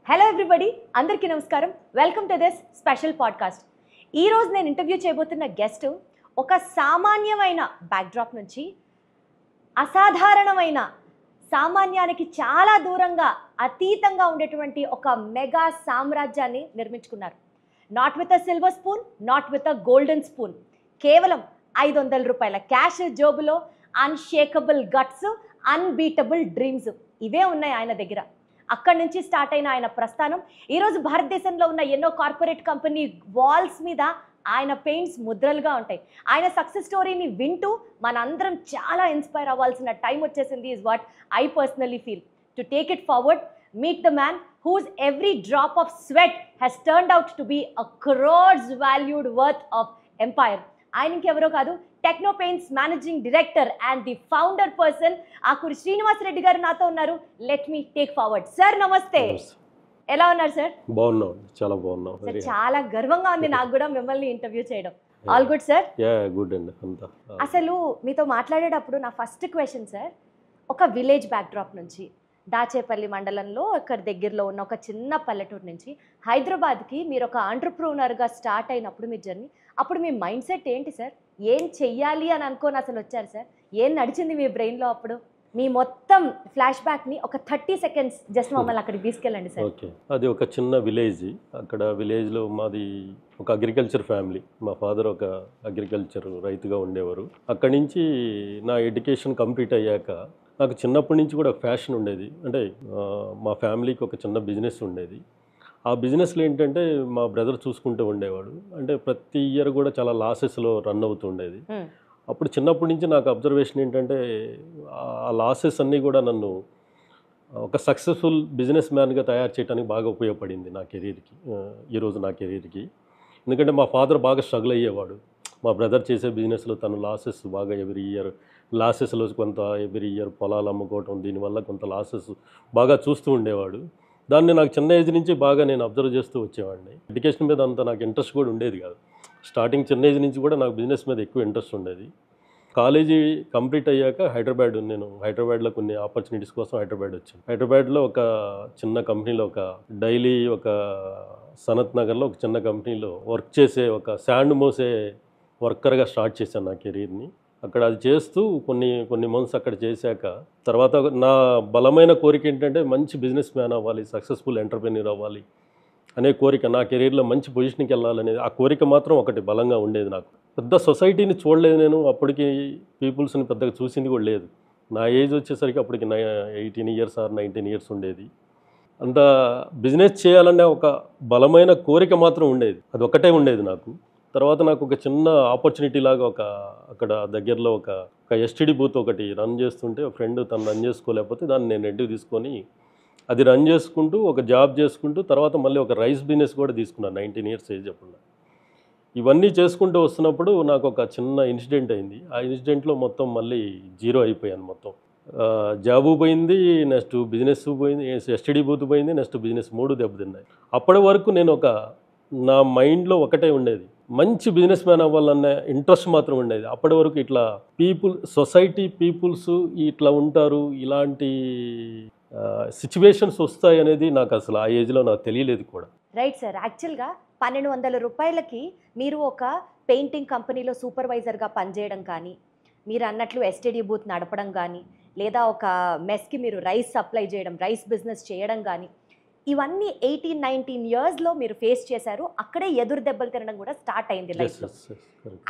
Hello everybody, అందరికీ నమస్కారం. Welcome to this special podcast. ఈరోజు నేను ఇంటర్వ్యూ చేయబోతున్న గెస్ట్ ఒక సామాన్యమైన బ్యాక్డ్రాప్ నుంచి అసాధారణమైన, సామాన్యానికి చాలా దూరంగా, అతీతంగా ఉండేటువంటి ఒక మెగా సామ్రాజ్యాన్ని నిర్మించుకున్నారు. Not with a silver spoon, not with a golden spoon. కేవలం 500 రూపాయల క్యాష్ జోబులో అన్షేకబుల్ గట్స్, అన్బీటబుల్ డ్రీమ్స్ ఇవే ఉన్నాయి ఆయన దగ్గర. అక్కడి నుంచి స్టార్ట్ అయిన ఆయన ప్రస్థానం ఈరోజు భారతదేశంలో ఉన్న ఎన్నో కార్పొరేట్ కంపెనీ వాల్స్ మీద ఆయన పెయింట్స్ ముద్రలుగా ఉంటాయి. ఆయన సక్సెస్ స్టోరీని వింటూ మనందరం చాలా ఇన్స్పైర్ అవ్వాల్సిన టైం వచ్చేసింది. Is what I personally feel. To take it forward, meet the man whose every drop of sweat has turned out to be a crores valued worth of empire. ఆయన ఇంకెవరో కాదు, techno paints managing director and the founder person Akuri Srinivas Reddy గారు నాతో ఉన్నారు. Let me take forward. Sir నమస్తే, ఎలా ఉన్నారు sir? బాగున్నాం, చాలా బాగున్నాం. చాలా గర్వంగా ఉంది నాకు కూడా మిమ్మల్ని ఇంటర్వ్యూ చేయడం. All good sir? గుడ్ అండి అంతా. అసలు మీతో మాట్లాడేటప్పుడు నా ఫస్ట్ క్వశ్చన్ సార్, ఒక విలేజ్ బ్యాక్డ్రాప్ నుంచి, దాచేపల్లి మండలంలో ఇక్కడ దగ్గరలో ఉన్న ఒక చిన్న పల్లెటూరు నుంచి హైదరాబాద్కి మీరు ఒక ఆంటర్ప్రూనర్గా స్టార్ట్ అయినప్పుడు మీ జర్నీ, అప్పుడు మీ మైండ్ సెట్ ఏంటి సార్? ఏం చెయ్యాలి అని అనుకోని అసలు వచ్చారు సార్? ఏం నడిచింది మీ బ్రెయిన్లో అప్పుడు? మీ మొత్తం ఫ్లాష్ బ్యాక్ని ఒక 30 seconds జస్ట్ మమ్మల్ని అక్కడికి తీసుకెళ్ళండి సార్. ఓకే, అది ఒక చిన్న విలేజ్. అక్కడ విలేజ్లో మాది ఒక అగ్రికల్చర్ ఫ్యామిలీ. మా ఫాదర్ ఒక అగ్రికల్చర్ రైతుగా ఉండేవారు. అక్కడి నుంచి నా ఎడ్యుకేషన్ కంప్లీట్ అయ్యాక నాకు చిన్నప్పటి నుంచి కూడా ఫ్యాషన్ ఉండేది. అంటే మా ఫ్యామిలీకి ఒక చిన్న బిజినెస్ ఉండేది. ఆ బిజినెస్లో ఏంటంటే మా బ్రదర్ చూసుకుంటూ ఉండేవాడు. అంటే ప్రతి ఇయర్ కూడా చాలా లాసెస్లో రన్ అవుతుండేది. అప్పుడు చిన్నప్పటి నుంచి నాకు అబ్జర్వేషన్ ఏంటంటే ఆ లాసెస్ అన్నీ కూడా నన్ను ఒక సక్సెస్ఫుల్ బిజినెస్ మ్యాన్గా తయారు చేయడానికి బాగా ఉపయోగపడింది నా కెరీర్కి, ఈరోజు నా కెరీర్కి. ఎందుకంటే మా ఫాదర్ బాగా స్ట్రగుల్ అయ్యేవాడు. మా బ్రదర్ చేసే బిజినెస్లో తను లాసెస్ బాగా ఎవ్రీ ఇయర్ లాసెస్లో కొంత ఎవ్రీ ఇయర్ పొలాలు అమ్ముకోవటం, దీనివల్ల కొంత లాసెస్ బాగా చూస్తూ ఉండేవాడు. దాన్ని నాకు చిన్న ఏజ్ నుంచి బాగా నేను అబ్జర్వ్ చేస్తూ వచ్చేవాడిని. ఎడ్యుకేషన్ మీద అంత నాకు ఇంట్రెస్ట్ కూడా ఉండేది కాదు. స్టార్టింగ్ చిన్న ఏజ్ నుంచి కూడా నాకు బిజినెస్ మీద ఎక్కువ ఇంట్రెస్ట్ ఉండేది. కాలేజీ కంప్లీట్ అయ్యాక నేను హైదరాబాద్లో కొన్ని ఆపర్చునిటీస్ కోసం హైదరాబాద్ వచ్చాను. హైదరాబాద్లో ఒక చిన్న కంపెనీలో, ఒక డైలీ ఒక సనత్ నగర్లో ఒక చిన్న కంపెనీలో వర్క్ చేసే, ఒక శాండ్ మోసే వర్కర్గా స్టార్ట్ చేశాను నా కెరీర్ని. అక్కడ అది చేస్తూ కొన్ని మంత్స్ అక్కడ చేశాక తర్వాత నా బలమైన కోరిక ఏంటంటే మంచి బిజినెస్ మ్యాన్ అవ్వాలి, సక్సెస్ఫుల్ ఎంటర్ప్రెన్యూర్ అవ్వాలి అనే కోరిక. నా కెరీర్లో మంచి పొజిషన్కి వెళ్ళాలనేది ఆ కోరిక మాత్రం ఒకటి బలంగా ఉండేది నాకు. పెద్ద సొసైటీని చూడలేదు నేను, అప్పటికి పీపుల్స్ని పెద్దగా చూసింది కూడా లేదు. నా ఏజ్ వచ్చేసరికి అప్పటికి 18 years or 19 years ఉండేది. అంత బిజినెస్ చేయాలనే ఒక బలమైన కోరిక మాత్రం ఉండేది, అది ఒకటే ఉండేది నాకు. తర్వాత నాకు ఒక చిన్న ఆపర్చునిటీ లాగా అక్కడ దగ్గరలో ఒక ఎస్టీడీ బూత్ ఒకటి రన్ చేస్తుంటే ఒక ఫ్రెండ్ తను రన్ చేసుకోలేకపోతే దాన్ని నేను రెడ్డి తీసుకొని అది రన్ చేసుకుంటూ ఒక జాబ్ చేసుకుంటూ తర్వాత మళ్ళీ ఒక రైస్ బిజినెస్ కూడా తీసుకున్నాను 19 years ఏజ్ అప్పుడు. ఇవన్నీ చేసుకుంటూ వస్తున్నప్పుడు నాకు ఒక చిన్న ఇన్సిడెంట్ అయింది. ఆ ఇన్సిడెంట్లో మొత్తం మళ్ళీ జీరో అయిపోయాను. మొత్తం జాబు పోయింది, నెక్స్ట్ బిజినెస్ పోయింది, ఎస్టీడీ బూత్ పోయింది, నెక్స్ట్ బిజినెస్ 3 దెబ్బతిన్నాయి. అప్పటి వరకు నేను నా మైండ్లో ఒకటే ఉండేది, మంచి బిజినెస్ మ్యాన్ అవ్వాలన్న ఇంట్రెస్ట్ మాత్రం ఉండేది. అప్పటి వరకు ఇట్లా సొసైటీ పీపుల్స్ ఇట్లా ఉంటారు, ఇలాంటి సిచ్యువేషన్స్ వస్తాయి అనేది నాకు అసలు ఆ ఏజ్లో నాకు తెలియలేదు కూడా. Right sir. యాక్చువల్గా 1200 రూపాయలకి మీరు ఒక పెయింటింగ్ కంపెనీలో సూపర్వైజర్గా పనిచేయడం కానీ, మీరు అన్నట్లు ఎస్టీడీ బూత్ నడపడం కానీ, లేదా ఒక మెస్కి మీరు రైస్ సప్లై చేయడం, రైస్ బిజినెస్ చేయడం కానీ, ఇవన్నీ 18-19 yearsలో మీరు ఫేస్ చేశారు. అక్కడే ఎదురు దెబ్బలు తినడం కూడా స్టార్ట్ అయింది లైఫ్లో.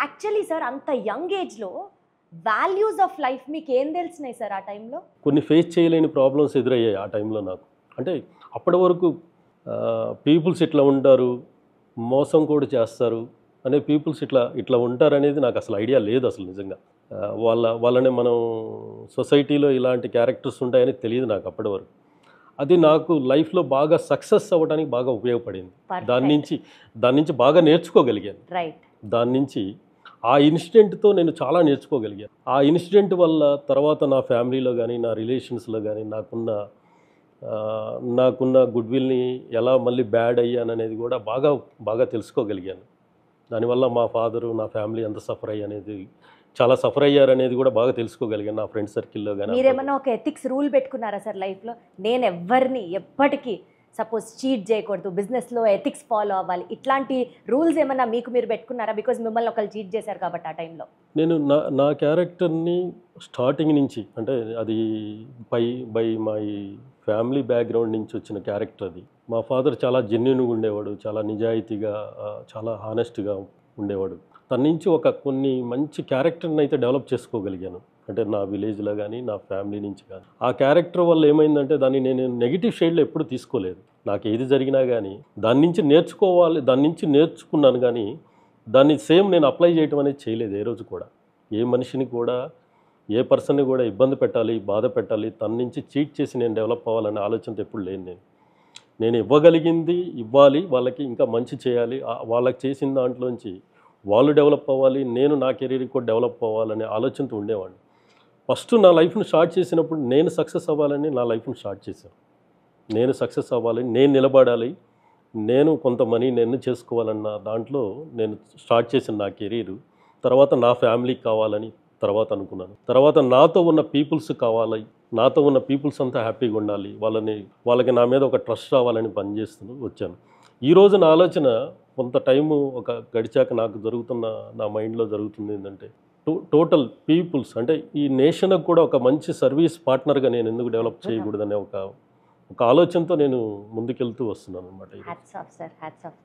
యాక్చువల్లీ సార్, అంత యంగ్ ఏజ్లో వాల్యూస్ ఆఫ్ లైఫ్ మీకు ఏం తెలిసినాయి సార్ ఆ టైంలో? కొన్ని ఫేస్ చేయలేని ప్రాబ్లమ్స్ ఎదురయ్యాయి ఆ టైంలో నాకు. అంటే అప్పటి వరకు పీపుల్స్ ఇట్లా ఉంటారు, మోసం కూడా చేస్తారు అనే పీపుల్స్ ఇట్లా ఉంటారనేది నాకు అసలు ఐడియా లేదు అసలు నిజంగా. వాళ్ళని మనం సొసైటీలో ఇలాంటి క్యారెక్టర్స్ ఉంటాయని తెలియదు నాకు అప్పటి వరకు. అది నాకు లైఫ్లో బాగా సక్సెస్ అవ్వడానికి బాగా ఉపయోగపడింది. దాని నుంచి బాగా నేర్చుకోగలిగాను. దాని నుంచి ఆ ఇన్సిడెంట్తో నేను చాలా నేర్చుకోగలిగాను. ఆ ఇన్సిడెంట్ వల్ల తర్వాత నా ఫ్యామిలీలో కానీ, నా రిలేషన్స్లో కానీ నాకున్న గుడ్విల్ని ఎలా మళ్ళీ బ్యాడ్ అయ్యాననేది కూడా బాగా తెలుసుకోగలిగాను. దానివల్ల మా ఫాదరు, నా ఫ్యామిలీ ఎంత చాలా సఫర్ అయ్యారనేది కూడా బాగా తెలుసుకోగలిగాను నా ఫ్రెండ్ సర్కిల్లో కానీ. మీరేమన్నా ఒక ఎథిక్స్ రూల్ పెట్టుకున్నారా సార్ లైఫ్లో? నేను ఎవ్వరిని ఎప్పటికీ సపోజ్ చీట్ చేయకూడదు, బిజినెస్లో ఎథిక్స్ ఫాలో అవ్వాలి, ఇట్లాంటి రూల్స్ ఏమన్నా మీకు మీరు పెట్టుకున్నారా? బికాజ్ మిమ్మల్ని ఒకళ్ళు చీట్ చేశారు కాబట్టి ఆ టైంలో. నేను నా క్యారెక్టర్ని స్టార్టింగ్ నుంచి, అంటే అది బై మై ఫ్యామిలీ బ్యాక్గ్రౌండ్ నుంచి వచ్చిన క్యారెక్టర్ అది. మా ఫాదర్ చాలా జెన్యున్గా ఉండేవాడు, చాలా నిజాయితీగా, చాలా హానెస్ట్గా ఉండేవాడు. తన నుంచి కొన్ని మంచి క్యారెక్టర్ని అయితే డెవలప్ చేసుకోగలిగాను, అంటే నా విలేజ్లో కానీ నా ఫ్యామిలీ నుంచి కానీ. ఆ క్యారెక్టర్ వల్ల ఏమైందంటే దాన్ని నేను నెగిటివ్ షేడ్లో ఎప్పుడు తీసుకోలేదు. నాకు ఏది జరిగినా కానీ దాని నుంచి నేర్చుకున్నాను, కానీ దాన్ని సేమ్ నేను అప్లై చేయడం అనేది చేయలేదు ఏ రోజు కూడా. ఏ మనిషిని కూడా, ఏ పర్సన్ని కూడా ఇబ్బంది పెట్టాలి, బాధ పెట్టాలి, తన నుంచి చీట్ చేసి నేను డెవలప్ అవ్వాలనే ఆలోచనతో ఎప్పుడు లేను. నేను ఇవ్వగలిగింది ఇవ్వాలి, వాళ్ళకి ఇంకా మంచి చేయాలి, వాళ్ళకి చేసిన దాంట్లోంచి వాళ్ళు డెవలప్ అవ్వాలి, నేను నా కెరీర్కి కూడా డెవలప్ అవ్వాలనే ఆలోచనతో ఉండేవాడిని. ఫస్ట్ నా లైఫ్ని స్టార్ట్ చేసినప్పుడు నేను సక్సెస్ అవ్వాలని నా లైఫ్ని స్టార్ట్ చేశాను. నేను సక్సెస్ అవ్వాలి, నేను నిలబడాలి, నేను కొంత మనీ నేను చేసుకోవాలన్న దాంట్లో నేను స్టార్ట్ చేసిన నా కెరీరు. తర్వాత నా ఫ్యామిలీకి కావాలని తర్వాత అనుకున్నాను. తర్వాత నాతో ఉన్న పీపుల్స్ కావాలి, నాతో ఉన్న పీపుల్స్ అంతా హ్యాపీగా ఉండాలి, వాళ్ళకి నా మీద ఒక ట్రస్ట్ రావాలని పనిచేస్తూ వచ్చాను. ఈరోజు నా ఆలోచన కొంత టైము గడిచాక నాకు నా మైండ్లో జరుగుతుంది ఏంటంటే, టోటల్ పీపుల్స్, అంటే ఈ నేషన్కి కూడా ఒక మంచి సర్వీస్ పార్ట్నర్గా నేను ఎందుకు డెవలప్ చేయకూడదనే ఒక ఆలోచనతో నేను ముందుకెళ్తూ వస్తున్నాను అనమాట. Hats off sir, hats off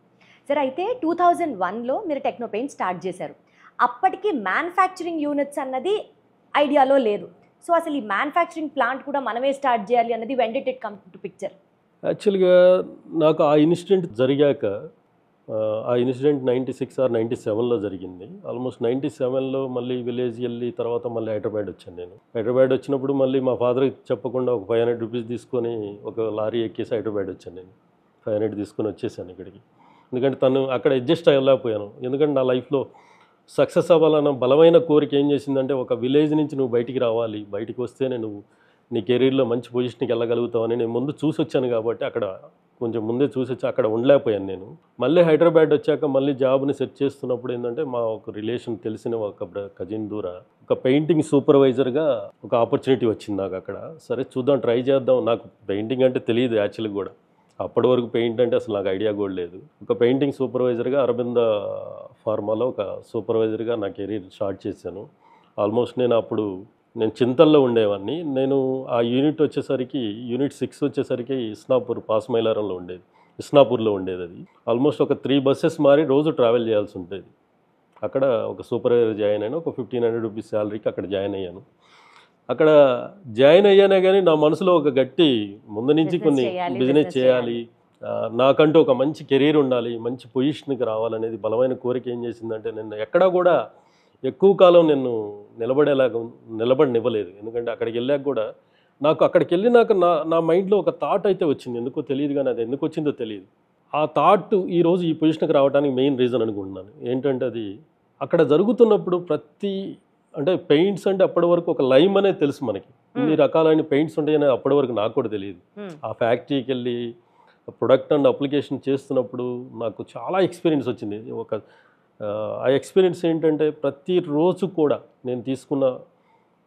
sir. అయితే 2001లో మీరు టెక్నో పెయింట్ స్టార్ట్ చేశారు. అప్పటికి మ్యానుఫ్యాక్చరింగ్ యూనిట్స్ అన్నది ఐడియాలో లేదు. సో అసలు ఈ మ్యానుఫ్యాక్చరింగ్ ప్లాంట్ కూడా మనమే స్టార్ట్ చేయాలి అన్నది when did it come to picture? యాక్చువల్గా నాకు ఆ ఇన్సిడెంట్ జరిగాక, ఆ ఇన్సిడెంట్ 96 or 97లో జరిగింది. ఆల్మోస్ట్ 97లో మళ్ళీ విలేజ్ వెళ్ళి తర్వాత మళ్ళీ హైదరాబాద్ వచ్చాను. నేను హైదరాబాద్ వచ్చినప్పుడు మళ్ళీ మా ఫాదర్కి చెప్పకుండా ఒక 500 రూపీస్ తీసుకొని ఒక లారీ ఎక్కేసి హైదరాబాద్ వచ్చాను. నేను 500 తీసుకొని వచ్చేసాను ఇక్కడికి. ఎందుకంటే తను అక్కడ అడ్జస్ట్ అవ్వలేకపోయాను. ఎందుకంటే నా లైఫ్లో సక్సెస్ అవ్వాలన్న బలమైన కోరిక ఏం చేసిందంటే, ఒక విలేజ్ నుంచి నువ్వు బయటికి రావాలి, బయటికి వస్తేనే నువ్వు నీ కెరీర్లో మంచి పొజిషన్కి వెళ్ళగలుగుతావని నేను ముందు చూసి వచ్చాను. కాబట్టి అక్కడ కొంచెం ముందే చూసి వచ్చి అక్కడ ఉండలేకపోయాను నేను. మళ్ళీ హైదరాబాద్ వచ్చాక మళ్ళీ జాబ్ని సెట్ చేస్తున్నప్పుడు ఏంటంటే, మా ఒక రిలేషన్ తెలిసిన ఒక కజిన్ దూర ఒక పెయింటింగ్ సూపర్వైజర్గా ఒక ఆపర్చునిటీ వచ్చింది నాకు అక్కడ. సరే చూద్దాం, ట్రై చేద్దాం. నాకు పెయింటింగ్ అంటే తెలియదు యాక్చువల్గా కూడా. అప్పటి వరకు పెయింట్ అంటే అసలు నాకు ఐడియా కూడా లేదు. ఒక పెయింటింగ్ సూపర్వైజర్గా అరవింద ఫార్మాలో ఒక సూపర్వైజర్గా నా కెరీర్ స్టార్ట్ చేశాను. ఆల్మోస్ట్ నేను చింతల్లో ఉండేవాడిని. నేను ఆ యూనిట్ వచ్చేసరికి, యూనిట్ 6 వచ్చేసరికి ఇస్నాపూర్ పాస్మైలారంలో ఉండేది, ఇస్నాపూర్లో ఉండేది. అది ఆల్మోస్ట్ ఒక 3 బస్సెస్ మారి రోజు ట్రావెల్ చేయాల్సి ఉంటుంది. అక్కడ ఒక సూపర్వైజర్ జాయిన్ అయినా, ఒక 1500 రూపీస్ శాలరీకి అక్కడ జాయిన్ అయ్యాను. అక్కడ జాయిన్ అయ్యానే కానీ నా మనసులో ఒక గట్టి ముందు నుంచి కొన్ని బిజినెస్ చేయాలి, నాకంటూ ఒక మంచి కెరీర్ ఉండాలి, మంచి పొజిషన్కి రావాలనేది బలమైన కోరిక ఏం చేసిందంటే, నేను ఎక్కడా కూడా ఎక్కువ కాలం నేను నిలబడినివ్వలేదు. ఎందుకంటే అక్కడికి వెళ్ళాక కూడా నాకు అక్కడికి వెళ్ళినాక నా మైండ్లో ఒక థాట్ అయితే వచ్చింది. ఎందుకో తెలియదు, కానీ అది ఎందుకు వచ్చిందో తెలియదు. ఆ థాట్ ఈరోజు ఈ పొజిషన్కి రావడానికి మెయిన్ రీజన్ అనుకుంటున్నాను. ఏంటంటే, అది అక్కడ జరుగుతున్నప్పుడు అంటే పెయింట్స్ అంటే అప్పటి వరకు ఒక లైమ్ అనేది తెలుసు మనకి, ఇన్ని రకాలైన పెయింట్స్ ఉంటాయని అప్పటి వరకు నాకు కూడా తెలియదు. ఆ ఫ్యాక్టరీకి వెళ్ళి ప్రొడక్ట్ అండ్ అప్లికేషన్ చేస్తున్నప్పుడు నాకు చాలా ఎక్స్పీరియన్స్ వచ్చింది. ఆ ఎక్స్పీరియన్స్ ఏంటంటే, ప్రతిరోజు కూడా నేను తీసుకున్న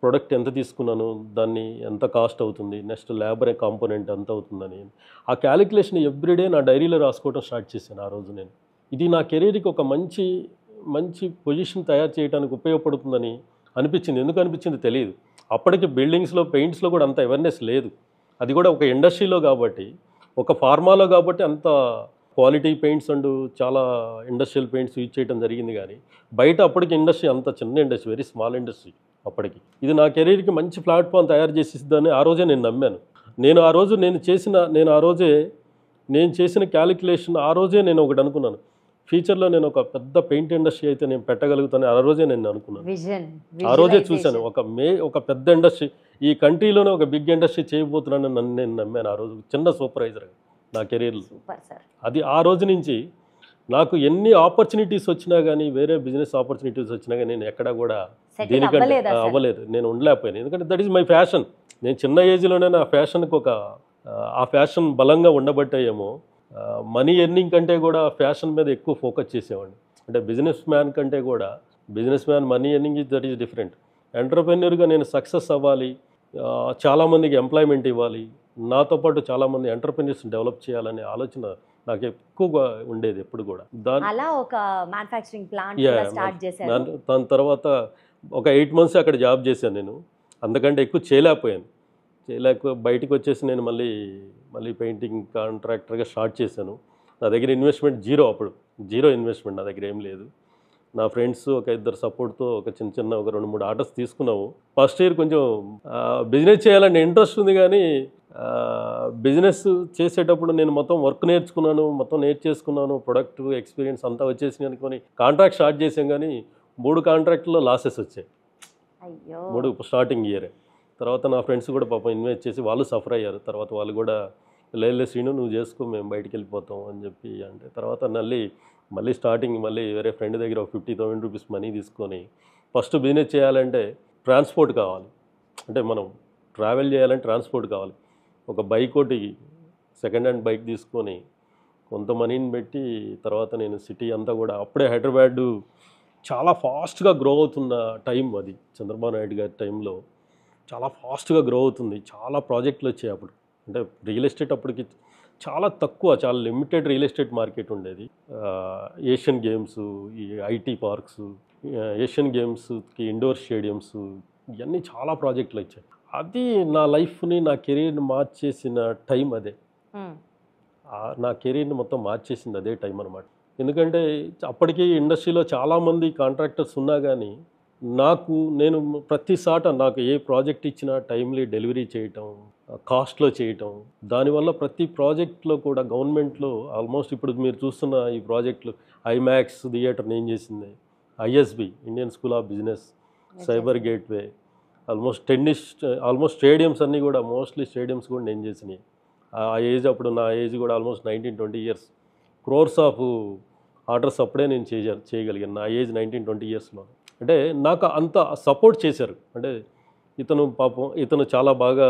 ప్రోడక్ట్ ఎంత తీసుకున్నాను, దాన్ని ఎంత కాస్ట్ అవుతుంది, నెక్స్ట్ లేబర్ కాంపోనెంట్ ఎంత అవుతుందని ఆ క్యాలిక్యులేషన్ ఎవ్రీడే నా డైరీలో రాసుకోవడం స్టార్ట్ చేశాను ఆ రోజు. ఇది నా కెరీర్కి ఒక మంచి పొజిషన్ తయారు చేయడానికి ఉపయోగపడుతుందని అనిపించింది. ఎందుకు అనిపించింది తెలియదు. అప్పటికి బిల్డింగ్స్లో, పెయింట్స్లో కూడా అంత అవేర్నెస్ లేదు. అది కూడా ఒక ఇండస్ట్రీలో కాబట్టి, ఒక ఫార్మాలో కాబట్టి అంత క్వాలిటీ పెయింట్స్ అండ్ చాలా ఇండస్ట్రియల్ పెయింట్స్ యూజ్ చేయడం జరిగింది. కానీ బయట అప్పటికి ఇండస్ట్రీ అంత చిన్న ఇండస్ట్రీ, వెరీ స్మాల్ ఇండస్ట్రీ అప్పటికి. ఇది నా కెరీర్కి మంచి ప్లాట్ఫామ్ తయారు చేసిద్దని ఆ రోజే నేను నమ్మాను. నేను చేసిన క్యాలిక్యులేషన్ ఆ రోజే నేను ఒకటి అనుకున్నాను, ఫ్యూచర్లో నేను ఒక పెద్ద పెయింట్ ఇండస్ట్రీ అయితే నేను పెట్టగలుగుతాను. ఆ రోజే నేను అనుకున్నాను, ఆ రోజే చూశాను ఒక పెద్ద ఇండస్ట్రీ, ఈ కంట్రీలోనే ఒక బిగ్ ఇండస్ట్రీ చేయబోతున్నాను నేను నమ్మాను ఆ రోజు, చిన్న సూపర్వైజర్గా నా కెరీర్లో. అది ఆ రోజు నుంచి నాకు ఎన్ని ఆపర్చునిటీస్ వచ్చినా కానీ, వేరే బిజినెస్ ఆపర్చునిటీస్ వచ్చినా కానీ నేను ఎక్కడా కూడా దీనికంటే అవ్వలేదు, నేను ఉండలేకపోయాను. ఎందుకంటే దట్ ఈస్ మై ఫ్యాషన్. నేను చిన్న ఏజ్లోనే నా ఫ్యాషన్కి ఆ ఫ్యాషన్ బలంగా ఉండబట్టాయేమో, మనీ ఎర్నింగ్ కంటే కూడా ఫ్యాషన్ మీద ఎక్కువ ఫోకస్ చేసేవాడిని. అంటే బిజినెస్ మ్యాన్ కంటే కూడా, businessman money earning that is different. ఎంటర్ప్రెన్యూర్గా నేను సక్సెస్ అవ్వాలి, చాలామందికి ఎంప్లాయ్మెంట్ ఇవ్వాలి, నాతో పాటు చాలామంది ఎంటర్‌ప్రెన్యూర్స్ డెవలప్ చేయాలనే ఆలోచన నాకు ఎక్కువగా ఉండేది ఎప్పుడు కూడా. అలా ఒక మ్యానుఫ్యాక్చరింగ్ ప్లాంట్ యాహ్! కూడా స్టార్ట్ చేశారు. దాని తర్వాత ఒక 8 మంత్స్ అక్కడ జాబ్ చేశాను నేను. అంతకంటే ఎక్కువ చేయలేకపోయాను. బయటికి వచ్చేసి నేను మళ్ళీ పెయింటింగ్ కాంట్రాక్టర్‌గా స్టార్ట్ చేశాను. నా దగ్గర ఇన్వెస్ట్‌మెంట్ జీరో అప్పుడు. జీరో ఇన్వెస్ట్‌మెంట్ నా దగ్గర ఏం లేదు. నా ఫ్రెండ్స్ ఒక ఇద్దరు సపోర్ట్‌తో ఒక చిన్న ఒక 2, 3 ఆర్డర్స్ తీసుకున్నాము. ఫస్ట్ ఇయర్ కొంచెం బిజినెస్ చేయాలనే ఇంట్రెస్ట్ ఉంది కానీ బిజినెస్ చేసేటప్పుడు నేను మొత్తం వర్క్ నేర్చుకున్నాను, మొత్తం నేర్చేసుకున్నాను, ప్రొడక్ట్ ఎక్స్పీరియన్స్ అంతా వచ్చేసింది అనుకొని కాంట్రాక్ట్ స్టార్ట్ చేసాం కానీ 3 కాంట్రాక్ట్లో లాసెస్ వచ్చాయి. అయ్యో! 3 స్టార్టింగ్ ఇయరే. తర్వాత నా ఫ్రెండ్స్ కూడా పాపం ఇన్వెస్ట్ చేసి వాళ్ళు సఫర్ అయ్యారు. తర్వాత వాళ్ళు కూడా లేదు శ్రీను నువ్వు చేసుకో మేము బయటికి వెళ్ళిపోతాం అని చెప్పి అంటే తర్వాత మళ్ళీ స్టార్టింగ్ వేరే ఫ్రెండ్ దగ్గర ఒక 50,000 రూపీస్ మనీ తీసుకొని ఫస్ట్ బిజినెస్ చేయాలంటే ట్రాన్స్పోర్ట్ కావాలి. అంటే మనం ట్రావెల్ చేయాలంటే ట్రాన్స్పోర్ట్ కావాలి. ఒక బైక్ ఒకటి సెకండ్ హ్యాండ్ బైక్ తీసుకొని కొంత మనీని పెట్టి తర్వాత నేను సిటీ అంతా కూడా అప్పుడే హైదరాబాద్ చాలా ఫాస్ట్గా గ్రో అవుతున్న టైం అది. చంద్రబాబు నాయుడు గారి టైంలో చాలా ఫాస్ట్గా గ్రో అవుతుంది. చాలా ప్రాజెక్టులు వచ్చాయి అప్పుడు. అంటే రియల్ ఎస్టేట్ అప్పటికి చాలా తక్కువ, చాలా లిమిటెడ్ రియల్ ఎస్టేట్ మార్కెట్ ఉండేది. ఏషియన్ గేమ్స్, ఈ ఐటీ పార్క్స్, ఏషియన్ గేమ్స్కి ఇండోర్ స్టేడియమ్స్ ఇవన్నీ చాలా ప్రాజెక్టులు వచ్చాయి. అది నా లైఫ్ని నా కెరీర్ని మార్చేసిన టైం అదే. నా కెరీర్ని మొత్తం మార్చేసింది అదే టైం అనమాట. ఎందుకంటే అప్పటికి ఇండస్ట్రీలో చాలామంది కాంట్రాక్టర్స్ ఉన్నా కానీ నేను ప్రతిసాట నాకు ఏ ప్రాజెక్ట్ ఇచ్చినా టైమ్లీ డెలివరీ చేయటం, కాస్ట్లో చేయటం, దానివల్ల ప్రతి ప్రాజెక్ట్లో కూడా గవర్నమెంట్లో ఆల్మోస్ట్ ఇప్పుడు మీరు చూస్తున్న ఈ ప్రాజెక్టులు ఐమాక్స్ థియేటర్ నేను చేసింది, ISB Indian school of business, cyber gateway, almost stadiums అన్నీ కూడా మోస్ట్లీ స్టేడియమ్స్ కూడా నేను చేసినాయి. ఆ ఏజ్ అప్పుడు నా ఏజ్ కూడా almost 19-20 years. Crores of orders అప్పుడే నేను చేయగలిగాను నా ఏజ్ 19-20 ఇయర్స్లో. అంటే నాకు అంత సపోర్ట్ చేశారు. అంటే ఇతను చాలా బాగా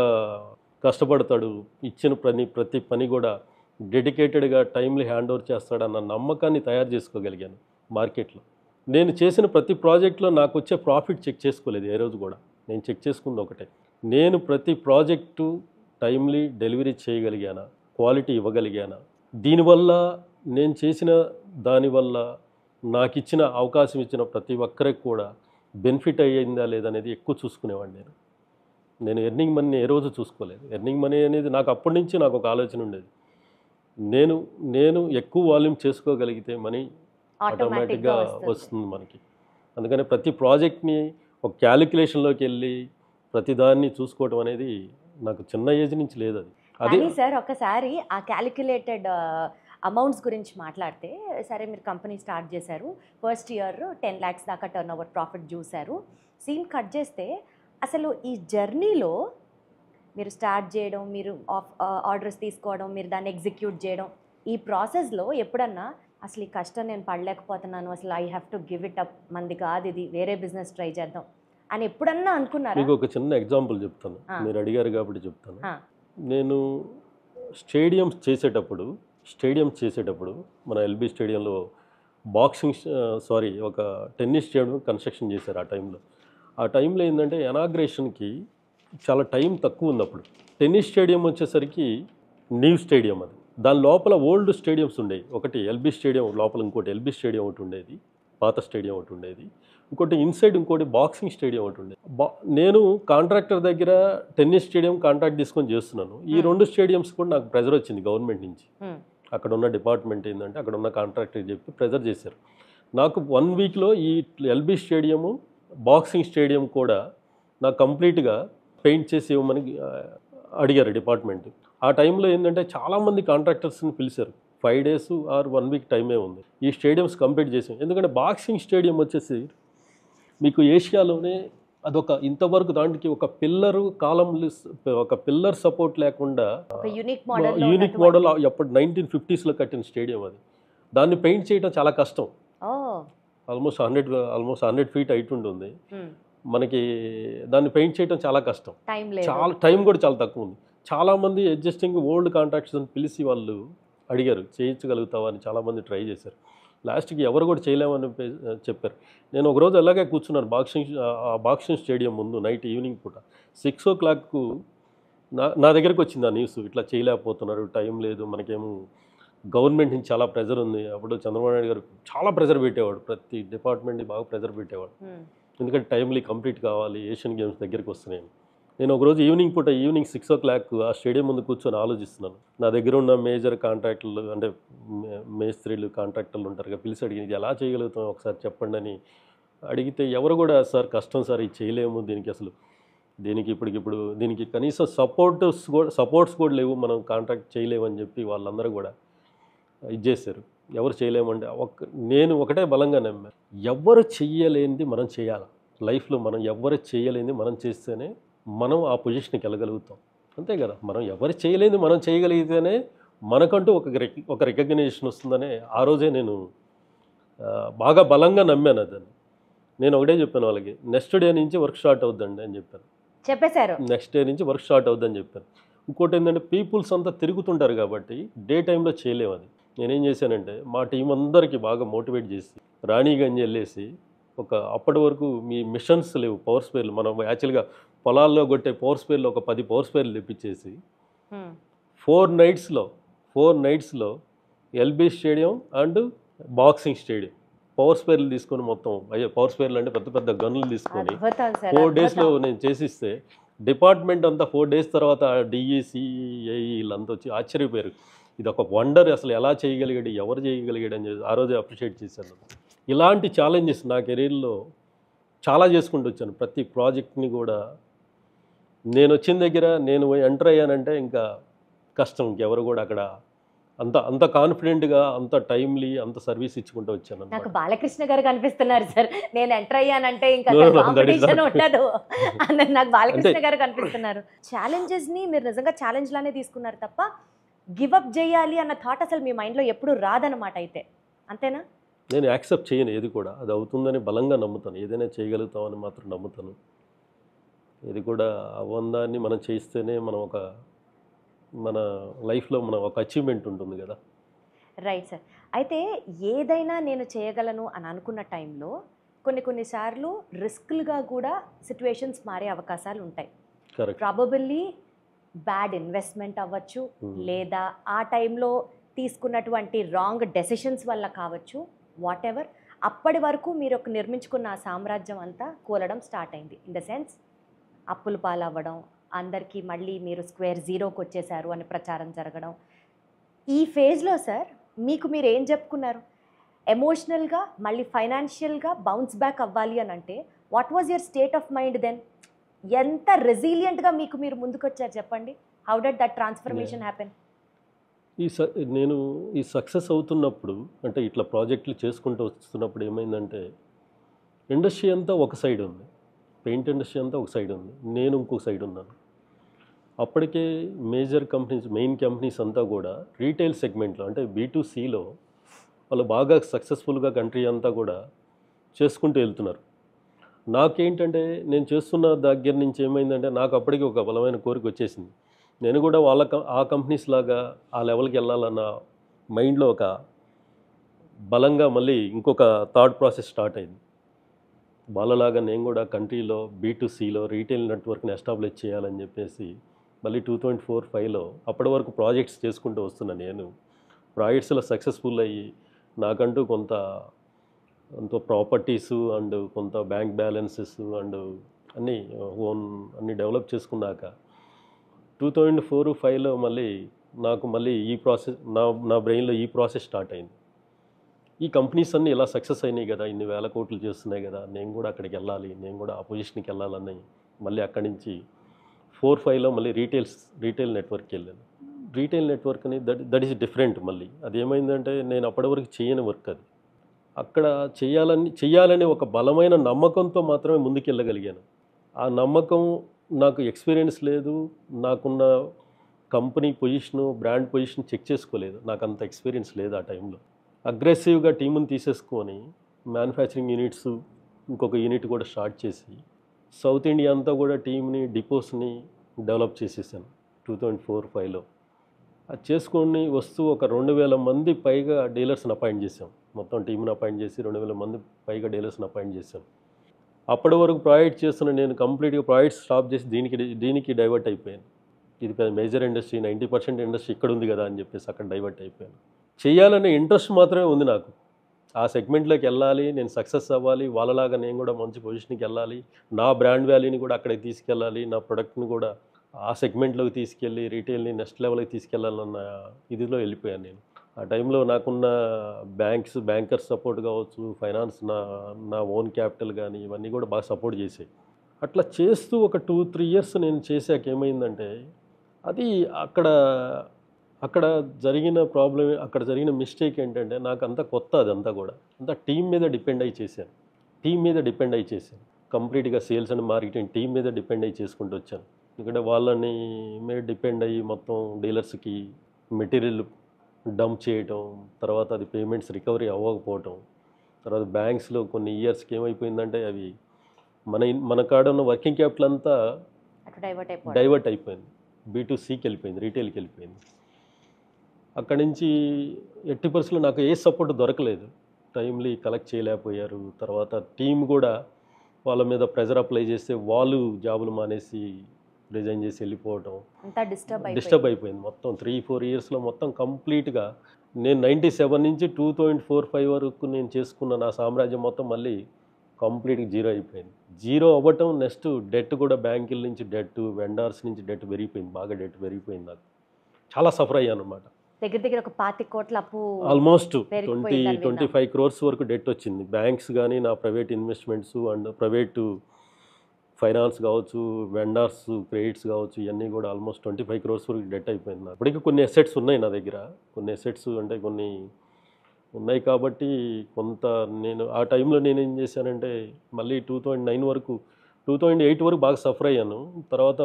కష్టపడతాడు, ఇచ్చిన ప్రతి పని కూడా డెడికేటెడ్గా టైమ్లీ హ్యాండ్ ఓవర్ చేస్తాడన్న నమ్మకాన్ని తయారు చేసుకోగలిగాను మార్కెట్లో. నేను చేసిన ప్రతి ప్రాజెక్ట్లో నాకు వచ్చే ప్రాఫిట్ చెక్ చేసుకోలేదు ఏ రోజు కూడా. నేను చెక్ చేసుకుంది ఒకటే, నేను ప్రతి ప్రాజెక్టు టైమ్లీ డెలివరీ చేయగలిగానా, క్వాలిటీ ఇవ్వగలిగానా, దీనివల్ల నేను చేసిన దానివల్ల నాకు ఇచ్చిన అవకాశం ఇచ్చిన ప్రతి ఒక్కరికి కూడా బెనిఫిట్ అయ్యిందా లేదనేది ఎక్కువ చూసుకునేవాడిని. నేను ఎర్నింగ్ మనీ ఏ రోజు చూసుకోలేదు. ఎర్నింగ్ మనీ అనేది నాకు అప్పటి నుంచి నాకు ఒక ఆలోచన ఉండేది, నేను ఎక్కువ వాల్యూమ్ చేసుకోగలిగితే మనీ ఆటోమేటిక్గా వస్తుంది మనకి. అందుకని ప్రతి ప్రాజెక్ట్ని ఒక క్యాలిక్యులేషన్లోకి వెళ్ళి ప్రతిదాన్ని చూసుకోవడం అనేది నాకు చిన్న ఏజ్ నుంచి లేదు. అది సార్ ఒకసారి ఆ క్యాలిక్యులేటెడ్ అమౌంట్స్ గురించి మాట్లాడితే, సరే మీరు కంపెనీ స్టార్ట్ చేశారు, ఫస్ట్ ఇయర్ 10 lakhs దాకా టర్న్ ఓవర్ ప్రాఫిట్ చూశారు. సీన్ కట్ చేస్తే అసలు ఈ జర్నీలో మీరు స్టార్ట్ చేయడం, మీరు ఆర్డర్స్ తీసుకోవడం, మీరు దాన్ని ఎగ్జిక్యూట్ చేయడం, ఈ ప్రాసెస్లో ఎప్పుడన్నా అసలు ఈ కష్టం నేను పడలేకపోతున్నాను, అసలు I have to give it up, మంది కాదు ఇది, వేరే బిజినెస్ ట్రై చేద్దాం అని ఎప్పుడన్నా అనుకున్నారా? మీకు ఒక చిన్న ఎగ్జాంపుల్ చెప్తాను, మీరు అడిగారు కాబట్టి చెప్తాను. నేను స్టేడియంస్ చేసేటప్పుడు మన ఎల్బీ స్టేడియంలో ఒక టెన్నిస్ స్టేడియం కన్స్ట్రక్షన్ చేశారు. ఆ టైంలో ఏంటంటే ఇనాగ్రేషన్కి చాలా టైం తక్కువ ఉంది. అప్పుడు టెన్నిస్ స్టేడియం వచ్చేసరికి న్యూ స్టేడియం, అది దాని లోపల ఓల్డ్ స్టేడియంస్ ఉండేవి. ఒకటి ఎల్బీ స్టేడియం లోపల, ఇంకోటి ఎల్బీ స్టేడియం ఒకటి ఉండేది, పాత స్టేడియం ఒకటి ఉండేది, ఇంకోటి ఇన్సైడ్ ఇంకోటి బాక్సింగ్ స్టేడియం ఒకటి ఉండేది. నేను కాంట్రాక్టర్ దగ్గర టెన్నిస్ స్టేడియం కాంట్రాక్ట్ తీసుకొని చేస్తున్నాను. ఈ 2 స్టేడియంస్ కూడా నాకు ప్రెజర్ వచ్చింది గవర్నమెంట్ నుంచి. అక్కడ ఉన్న డిపార్ట్మెంట్ ఏంటంటే అక్కడ ఉన్న కాంట్రాక్టర్ చెప్పి ప్రెజర్ చేశారు. నాకు 1 వీక్లో ఈ ఎల్బీ స్టేడియము, బాక్సింగ్ స్టేడియం కూడా నాకు కంప్లీట్గా పెయింట్ చేసి ఇవ్వమని అడిగారు డిపార్ట్మెంట్. ఆ టైంలో ఏంటంటే చాలామంది కాంట్రాక్టర్స్ని పిలిచారు. 5 days ఆర్ 1 week టైమే ఉంది ఈ స్టేడియంస్ కంప్లీట్ చేసాం. ఎందుకంటే బాక్సింగ్ స్టేడియం వచ్చేసి మీకు ఏషియాలోనే అదొక ఇంతవరకు దానికి ఒక పిల్లర్ సపోర్ట్ లేకుండా యూనిక్ మోడల్ అప్పుడు 1950sలో కట్టిన స్టేడియం అది. దాన్ని పెయింట్ చేయడం చాలా కష్టం. ఆల్మోస్ట్ 100 feet హైట్ ఉంటుంది. మనకి దాన్ని పెయింట్ చేయడం చాలా కష్టం, చాలా టైం కూడా చాలా తక్కువ ఉంది. చాలామంది అడ్జస్టింగ్ ఓల్డ్ కాంట్రాక్టర్స్ని పిలిచి వాళ్ళు అడిగారు చేయించగలుగుతావా అని, చాలామంది ట్రై చేశారు. లాస్ట్కి ఎవరు కూడా చేయలేమని చెప్పారు. నేను ఒకరోజు అలాగే కూర్చున్నాను బాక్సింగ్ స్టేడియం ముందు, ఈవినింగ్ పూట 6 o'clock నా దగ్గరికి వచ్చింది ఆ న్యూస్, ఇట్లా చేయలేకపోతున్నారు, టైం లేదు, మనకేమో గవర్నమెంట్ నుంచి చాలా ప్రెజర్ ఉంది. అప్పుడు చంద్రబాబు నాయుడు గారు చాలా ప్రెజర్ పెట్టేవాడు, ప్రతి డిపార్ట్మెంట్ని బాగా ప్రెజర్ పెట్టేవాడు. ఎందుకంటే టైంలీ కంప్లీట్ కావాలి, ఏషియన్ గేమ్స్ దగ్గరికి వస్తున్నాయి. నేను ఒకరోజు ఈవినింగ్ 6 o'clock ఆ స్టేడియం ముందు కూర్చొని ఆలోచిస్తున్నాను. నా దగ్గర ఉన్న మేజర్ కాంట్రాక్టర్లు అంటే మేస్త్రీలు కాంట్రాక్టర్లు ఉంటారు కదా, పిలిచి అడిగి ఇది ఎలా చేయగలుగుతాం ఒకసారి చెప్పండి అని అడిగితే ఎవరు కూడా సార్ కష్టం సార్, ఇది చేయలేము, దీనికి కనీసం సపోర్ట్స్ కూడా లేవు, మనం కాంట్రాక్ట్ చేయలేము అని చెప్పి వాళ్ళందరూ కూడా ఇది చేశారు. ఎవరు చేయలేమంటే నేను ఒకటే బలంగా నమ్మాను, ఎవరు చెయ్యలేనిది మనం చేయాలి లైఫ్లో. మనం ఎవరు చేయలేనిది మనం చేస్తేనే మనం ఆ పొజిషన్కి వెళ్ళగలుగుతాం, అంతే కదా. మనం ఎవరు చేయలేనిది మనం చేయగలిగితేనే మనకంటూ ఒక రికగ్నిషన్ వస్తుందని ఆ రోజే నేను బాగా బలంగా నమ్మాను దాన్ని. నేను ఒకటే చెప్పాను వాళ్ళకి, నెక్స్ట్ డే నుంచి వర్క్ స్టార్ట్ అవుద్దండి అని చెప్పాను. చెప్పేశారు. నెక్స్ట్ డే నుంచి వర్క్ స్టార్ట్ అవుద్దని చెప్పాను. ఇంకోటి ఏంటంటే పీపుల్స్ అంతా తిరుగుతుంటారు కాబట్టి డే టైంలో చేయలేము అది. నేనేం చేశానంటే మా టీం అందరికీ బాగా మోటివేట్ చేసి రాణిగంజ్ వెళ్ళేసి అప్పటి వరకు మీ మిషన్స్ లేవు, పవర్ స్పేర్లు, మనం యాక్చువల్గా పొలాల్లో కొట్టే పవర్ స్పేర్లు ఒక 10 పవర్ స్పేర్లు తెప్పించేసి 4 నైట్స్లో LB stadium and boxing stadium power స్పేర్లు తీసుకొని మొత్తం పవర్ స్పేర్లు అంటే పెద్ద పెద్ద గన్నులు తీసుకొని 4 daysలో నేను చేసిస్తే డిపార్ట్మెంట్ అంతా 4 days తర్వాత డిఈసి ఏఈ వీళ్ళంతా వచ్చి ఆశ్చర్యపోయారు, ఇది ఒక వండర్, అసలు ఎలా చేయగలిగాడు, ఎవరు చేయగలిగాడు అని చెప్పి ఆ రోజే అప్రిషియేట్ చేశాను. ఇలాంటి ఛాలెంజెస్ నా కెరీర్లో చాలా చేసుకుంటూ వచ్చాను. ప్రతి ప్రాజెక్ట్ని కూడా నేను వచ్చిన దగ్గర నేను ఎంటర్ అయ్యానంటే ఇంకా కష్టం, ఇంకెవరు కూడా అక్కడ అంత కాన్ఫిడెంట్గా, అంత టైమ్లీ, అంత సర్వీస్ ఇచ్చుకుంటూ వచ్చాను. నాకు బాలకృష్ణ గారు కనిపిస్తున్నారు సార్, నేను ఎంటర్ అయ్యానంటే ఇంకా కాంపిటీషన్ ఉండదు అన్నది నాకు బాలకృష్ణ గారు కనిపిస్తున్నారు. ఛాలెంజెస్ని మీరు నిజంగా ఛాలెంజ్ లానే తీసుకున్నారు తప్ప గివప్ చేయాలి అన్న థాట్ అసలు మీ మైండ్లో ఎప్పుడు రాదన్నమాట. అయితే అంతేనా? నేను యాక్సెప్ట్ చేయను ఏది కూడా, అది అవుతుందని బలంగా నమ్ముతాను, ఏదైనా చేయగలుగుతామని మాత్రం నమ్ముతాను. ఇది కూడా అవ్వందాన్ని మనం చేస్తేనే మన లైఫ్లో ఒక అచీవ్మెంట్ ఉంటుంది కదా. Right sir. అయితే ఏదైనా నేను చేయగలను అని అనుకున్న టైంలో కొన్నిసార్లు రిస్క్లుగా కూడా సిచ్యువేషన్స్ మారే అవకాశాలు ఉంటాయి. ప్రాబబుల్లీ బ్యాడ్ ఇన్వెస్ట్మెంట్ అవ్వచ్చు, లేదా ఆ టైంలో తీసుకున్నటువంటి రాంగ్ డెసిషన్స్ వల్ల కావచ్చు, వాట్ ఎవర్. అప్పటి వరకు మీరు నిర్మించుకున్న ఆ సామ్రాజ్యం అంతా కూలడం స్టార్ట్ అయింది. ఇన్ ద సెన్స్ అప్పులు పాలవ్వడం, అందరికీ మళ్ళీ మీరు స్క్వేర్ జీరోకి వచ్చేసారు అని ప్రచారం జరగడం. ఈ ఫేజ్లో సార్ మీరు ఏం చెప్పుకున్నారు? ఎమోషనల్గా మళ్ళీ ఫైనాన్షియల్గా బౌన్స్ బ్యాక్ అవ్వాలి అని అంటే what was your state of mind then? ఎంత రెసిలియంట్గా మీరు ముందుకొచ్చారు చెప్పండి. How did that transformation happen? నేను ఈ సక్సెస్ అవుతున్నప్పుడు, అంటే ఇట్లా ప్రాజెక్టులు చేసుకుంటూ వస్తున్నప్పుడు ఏమైందంటే, ఇండస్ట్రీ అంతా ఒక సైడ్ ఉంది, పెయింట్ ఇండస్ట్రీ అంతా ఒక సైడ్ ఉంది, నేను ఇంకొక సైడ్ ఉన్నాను. అప్పటికే మేజర్ కంపెనీస్, మెయిన్ కంపెనీస్ అంతా కూడా రీటైల్ సెగ్మెంట్లో అంటే B2Cలో వాళ్ళు బాగా సక్సెస్ఫుల్గా కంట్రీ అంతా కూడా చేసుకుంటూ వెళ్తున్నారు. నాకేంటంటే నేను చేస్తున్న దగ్గర నుంచి ఏమైందంటే, నాకు అప్పటికి ఒక బలమైన కోరిక వచ్చేసింది, నేను కూడా ఆ కంపెనీస్ లాగా ఆ లెవెల్కి వెళ్ళాలన్న మైండ్లో ఒక బలంగా మళ్ళీ ఇంకొక థాట్ ప్రాసెస్ స్టార్ట్ అయింది. వాళ్ళలాగా నేను కూడా కంట్రీలో B2Cలో రీటైల్ నెట్వర్క్ని ఎస్టాబ్లిష్ చేయాలని చెప్పేసి మళ్ళీ 2004-05లో అప్పటి వరకు ప్రాజెక్ట్స్ చేసుకుంటూ వస్తున్నాను. నేను ప్రాజెక్ట్స్లో సక్సెస్ఫుల్ అయ్యి నాకంటూ కొంత ప్రాపర్టీసు అండ్ కొంత బ్యాంక్ బ్యాలెన్సెస్ అండ్ అన్నీ డెవలప్ చేసుకున్నాక 2004-05లో మళ్ళీ ఈ ప్రాసెస్ నా బ్రెయిన్లో ఈ ప్రాసెస్ స్టార్ట్ అయింది. ఈ కంపెనీస్ అన్నీ ఇలా సక్సెస్ అయినాయి కదా, ఇన్ని వేల కోట్లు చేస్తున్నాయి కదా, నేను కూడా అక్కడికి వెళ్ళాలి, నేను కూడా ఆ పొజిషన్కి వెళ్ళాలని మళ్ళీ అక్కడి నుంచి 4-5లో మళ్ళీ రీటైల్ నెట్వర్క్కి వెళ్ళాను. రీటైల్ నెట్వర్క్ అని దట్ ఈస్ డిఫరెంట్. మళ్ళీ అది ఏమైందంటే, నేను అప్పటి వరకు చేయని వర్క్ అది. అక్కడ చేయాలని ఒక బలమైన నమ్మకంతో మాత్రమే ముందుకు వెళ్ళగలిగాను. ఆ నమ్మకం, నాకు ఎక్స్పీరియన్స్ లేదు, నాకున్న company position, brand position check చేసుకోలేదు, నాకు అంత ఎక్స్పీరియన్స్ లేదు ఆ టైంలో. అగ్రెసివ్గా టీముని తీసేసుకొని మ్యానుఫ్యాక్చరింగ్ యూనిట్స్ ఇంకొక యూనిట్ కూడా స్టార్ట్ చేసి సౌత్ ఇండియా అంతా కూడా టీమ్ని, డిపోస్ని డెవలప్ చేసేసాను 2004-05లో. అది చేసుకొని వస్తూ ఒక 2,000 మంది పైగా డీలర్స్ని అపాయింట్ చేసాం. మొత్తం టీంని అపాయింట్ చేసి 2,000 మంది పైగా డీలర్స్ని అపాయింట్ చేసాం. అప్పటి వరకు ప్రాజెక్ట్ చేస్తున్న నేను కంప్లీట్గా ప్రాజెక్ట్ స్టాప్ చేసి దీనికి డైవర్ట్ అయిపోయాను. ఇది మేజర్ ఇండస్ట్రీ, 90% ఇండస్ట్రీ ఇక్కడ ఉంది కదా అని చెప్పేసి అక్కడ డైవర్ట్ అయిపోయాను. చేయాలనే ఇంట్రెస్ట్ మాత్రమే ఉంది నాకు. ఆ సెగ్మెంట్లోకి వెళ్ళాలి, నేను సక్సెస్ అవ్వాలి, వాళ్ళలాగా నేను కూడా మంచి పొజిషన్కి వెళ్ళాలి, నా బ్రాండ్ వాల్యూని కూడా అక్కడికి తీసుకెళ్ళాలి, నా ప్రొడక్ట్ని కూడా ఆ సెగ్మెంట్లోకి తీసుకెళ్ళి రీటైల్ని నెక్స్ట్ లెవెల్కి తీసుకెళ్ళాలన్న ఇదిలో వెళ్ళిపోయాను నేను. ఆ టైంలో నాకున్న బ్యాంకర్స్ సపోర్ట్ కావచ్చు, ఫైనాన్స్ నా ఓన్ క్యాపిటల్ కానీ ఇవన్నీ కూడా బాగా సపోర్ట్ చేసాయి. అట్లా చేస్తూ ఒక 2-3 ఇయర్స్ నేను చేశాక ఏమైందంటే అది అక్కడ జరిగిన ప్రాబ్లం, అక్కడ జరిగిన మిస్టేక్ ఏంటంటే నాకు అంతా కొత్త, అదంతా కూడా అంతా టీం మీద డిపెండ్ అయ్యి చేశాను. కంప్లీట్గా సేల్స్ అండ్ మార్కెటింగ్ టీం మీద డిపెండ్ అయ్యి చేసుకుంటూ వచ్చాను. ఎందుకంటే వాళ్ళని మీద డిపెండ్ అయ్యి మొత్తం డీలర్స్కి మెటీరియల్ డంప్ చేయటం, తర్వాత అది పేమెంట్స్ రికవరీ అవ్వకపోవటం, తర్వాత బ్యాంక్స్లో కొన్ని ఇయర్స్కి ఏమైపోయిందంటే అవి మన కాడ ఉన్న వర్కింగ్ క్యాపిటల్ అంతా డైవర్ట్ అయిపోయింది, B2Cకి వెళ్ళిపోయింది, రీటైల్కి వెళ్ళిపోయింది. అక్కడి నుంచి 80% నాకు ఏ సపోర్ట్ దొరకలేదు, టైమ్లీ కలెక్ట్ చేయలేకపోయారు. తర్వాత టీం కూడా వాళ్ళ మీద ప్రెజర్ అప్లై చేస్తే వాళ్ళు జాబులు మానేసి రిజైన్ చేసి వెళ్ళిపోవటం, డిస్టర్బ్ అయిపోయింది. మొత్తం 3-4 ఇయర్స్లో మొత్తం కంప్లీట్గా నేను 97 నుంచి 2004-5 వరకు నేను చేసుకున్న నా సామ్రాజ్యం మొత్తం మళ్ళీ కంప్లీట్గా జీరో అయిపోయింది. జీరో అవ్వటం, నెక్స్ట్ డెట్ కూడా బ్యాంకుల నుంచి డెట్, వెండర్స్ నుంచి డెట్ పెరిగిపోయింది, బాగా డెట్ పెరిగిపోయింది. నాకు చాలా సఫర్ అయ్యాను అనమాట. దగ్గర ఒక 25 కోట్ల అప్పు, ఆల్మోస్ట్ 20-25 క్రోర్స్ వరకు డెట్ వచ్చింది. బ్యాంక్స్ కానీ, నా private investments and private finance కావచ్చు, వెండర్స్ క్రెడిట్స్ కావచ్చు, ఇవన్నీ కూడా ఆల్మోస్ట్ 25 క్రోర్స్ వరకు డెట్ అయిపోయింది. నాకు ఇప్పటికీ కొన్ని అసెట్స్ ఉన్నాయి నా దగ్గర, కొన్ని అసెట్స్ అంటే కొన్ని ఉన్నాయి కాబట్టి కొంత నేను ఆ టైంలో నేను ఏం చేశానంటే మళ్ళీ 2009 వరకు 2008 వరకు బాగా సఫర్ అయ్యాను. తర్వాత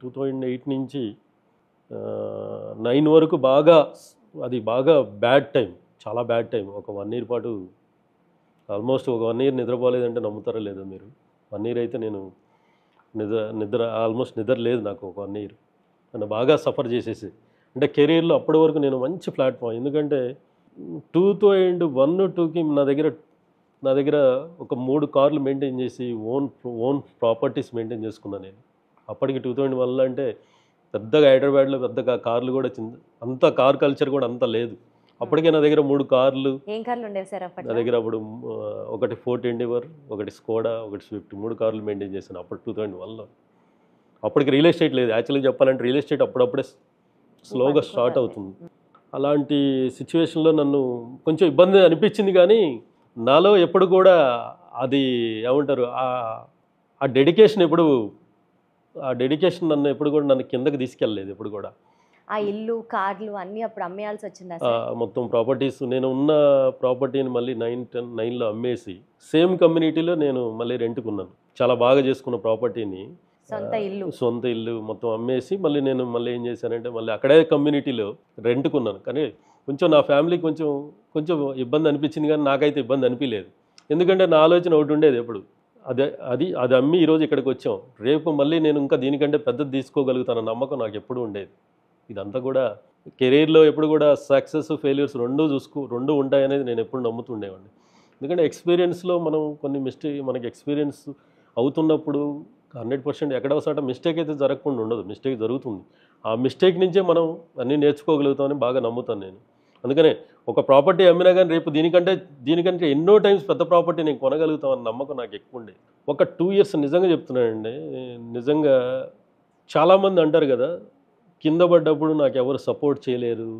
2008 నుంచి 9 వరకు అది బాగా బ్యాడ్ టైం, చాలా బ్యాడ్ టైం. ఒక 1 ఇయర్ పాటు ఆల్మోస్ట్ ఒక 1 ఇయర్ నిద్రపోలేదంటే నమ్ముతారో లేదో మీరు. 1 ఇయర్ అయితే నేను ఆల్మోస్ట్ నిద్ర లేదు నాకు ఒక 1 ఇయర్. నన్ను బాగా సఫర్ చేసేసి, అంటే కెరీర్లో అప్పటి వరకు నేను మంచి ప్లాట్ఫామ్, ఎందుకంటే 2001-2కి నా దగ్గర ఒక 3 కార్లు మెయింటైన్ చేసి ఓన్ ప్రాపర్టీస్ మెయింటైన్ చేసుకున్నాను నేను. అప్పటికి 2001 అంటే పెద్దగా హైదరాబాద్లో పెద్దగా కార్లు కూడా అంత కార్ కల్చర్ కూడా అంత లేదు. అప్పటికే నా దగ్గర 3 కార్లు. ఏం కార్లు ఉండేవి సార్ అప్పుడు? నా దగ్గర అప్పుడు ఒకటి ఫోర్ట్ ఎండీవర్, ఒకటి స్కోడా, ఒకటి స్విఫ్ట్, 3 కార్లు మెయింటైన్ చేశాను అప్పుడు 2001లో. అప్పటికి రియల్ ఎస్టేట్ లేదు, యాక్చువల్గా చెప్పాలంటే రియల్ ఎస్టేట్ అప్పుడప్పుడే స్లోగా స్టార్ట్ అవుతుంది. అలాంటి సిచ్యువేషన్లో నన్ను కొంచెం ఇబ్బంది అనిపించింది, కానీ నాలో ఎప్పుడు కూడా అది ఏమంటారు ఆ డెడికేషన్ నన్ను ఎప్పుడు కూడా నన్ను కిందకి తీసుకెళ్ళలేదు. ఎప్పుడు కూడా ఆ ఇల్లు, కార్లు అన్నీ అప్పుడు అమ్మేయాల్సి వచ్చిందా? మొత్తం ప్రాపర్టీస్, నేను ఉన్న ప్రాపర్టీని మళ్ళీ 9లో అమ్మేసి సేమ్ కమ్యూనిటీలో నేను మళ్ళీ రెంట్కున్నాను. చాలా బాగా చేసుకున్న ప్రాపర్టీని, సొంత ఇల్లు మొత్తం అమ్మేసి మళ్ళీ ఏం చేశానంటే మళ్ళీ అక్కడే కమ్యూనిటీలో రెంట్కున్నాను. కానీ కొంచెం నా ఫ్యామిలీకి కొంచెం ఇబ్బంది అనిపించింది, కానీ నాకైతే ఇబ్బంది అనిపించలేదు. ఎందుకంటే నా ఆలోచన ఒకటి ఉండేది ఎప్పుడు, అది అమ్మి ఈరోజు ఇక్కడికి వచ్చాం, రేపు మళ్ళీ నేను ఇంకా దీనికంటే పెద్దది తీసుకోగలుగుతాను నమ్మకం నాకు ఎప్పుడు ఉండేది. ఇదంతా కూడా కెరీర్లో ఎప్పుడు కూడా సక్సెస్ ఫెయిల్యూర్స్ రెండు ఉంటాయనేది నేను ఎప్పుడు నమ్ముతుండేవాడిని. ఎందుకంటే ఎక్స్పీరియన్స్లో మనకి ఎక్స్పీరియన్స్ అవుతున్నప్పుడు 100% ఎక్కడ ఒకసారి మిస్టేక్ అయితే జరగకుండా ఉండదు, మిస్టేక్ జరుగుతుంది. ఆ మిస్టేక్ నుంచే మనం అన్నీ నేర్చుకోగలుగుతామని బాగా నమ్ముతాను నేను. అందుకనే ఒక ప్రాపర్టీ అమ్మినా కానీ రేపు దీనికంటే ఎన్నో టైమ్స్ పెద్ద ప్రాపర్టీ నేను కొనగలుగుతామని నమ్మకం నాకు ఎక్కువ ఉండేది. ఒక 2 ఇయర్స్ నిజంగా చెప్తున్నానండి, నిజంగా చాలామంది అంటారు కదా, కింద పడ్డప్పుడు నాకు ఎవరు సపోర్ట్ చేయలేరు,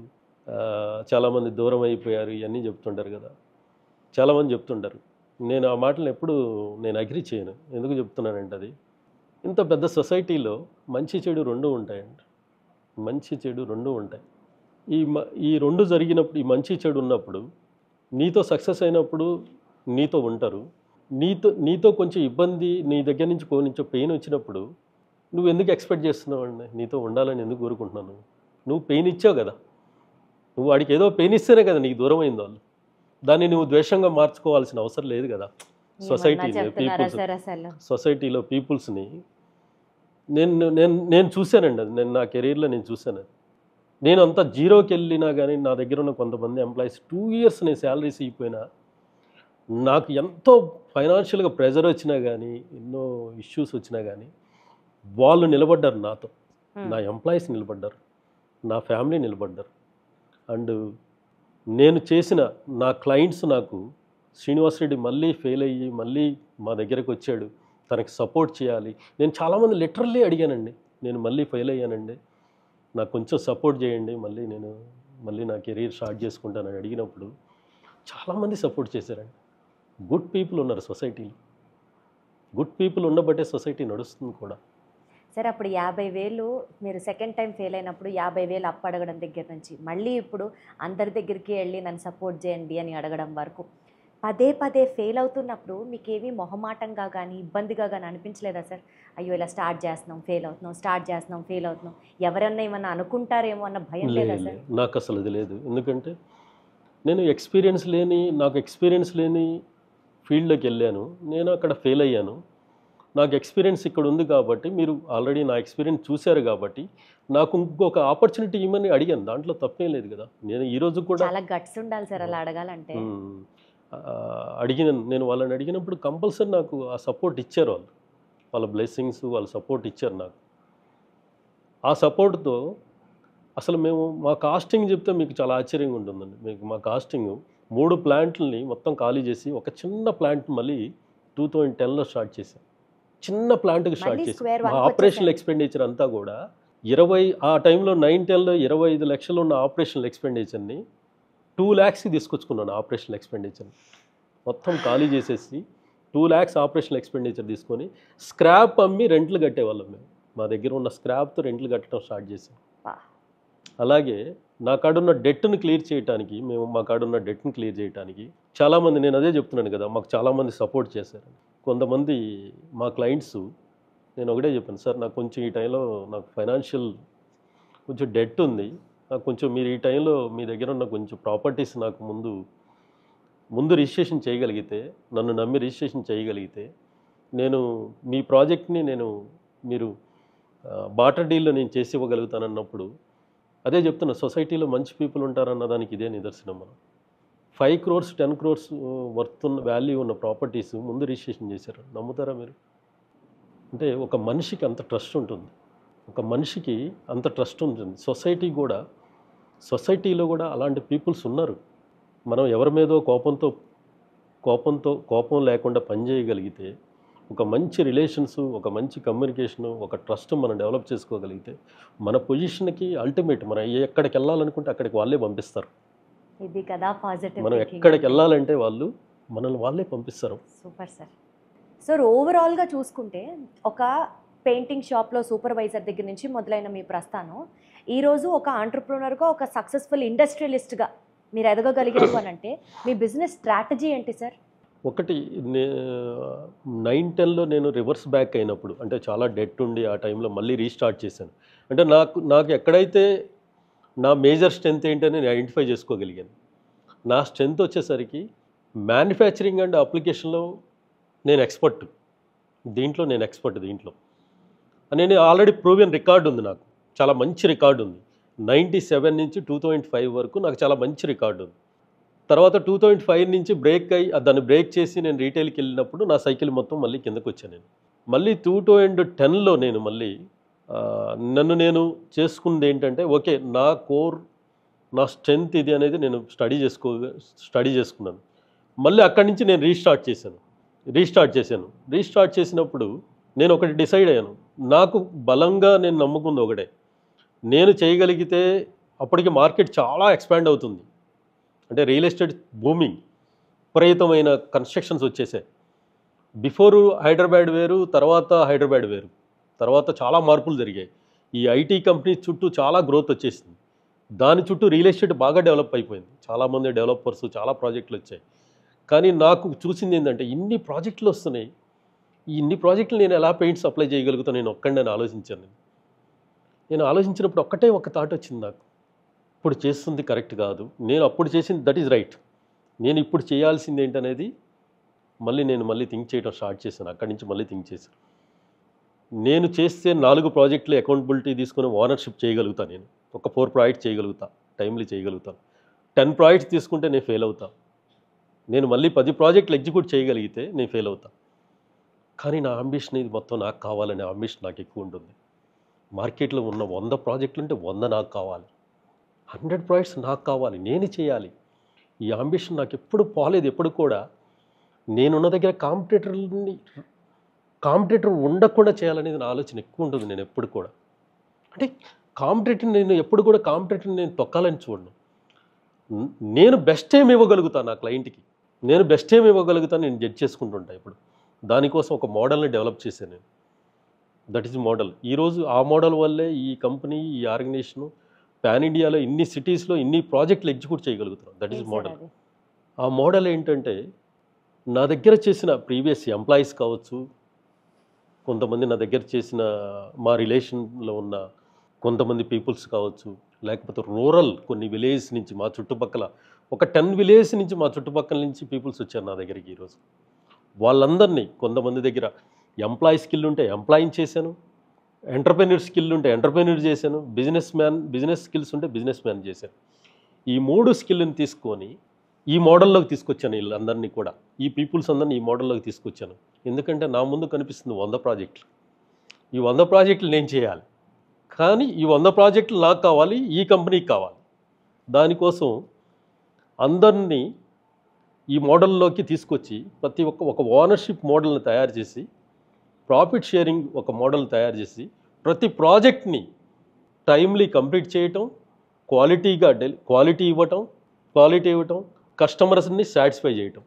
చాలామంది దూరం అయిపోయారు, ఇవన్నీ చెప్తుంటారు కదా, చాలామంది చెప్తుంటారు. నేను ఆ మాటలను ఎప్పుడు అగ్రీ చేయను. ఎందుకు చెప్తున్నానంటే, అది ఇంత పెద్ద సొసైటీలో మంచి చెడు రెండూ ఉంటాయండి, మంచి చెడు రెండూ ఉంటాయి. ఈ రెండు జరిగినప్పుడు, ఈ మంచి చెడు ఉన్నప్పుడు, నీతో సక్సెస్ అయినప్పుడు నీతో ఉంటారు, నీతో కొంచెం ఇబ్బంది, నీ దగ్గర నుంచి కొంచెం పెయిన్ వచ్చినప్పుడు నువ్వు ఎందుకు ఎక్స్పెక్ట్ చేస్తున్నావు అండి, నీతో ఉండాలని ఎందుకు కోరుకుంటున్నాను? నువ్వు పెయిన్ ఇచ్చావు కదా, నువ్వు వాడికి ఏదో పెయిన్ ఇస్తేనే కదా నీకు దూరం అయింది వాళ్ళు. దాన్ని నువ్వు ద్వేషంగా మార్చుకోవాల్సిన అవసరం లేదు కదా. సొసైటీలో పీపుల్స్ని నేను చూశానండి, అది నేను నా కెరీర్లో నేను చూశాను. నేను అంత జీరోకి వెళ్ళినా కానీ నా దగ్గర ఉన్న కొంతమంది ఎంప్లాయీస్ 2 ఇయర్స్ నేను శాలరీస్ ఇవ్వకపోయినా, నాకు ఎంతో ఫైనాన్షియల్గా ప్రెజర్ వచ్చినా కానీ, ఎన్నో ఇష్యూస్ వచ్చినా కానీ వాళ్ళు నిలబడ్డారు నాతో. నా ఎంప్లాయీస్ నిలబడ్డారు, నా ఫ్యామిలీ నిలబడ్డారు. అండ్ నేను చేసిన నా క్లయింట్స్ నాకు శ్రీనివాసరెడ్డి మళ్ళీ ఫెయిల్ అయ్యి మళ్ళీ మా దగ్గరకు వచ్చాడు, తనకి సపోర్ట్ చేయాలి. నేను చాలామంది లిటరల్లీ అడిగానండి, నేను మళ్ళీ ఫెయిల్ అయ్యానండి, నాకు కొంచెం సపోర్ట్ చేయండి, మళ్ళీ నా కెరీర్ స్టార్ట్ చేసుకుంటానని అడిగినప్పుడు చాలామంది సపోర్ట్ చేశారండి. గుడ్ పీపుల్ ఉన్నారు సొసైటీలో. గుడ్ పీపుల్ ఉండబట్టే సొసైటీ నడుస్తుంది కూడా. సరే, అప్పుడు 50,000 మీరు సెకండ్ టైం ఫెయిల్ అయినప్పుడు 50,000 అప్పు అడగడం దగ్గర నుంచి మళ్ళీ ఇప్పుడు అందరి దగ్గరికి వెళ్ళి నన్ను సపోర్ట్ చేయండి అని అడగడం వరకు పదే పదే ఫెయిల్ అవుతున్నప్పుడు మీకేమీ మొహమాటంగా కానీ ఇబ్బందిగా కానీ అనిపించలేదా సార్? అయ్యో ఇలా స్టార్ట్ చేస్తున్నాం ఫెయిల్ అవుతున్నాం, స్టార్ట్ చేస్తున్నాం ఫెయిల్ అవుతున్నాం, ఎవరన్నా ఏమన్నా అనుకుంటారేమో అన్న భయం లేదా సార్? నాకు అసలు అది లేదు. ఎందుకంటే నాకు ఎక్స్పీరియన్స్ లేని ఫీల్డ్లోకి వెళ్ళాను, నేను అక్కడ ఫెయిల్ అయ్యాను. నాకు ఎక్స్పీరియన్స్ ఇక్కడ ఉంది కాబట్టి, మీరు ఆల్రెడీ నా ఎక్స్పీరియన్స్ చూశారు కాబట్టి నాకు ఇంకొక ఆపర్చునిటీ ఇవ్వమని అడిగాను. దాంట్లో తప్పేం లేదు కదా. నేను ఈరోజు కూడా చాలా గట్స్ ఉండాలి సార్ అలా అడగాలంటే. నేను వాళ్ళని అడిగినప్పుడు కంపల్సరీ నాకు ఆ సపోర్ట్ ఇచ్చారు. వాళ్ళ బ్లెస్సింగ్స్, వాళ్ళ సపోర్ట్ ఇచ్చారు నాకు. ఆ సపోర్ట్తో అసలు మా కాస్టింగ్ చెప్తే మీకు చాలా ఆశ్చర్యంగా ఉంటుందండి. మా కాస్టింగ్ 3 ప్లాంట్లని మొత్తం ఖాళీ చేసి ఒక చిన్న ప్లాంట్ మళ్ళీ 2010లో స్టార్ట్ చేశాం. చిన్న ప్లాంట్కి స్టార్ట్ చేసాం. మా ఆపరేషనల్ ఎక్స్పెండిచర్ అంతా కూడా ఆ టైంలో 9-10లో 25 లక్షలు ఉన్న ఆపరేషనల్ ఎక్స్పెండిచర్ని 2 lakhsకి తీసుకొచ్చుకున్నాను. ఆపరేషనల్ ఎక్స్పెండిచర్ మొత్తం ఖాళీ చేసేసి 2 lakhs ఆపరేషనల్ ఎక్స్పెండిచర్ తీసుకొని స్క్రాప్ అమ్మి రెంట్లు కట్టేవాళ్ళం మేము. మా దగ్గర ఉన్న స్క్రాప్తో రెంట్లు కట్టడం స్టార్ట్ చేసాం. అలాగే మా కాడున్న డెట్ని క్లియర్ చేయడానికి చాలామంది, నేను అదే చెప్తున్నాను కదా, మాకు చాలామంది సపోర్ట్ చేశారు. కొంతమంది మా క్లయింట్స్, నేను ఒకటే చెప్పాను, సార్ నాకు కొంచెం ఈ టైంలో నాకు ఫైనాన్షియల్ కొంచెం డెట్ ఉంది, నాకు కొంచెం మీరు ఈ టైంలో మీ దగ్గర ఉన్న కొంచెం ప్రాపర్టీస్ నాకు ముందు రిజిస్ట్రేషన్ చేయగలిగితే, నన్ను నమ్మి రిజిస్ట్రేషన్ చేయగలిగితే నేను మీ ప్రాజెక్ట్ని మీరు బాటర్ డీల్లో నేను చేసి ఇవ్వగలుగుతానన్నప్పుడు అదే చెప్తున్నా, సొసైటీలో మంచి పీపుల్ ఉంటారన్న దానికి ఇదే నిదర్శనం. మనం 5 crores 10 crores వర్త్ వాల్యూ ఉన్న ప్రాపర్టీస్ ముందు రిజిస్ట్రేషన్ చేశారు. నమ్ముతారా మీరు? అంటే ఒక మనిషికి అంత ట్రస్ట్ ఉంటుంది, సొసైటీలో కూడా అలాంటి పీపుల్స్ ఉన్నారు. మనం ఎవరి మీదో కోపం లేకుండా పనిచేయగలిగితే, ఒక మంచి రిలేషన్స్, ఒక మంచి కమ్యూనికేషను, ఒక ట్రస్ట్ మనం డెవలప్ చేసుకోగలిగితే మన పొజిషన్కి అల్టిమేట్ మనం ఎక్కడికి వెళ్ళాలనుకుంటే అక్కడికి వాళ్ళే పంపిస్తారు. ఇది కదా పాజిటివ్. మనం ఎక్కడికి వెళ్ళాలంటే మనల్ని వాళ్ళే పంపిస్తారు. Super sir. సార్, ఓవరాల్గా చూసుకుంటే ఒక పెయింటింగ్ షాప్లో సూపర్వైజర్ దగ్గర నుంచి మొదలైన మీ ప్రస్థానం ఈరోజు ఒక ఆంటర్ప్రూనర్గా, ఒక సక్సెస్ఫుల్ ఇండస్ట్రియలిస్ట్గా మీరు ఎదగగలిగారు అని అంటే మీ బిజినెస్ స్ట్రాటజీ ఏంటి సార్? ఒకటి, 9-10లో నేను రివర్స్ బ్యాక్ అయినప్పుడు, అంటే చాలా డెట్ ఉండి ఆ టైంలో మళ్ళీ రీస్టార్ట్ చేశాను. అంటే నాకు ఎక్కడైతే నా మేజర్ స్ట్రెంత్ ఏంటని నేను ఐడెంటిఫై చేసుకోగలిగాను. నా స్ట్రెంత్ వచ్చేసరికి మ్యానుఫ్యాక్చరింగ్ అండ్ అప్లికేషన్లో నేను ఎక్స్పర్ట్. దీంట్లో నేను ఆల్రెడీ ప్రూవెన్ రికార్డు ఉంది, నాకు చాలా మంచి రికార్డు ఉంది. 97 నుంచి 2005 వరకు నాకు చాలా మంచి రికార్డు ఉంది. తర్వాత 2005 నుంచి దాన్ని బ్రేక్ చేసి నేను రీటైల్కి వెళ్ళినప్పుడు నా సైకిల్ మొత్తం మళ్ళీ కిందకు వచ్చాను. మళ్ళీ 2010లో నేను మళ్ళీ నన్ను నేను చేసుకుంది ఏంటంటే, ఓకే నా స్ట్రెంత్ ఇది అనేది నేను స్టడీ చేసుకున్నాను. మళ్ళీ అక్కడి నుంచి నేను రీస్టార్ట్ చేసినప్పుడు నేను ఒకటి డిసైడ్ అయ్యాను. నాకు బలంగా నేను నమ్ముకుంది ఒకటే, నేను చేయగలిగితే అప్పటికి మార్కెట్ చాలా ఎక్స్పాండ్ అవుతుంది. అంటే రియల్ ఎస్టేట్ బూమింగ్, విపరీతమైన కన్స్ట్రక్షన్స్ వచ్చేసాయి. బిఫోర్ హైదరాబాద్ వేరు, తర్వాత చాలా మార్పులు జరిగాయి. ఈ ఐటీ కంపెనీస్ చుట్టూ చాలా గ్రోత్ వచ్చేసింది. దాని చుట్టూ రియల్ ఎస్టేట్ బాగా డెవలప్ అయిపోయింది. చాలామంది డెవలపర్స్, చాలా ప్రాజెక్టులు వచ్చాయి. కానీ నాకు చూసింది ఏంటంటే, ఇన్ని ప్రాజెక్టులు వస్తున్నాయి, ఇన్ని ప్రాజెక్టులు నేను ఎలా పెయింట్స్ అప్లై చేయగలుగుతాను నేను ఒక్కడిని ఆలోచించాను. నేను ఆలోచించినప్పుడు ఒక థాట్ వచ్చింది నాకు, ఇప్పుడు చేస్తుంది కరెక్ట్ కాదు, నేను అప్పుడు చేసింది దట్ ఈజ్ రైట్, నేను ఇప్పుడు చేయాల్సింది ఏంటనేది మళ్ళీ థింక్ చేయడం స్టార్ట్ చేశాను. అక్కడి నుంచి మళ్ళీ థింక్ చేశాను. నేను చేస్తే 4 ప్రాజెక్టులు అకౌంటబిలిటీ తీసుకుని ఓనర్షిప్ చేయగలుగుతాను. నేను ఒక 4 ప్రాజెక్ట్స్ చేయగలుగుతాను, టైమ్లీ చేయగలుగుతాను. 10 ప్రాజెక్ట్స్ తీసుకుంటే నేను ఫెయిల్ అవుతాను. నేను మళ్ళీ 10 ప్రాజెక్టులు ఎగ్జిక్యూట్ చేయగలిగితే నేను ఫెయిల్ అవుతాను. కానీ నా అంబిషన్ ఇది మొత్తం నాకు కావాలనే అంబిషన్ నాకు ఎక్కువ ఉంటుంది. మార్కెట్లో ఉన్న 100 ప్రాజెక్టులు ఉంటే 100 నాకు కావాలి, 100 ప్రాజెక్ట్స్ నాకు కావాలి, నేను చేయాలి. ఈ అంబిషన్ నాకు ఎప్పుడు పోలేదు. ఎప్పుడు కూడా నేనున్న దగ్గర కాంపిటేటర్ ఉండకుండా చేయాలనేది నా ఆలోచన ఎక్కువ ఉంటుంది. నేను ఎప్పుడు కూడా అంటే నేను ఎప్పుడు కూడా కాంపిటేటర్ని నేను తొక్కాలని చూడను. నేను బెస్ట్ ఏం ఇవ్వగలుగుతాను నా క్లయింట్కి, నేను బెస్ట్ ఏం ఇవ్వగలుగుతాను నేను జడ్జ్ చేసుకుంటుంటా. ఇప్పుడు దానికోసం ఒక మోడల్ని డెవలప్ చేశాను నేను. That is model. ఈరోజు ఆ మోడల్ వల్లే ఈ కంపెనీ, ఈ ఆర్గనైజేషను పాన్ ఇండియాలో ఇన్ని సిటీస్లో ఇన్ని ప్రాజెక్టులు ఎగ్జిక్యూట్ చేయగలుగుతున్నాం. That is model. ఆ మోడల్ ఏంటంటే నా దగ్గర చేసిన ప్రీవియస్ ఎంప్లాయీస్ కావచ్చు, కొంతమంది నా దగ్గర చేసిన మా రిలేషన్లో ఉన్న కొంతమంది పీపుల్స్ కావచ్చు, లేకపోతే రూరల్ కొన్ని విలేజ్ నుంచి మా చుట్టుపక్కల ఒక 10 విలేజ్ నుంచి మా చుట్టుపక్కల నుంచి పీపుల్స్ వచ్చారు నా దగ్గరికి ఈరోజు. వాళ్ళందరినీ కొంతమంది దగ్గర ఎంప్లాయీ స్కిల్ ఉంటే ఎంప్లాయీని చేశాను, ఎంటర్ప్రెన్యూర్ స్కిల్ ఉంటే ఎంటర్ప్రెన్యూర్ చేశాను, బిజినెస్ స్కిల్స్ ఉంటే బిజినెస్ మ్యాన్ చేశాను. ఈ 3 స్కిల్ని తీసుకొని ఈ మోడల్లోకి తీసుకొచ్చాను. వీళ్ళందరినీ కూడా, ఈ పీపుల్స్ అందరినీ ఈ మోడల్లోకి తీసుకొచ్చాను. ఎందుకంటే నా ముందు కనిపిస్తుంది 100 ప్రాజెక్టులు. ఈ 100 ప్రాజెక్టులు నేను చేయాలి, కానీ ఈ 100 ప్రాజెక్టులు నాకు కావాలి, ఈ కంపెనీకి కావాలి. దానికోసం అందరినీ ఈ మోడల్లోకి తీసుకొచ్చి ప్రతి ఒక ఓనర్షిప్ మోడల్ని తయారు చేసి, ప్రాఫిట్ షేరింగ్ ఒక మోడల్ తయారు చేసి, ప్రతి ప్రాజెక్ట్ని టైమ్లీ కంప్లీట్ చేయటం, క్వాలిటీ ఇవ్వటం, కస్టమర్స్ని సాటిస్ఫై చేయటం.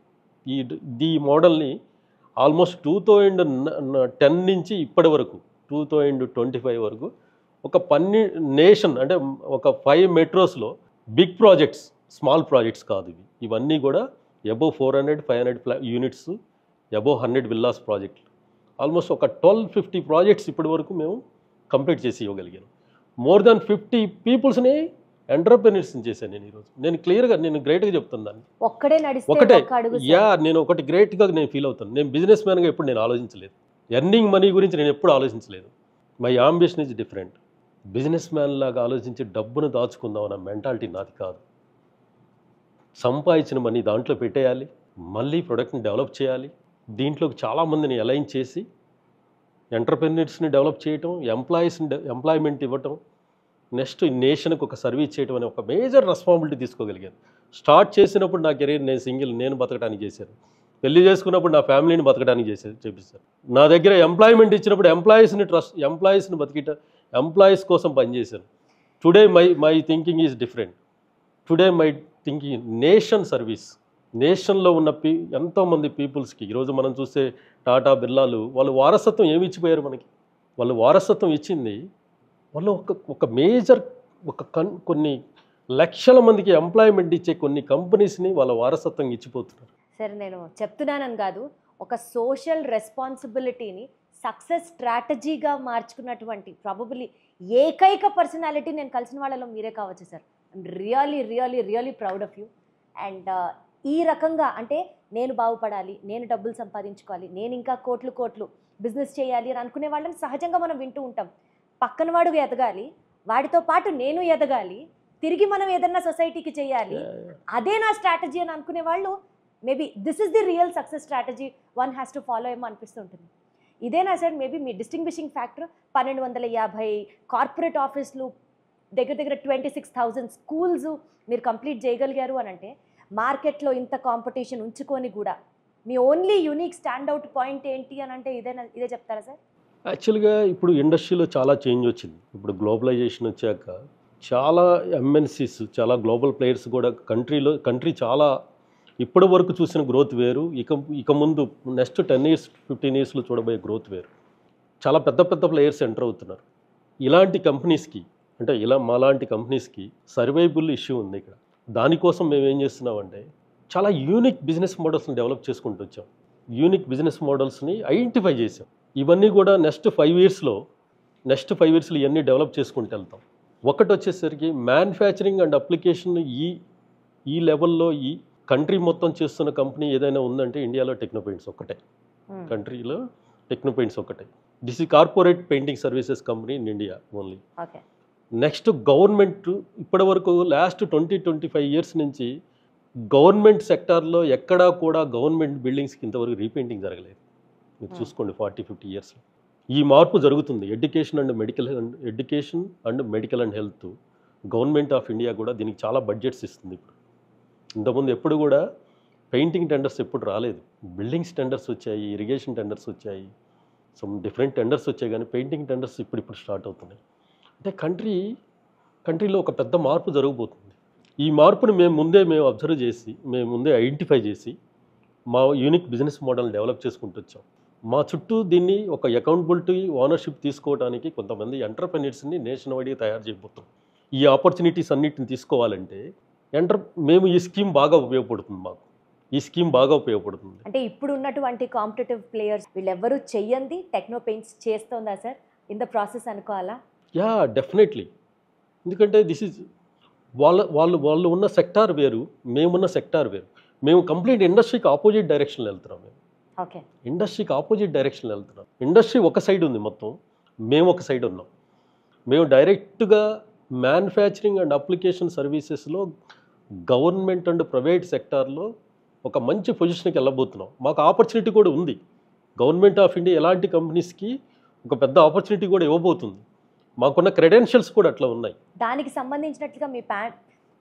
ఈ మోడల్ని ఆల్మోస్ట్ 2010 నుంచి ఇప్పటి వరకు 2025 వరకు ఒక నేషన్ అంటే ఒక 5 మెట్రోస్లో బిగ్ ప్రాజెక్ట్స్, స్మాల్ ప్రాజెక్ట్స్ కాదు ఇవన్నీ కూడా అబోవ్ 400-500 యూనిట్స్, అబోవ్ 100 విల్లాస్ ప్రాజెక్టులు. ఆల్మోస్ట్ ఒక 1250 ప్రాజెక్ట్స్ ఇప్పటి వరకు మేము కంప్లీట్ చేసి ఇవ్వగలిగాను. మోర్ దాన్ 50 పీపుల్స్ని ఎంటర్ప్రెన్యూర్స్ని చేశాను నేను ఈరోజు. నేను క్లియర్గా, నేను గ్రేట్గా చెప్తాను దాన్ని. ఒకటే నేను ఒకటి గ్రేట్గా నేను ఫీల్ అవుతాను. నేను బిజినెస్ మ్యాన్గా ఎప్పుడు నేను ఆలోచించలేదు, ఎర్నింగ్ మనీ గురించి నేను ఎప్పుడు ఆలోచించలేదు. My ambition is different. Business man లాగా ఆలోచించి డబ్బును దాచుకుందాం అన్న మెంటాలిటీ నాది కాదు. సంపాదించిన మనీ దాంట్లో పెట్టేయాలి, మళ్ళీ ప్రొడక్ట్ని డెవలప్ చేయాలి, దీంట్లోకి చాలామందిని అలైన్ చేసి ఎంటర్ప్రెన్యూర్స్ని డెవలప్ చేయటం, ఎంప్లాయ్మెంట్ ఇవ్వటం, నెక్స్ట్ నేషన్కి ఒక సర్వీస్ చేయటం అనే ఒక మేజర్ రెస్పాన్సిబిలిటీ తీసుకోగలిగాను. స్టార్ట్ చేసినప్పుడు నా కెరీర్ నేను బతకడానికి చేశాను. పెళ్లి చేసుకున్నప్పుడు నా ఫ్యామిలీని బతకడానికి చేపిస్తాను. నా దగ్గర ఎంప్లాయ్మెంట్ ఇచ్చినప్పుడు ఎంప్లాయీస్ని ఎంప్లాయీస్ కోసం పనిచేశాను. Today my thinking is different. Today my thinking nation service. నేషన్లో ఉన్న ఎంతోమంది పీపుల్స్కి ఈరోజు మనం చూస్తే టాటా, బిర్లాలు వాళ్ళు వారసత్వం ఏమి ఇచ్చిపోయారు మనకి? వాళ్ళు వారసత్వం ఇచ్చింది వాళ్ళు ఒక మేజర్ కొన్ని లక్షల మందికి ఎంప్లాయ్మెంట్ ఇచ్చే కొన్ని కంపెనీస్ని వాళ్ళ వారసత్వం ఇచ్చిపోతున్నారు. సరే, నేను చెప్తున్నానని కాదు, ఒక సోషల్ రెస్పాన్సిబిలిటీని సక్సెస్ స్ట్రాటజీగా మార్చుకున్నటువంటి ప్రాబబుల్లీ ఏకైక పర్సనాలిటీ నేను కలిసిన వాళ్ళలో మీరే కావచ్చు sir. I'm really proud of you. And ఈ రకంగా అంటే నేను బాగుపడాలి, నేను డబ్బులు సంపాదించుకోవాలి, నేను ఇంకా కోట్లు బిజినెస్ చేయాలి అని అనుకునే వాళ్ళని సహజంగా మనం వింటూ ఉంటాం. పక్కన వాడు ఎదగాలి, వాడితో పాటు నేను ఎదగాలి, తిరిగి మనం ఏదన్నా సొసైటీకి చేయాలి, అదే నా స్ట్రాటజీ అని అనుకునే వాళ్ళు maybe this is the real success strategy one has to follow ఏమో అనిపిస్తుంటుంది. ఇదేనా సార్ మేబీ మీ డిస్టింగ్విషింగ్ ఫ్యాక్టర్? 1250 కార్పొరేట్ ఆఫీసులు, దగ్గర 26,000 స్కూల్స్ మీరు కంప్లీట్ చేయగలిగారు అని అంటే, మార్కెట్లో ఇంత కాంపిటీషన్ ఉంచుకొని కూడా మీ ఓన్లీ యూనిక్ స్టాండ్అవుట్ పాయింట్ ఏంటి అని అంటే ఇదే చెప్తారా సార్? యాక్చువల్గా ఇప్పుడు ఇండస్ట్రీలో చాలా చేంజ్ వచ్చింది. ఇప్పుడు గ్లోబలైజేషన్ వచ్చాక చాలా ఎంఎన్సీస్, చాలా గ్లోబల్ ప్లేయర్స్ కూడా కంట్రీ చాలా ఇప్పటి వరకు చూసిన గ్రోత్ వేరు, ఇక ముందు నెక్స్ట్ 10 years 15 yearsలో చూడబోయే గ్రోత్ వేరు. చాలా పెద్ద ప్లేయర్స్ ఎంటర్ అవుతున్నారు. ఇలాంటి కంపెనీస్కి అంటే మాలాంటి కంపెనీస్కి సర్వైబుల్ ఇష్యూ ఉంది ఇక్కడ. దానికోసం మేము ఏం చేస్తున్నామంటే చాలా యూనిక్ బిజినెస్ మోడల్స్ని డెవలప్ చేసుకుంటూ వచ్చాం. యూనిక్ బిజినెస్ మోడల్స్ని ఐడెంటిఫై చేసాం. ఇవన్నీ కూడా నెక్స్ట్ 5 yearsలో ఇవన్నీ డెవలప్ చేసుకుంటూ వెళ్తాం. ఒకటి వచ్చేసరికి మ్యానుఫ్యాక్చరింగ్ అండ్ అప్లికేషన్ ఈ లెవెల్లో ఈ కంట్రీ మొత్తం చేస్తున్న కంపెనీ ఏదైనా ఉందంటే ఇండియాలో టెక్నోపెయింట్స్ ఒక్కటే. కంట్రీలో టెక్నోపెయింట్స్ ఒక్కటే. దిస్ ఈ corporate painting services company in India only. Next government ఇప్పటి వరకు లాస్ట్ 20-25 years నుంచి గవర్నమెంట్ సెక్టార్లో ఎక్కడా కూడా గవర్నమెంట్ బిల్డింగ్స్కి ఇంతవరకు రీపెయింటింగ్ జరగలేదు. మీరు చూసుకోండి 40-50 yearsలో. ఈ మార్పు జరుగుతుంది. Education and medical and health government of India కూడా దీనికి చాలా బడ్జెట్స్ ఇస్తుంది ఇప్పుడు. ఇంతకుముందు ఎప్పుడు కూడా పెయింటింగ్ టెండర్స్ ఎప్పుడు రాలేదు. బిల్డింగ్స్ టెండర్స్ వచ్చాయి, ఇరిగేషన్ టెండర్స్ వచ్చాయి, సమ్ డిఫరెంట్ టెండర్స్ వచ్చాయి, కానీ పెయింటింగ్ టెండర్స్ ఇప్పుడు స్టార్ట్ అవుతున్నాయి. అంటే కంట్రీలో ఒక పెద్ద మార్పు జరగబోతుంది. ఈ మార్పుని మేము అబ్జర్వ్ చేసి, మేము ముందే ఐడెంటిఫై చేసి మా యూనిక్ బిజినెస్ మోడల్ డెవలప్ చేసుకుంటూ వచ్చాం. మా చుట్టూ దీన్ని ఒక అకౌంటబిలిటీ, ఓనర్షిప్ తీసుకోవడానికి కొంతమంది ఎంటర్‌ప్రెన్యూర్స్‌ని నేషన్ వైడ్‌గా తయారు చేయబోతున్నాం. ఈ ఆపర్చునిటీస్ అన్నిటిని తీసుకోవాలంటే మేము ఈ స్కీమ్ బాగా ఉపయోగపడుతుంది మాకు. ఈ స్కీమ్ బాగా ఉపయోగపడుతుంది. అంటే ఇప్పుడు ఉన్నటువంటి కాంపిటేటివ్ ప్లేయర్స్ వీళ్ళెవ్వరూ చెయ్యంది టెక్నో పెయింట్స్ చేస్తోందా సార్ ఇన్ ద ప్రాసెస్ అనుకోవాలా? Yeah, definitely. ఎందుకంటే దిస్ ఈజ్ వాళ్ళు ఉన్న సెక్టార్ వేరు, మేమున్న సెక్టార్ వేరు. మేము కంప్లీట్ ఇండస్ట్రీకి ఆపోజిట్ డైరెక్షన్లో వెళ్తున్నాం. ఓకే. ఇండస్ట్రీకి ఆపోజిట్ డైరెక్షన్లో వెళ్తున్నాం. ఇండస్ట్రీ ఒక సైడ్ ఉంది మొత్తం, మేము ఒక సైడ్ ఉన్నాం. మేము డైరెక్ట్గా మ్యానుఫ్యాక్చరింగ్ అండ్ అప్లికేషన్ సర్వీసెస్లో గవర్నమెంట్ అండ్ ప్రైవేట్ సెక్టార్లో ఒక మంచి పొజిషన్కి వెళ్ళబోతున్నాం. మాకు ఆపర్చునిటీ కూడా ఉంది. గవర్నమెంట్ ఆఫ్ ఇండియా ఎలాంటి కంపెనీస్కి ఒక పెద్ద ఆపర్చునిటీ కూడా ఇవ్వబోతుంది. మాకున్న క్రెడెన్షియల్స్ కూడా అట్లా ఉన్నాయి. దానికి సంబంధించినట్లుగా మీ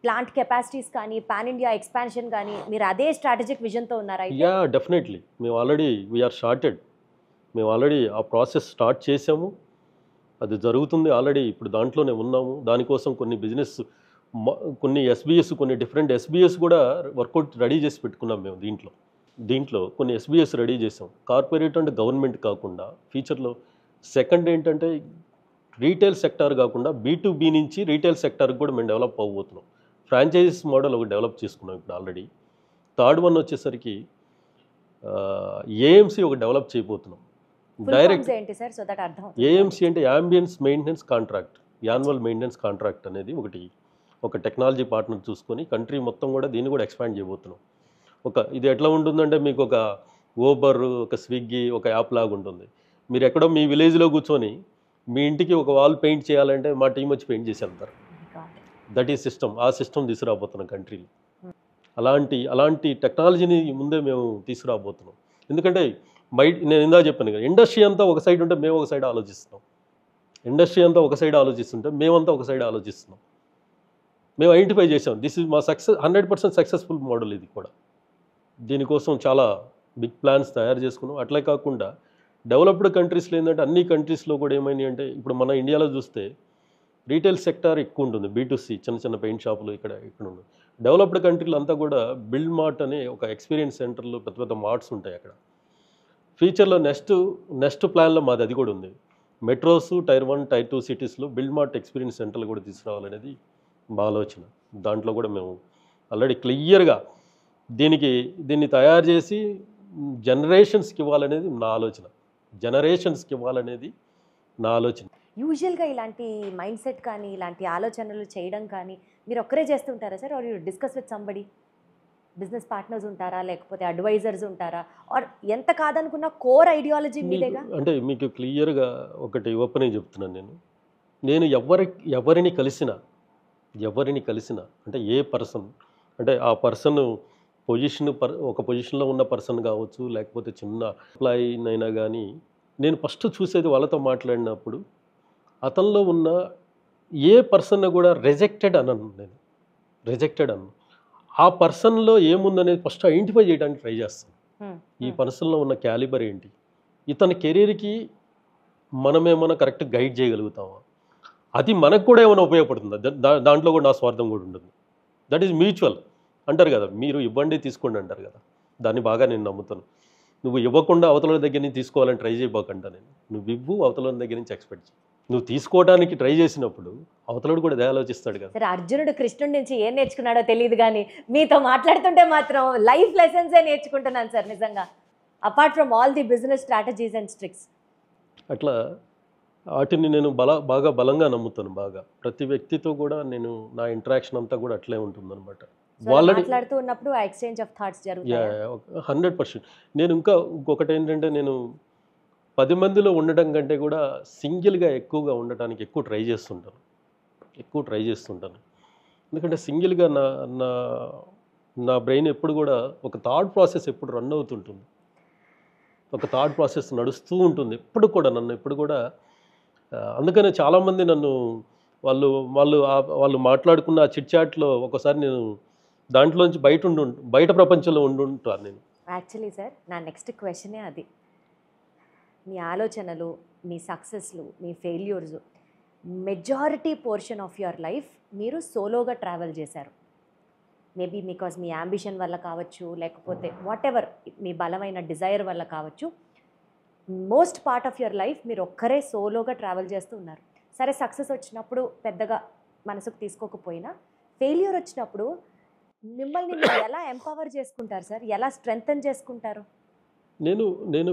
ప్లాంట్ కెపాసిటీస్ కానీ పాన్ ఇండియా ఎక్స్పాన్షన్ కానీ మీరు అదే స్ట్రాటజిక్ విజన్తో ఉన్నారా? Yeah, definitely. మేము ఆల్రెడీ వీఆర్ స్టార్టెడ్. మేము ఆల్రెడీ ఆ ప్రాసెస్ స్టార్ట్ చేసాము. అది జరుగుతుంది ఆల్రెడీ. ఇప్పుడు దాంట్లోనే ఉన్నాము. దానికోసం కొన్ని ఎస్బీఎస్, కొన్ని డిఫరెంట్ ఎస్బీఎస్ కూడా వర్కౌట్ రెడీ చేసి పెట్టుకున్నాం మేము. దీంట్లో కొన్ని ఎస్బీఎస్ రెడీ చేసాం. కార్పొరేట్ అండ్ గవర్నమెంట్ కాకుండా ఫ్యూచర్లో సెకండ్ ఏంటంటే రీటైల్ సెక్టార్ కాకుండా B2B నుంచి రీటైల్ సెక్టార్కి కూడా మేము డెవలప్ అవ్వబోతున్నాం. ఫ్రాంచైజీస్ మోడల్ ఒకటి డెవలప్ చేసుకున్నాం ఇప్పుడు ఆల్రెడీ. థర్డ్ వన్ వచ్చేసరికి ఏఎంసీ ఒకటి డెవలప్ చేయబోతున్నాం. డైరెక్ట్ ఏఎంసీ అంటే ambience maintenance contract, annual maintenance contract అనేది ఒక టెక్నాలజీ పార్ట్నర్ చూసుకొని కంట్రీ మొత్తం కూడా దీన్ని కూడా ఎక్స్పాండ్ చేయబోతున్నాం. ఇది ఎట్లా ఉంటుందంటే మీకు ఒక ఊబర్, ఒక స్విగ్గీ, ఒక యాప్ లాగా ఉంటుంది. మీరు ఎక్కడో మీ విలేజ్లో కూర్చొని మీ ఇంటికి ఒక వాల్ పెయింట్ చేయాలంటే మా టీం వచ్చి పెయింట్ చేసి వెళ్తారు. That is system. ఆ సిస్టమ్ తీసుకురాబోతున్నాం కంట్రీలో. అలాంటి టెక్నాలజీని ముందే మేము తీసుకురాబోతున్నాం. ఎందుకంటే నేను ఇందా చెప్పాను కదా, ఇండస్ట్రీ అంతా ఒక సైడ్ ఉంటే మేము ఒక సైడ్ ఆలోచిస్తున్నాం. ఇండస్ట్రీ అంతా ఒక సైడ్ ఆలోచిస్తుంటే మేమంతా ఒక సైడ్ ఆలోచిస్తున్నాం. మేము ఐడెంటిఫై చేసాం. దిస్ ఈజ్ మా 100% సక్సెస్ఫుల్ మోడల్. ఇది కూడా దీనికోసం చాలా బిగ్ ప్లాన్స్ తయారు చేసుకున్నాం. అట్లే కాకుండా డెవలప్డ్ కంట్రీస్లో ఏంటంటే అన్ని కంట్రీస్లో కూడా ఏమైనాయి అంటే ఇప్పుడు మన ఇండియాలో చూస్తే రీటైల్ సెక్టార్ ఎక్కువ ఉంటుంది. B2C చిన్న చిన్న పెయింట్ షాపులు ఇక్కడ ఉంటుంది. డెవలప్డ్ కంట్రీలు అంతా కూడా బిల్డ్ మార్ట్ అనే ఒక ఎక్స్పీరియన్స్ సెంటర్లో పెద్ద పెద్ద మార్ట్స్ ఉంటాయి అక్కడ. ఫ్యూచర్లో నెక్స్ట్ ప్లాన్లో మాది అది కూడా ఉంది. మెట్రోస్, టైర్ 1, టైర్ 2 సిటీస్లో బిల్డ్ మార్ట్ ఎక్స్పీరియన్స్ సెంటర్లు కూడా తీసుకురావాలనేది మా ఆలోచన. దాంట్లో కూడా మేము ఆల్రెడీ క్లియర్గా దీన్ని తయారు చేసి జనరేషన్స్కి ఇవ్వాలనేది నా ఆలోచన. యూజువల్గా ఇలాంటి మైండ్ సెట్ కానీ ఇలాంటి ఆలోచనలు చేయడం కానీ మీరు ఒక్కరే చేస్తుంటారా sir? Are you discuss with somebody? Business partners ఉంటారా, లేకపోతే అడ్వైజర్స్ ఉంటారా? ఆర్ ఎంత కాదనుకున్న కోర్ ఐడియాలజీ మీదేగా? అంటే మీకు క్లియర్గా ఒకటి ఓపెన్ చెప్తున్నాను. నేను ఎవరిని కలిసినా అంటే ఏ పర్సన్ అంటే ఆ పర్సన్ ఒక పొజిషన్లో ఉన్న పర్సన్ కావచ్చు, లేకపోతే చిన్న ఎంప్లాయీనైనా కానీ నేను ఫస్ట్ చూసేది వాళ్ళతో మాట్లాడినప్పుడు అతనిలో ఉన్న ఏ పర్సన్ కూడా రిజెక్టెడ్ అన్నాను. ఆ పర్సన్లో ఏముందనేది ఫస్ట్ ఐడెంటిఫై చేయడానికి ట్రై చేస్తాను. ఈ పర్సన్లో ఉన్న క్యాలిబర్ ఏంటి, ఇతని కెరీర్కి మనమేమైనా కరెక్ట్ గైడ్ చేయగలుగుతామా, అది మనకు కూడా ఏమైనా ఉపయోగపడుతుందా, దాంట్లో కూడా నా స్వార్థం కూడా ఉంటుంది. దట్ ఈజ్ మ్యూచువల్ అంటారు కదా, మీరు ఇవ్వండి తీసుకోండి అంటారు కదా, దాన్ని బాగా నేను నమ్ముతాను. నువ్వు ఇవ్వకుండా అవతల దగ్గర నుంచి తీసుకోవాలని ట్రై చేయబోకంటా నేను. నువ్వు ఇవ్వు, అవతల దగ్గర నుంచి ఎక్స్పెక్ట్ చేయి. నువ్వు తీసుకోవడానికి ట్రై చేసినప్పుడు అవతలడు కూడా అదే ఆలోచిస్తాడు కదా. సరే, అర్జునుడు కృష్ణుడి నుంచి ఏం నేర్చుకున్నాడో తెలియదు, కానీ మీతో మాట్లాడుతుంటే మాత్రం లైఫ్ లెసన్సే నేర్చుకుంటున్నాను సార్ నిజంగా, apart from all the business strategies and tricks. అట్లా వాటిని నేను బాగా బలంగా నమ్ముతాను. ప్రతి వ్యక్తితో కూడా నేను నా ఇంటరాక్షన్ అంతా కూడా అట్లే ఉంటుందన్నమాట. మాట్లాడుతూ ఉన్నప్పుడు ఆ ఎక్స్చేంజ్ ఆఫ్ థాట్స్ జరుగుతాయి. 100%. నేను ఇంకొకటి ఏంటంటే, నేను 10 మందిలో ఉండటం కంటే కూడా సింగిల్గా ఎక్కువగా ఉండటానికి ఎక్కువ ట్రై చేస్తుంటాను. ఎందుకంటే సింగిల్గా నా బ్రెయిన్ ఎప్పుడు కూడా ఒక థాట్ ప్రాసెస్ ఎప్పుడు రన్ అవుతుంటుంది. ఒక థాట్ ప్రాసెస్ నడుస్తూ ఉంటుంది ఎప్పుడు కూడా నన్ను ఎప్పుడు కూడా అందుకనే చాలామంది నన్ను వాళ్ళు వాళ్ళు వాళ్ళు మాట్లాడుకున్న ఆ చిట్ చాట్లో ఒకసారి నేను దాంట్లోంచి బయట ప్రపంచంలో ఉండుంటాను నేను. యాక్చువల్లీ సార్ నా నెక్స్ట్ క్వశ్చనే అది. మీ ఆలోచనలు, మీ సక్సెస్లు, మీ failures, majority portion of your life మీరు సోలోగా ట్రావెల్ చేశారు. మేబీ బికాజ్ మీ యాంబిషన్ వల్ల కావచ్చు, లేకపోతే వాట్ ఎవర్ మీ బలమైన డిజైర్ వల్ల కావచ్చు, most part of your life మీరు ఒక్కరే సోలోగా ట్రావెల్ చేస్తూ ఉన్నారు. సరే సక్సెస్ వచ్చినప్పుడు పెద్దగా మనసుకు తీసుకోకపోయినా ఫెయిల్యూర్ వచ్చినప్పుడు మిమ్మల్ని మీరు ఎలా ఎంపవర్ చేసుకుంటారు సార్? ఎలా స్ట్రెంగ్తన్ చేసుకుంటారు? నేను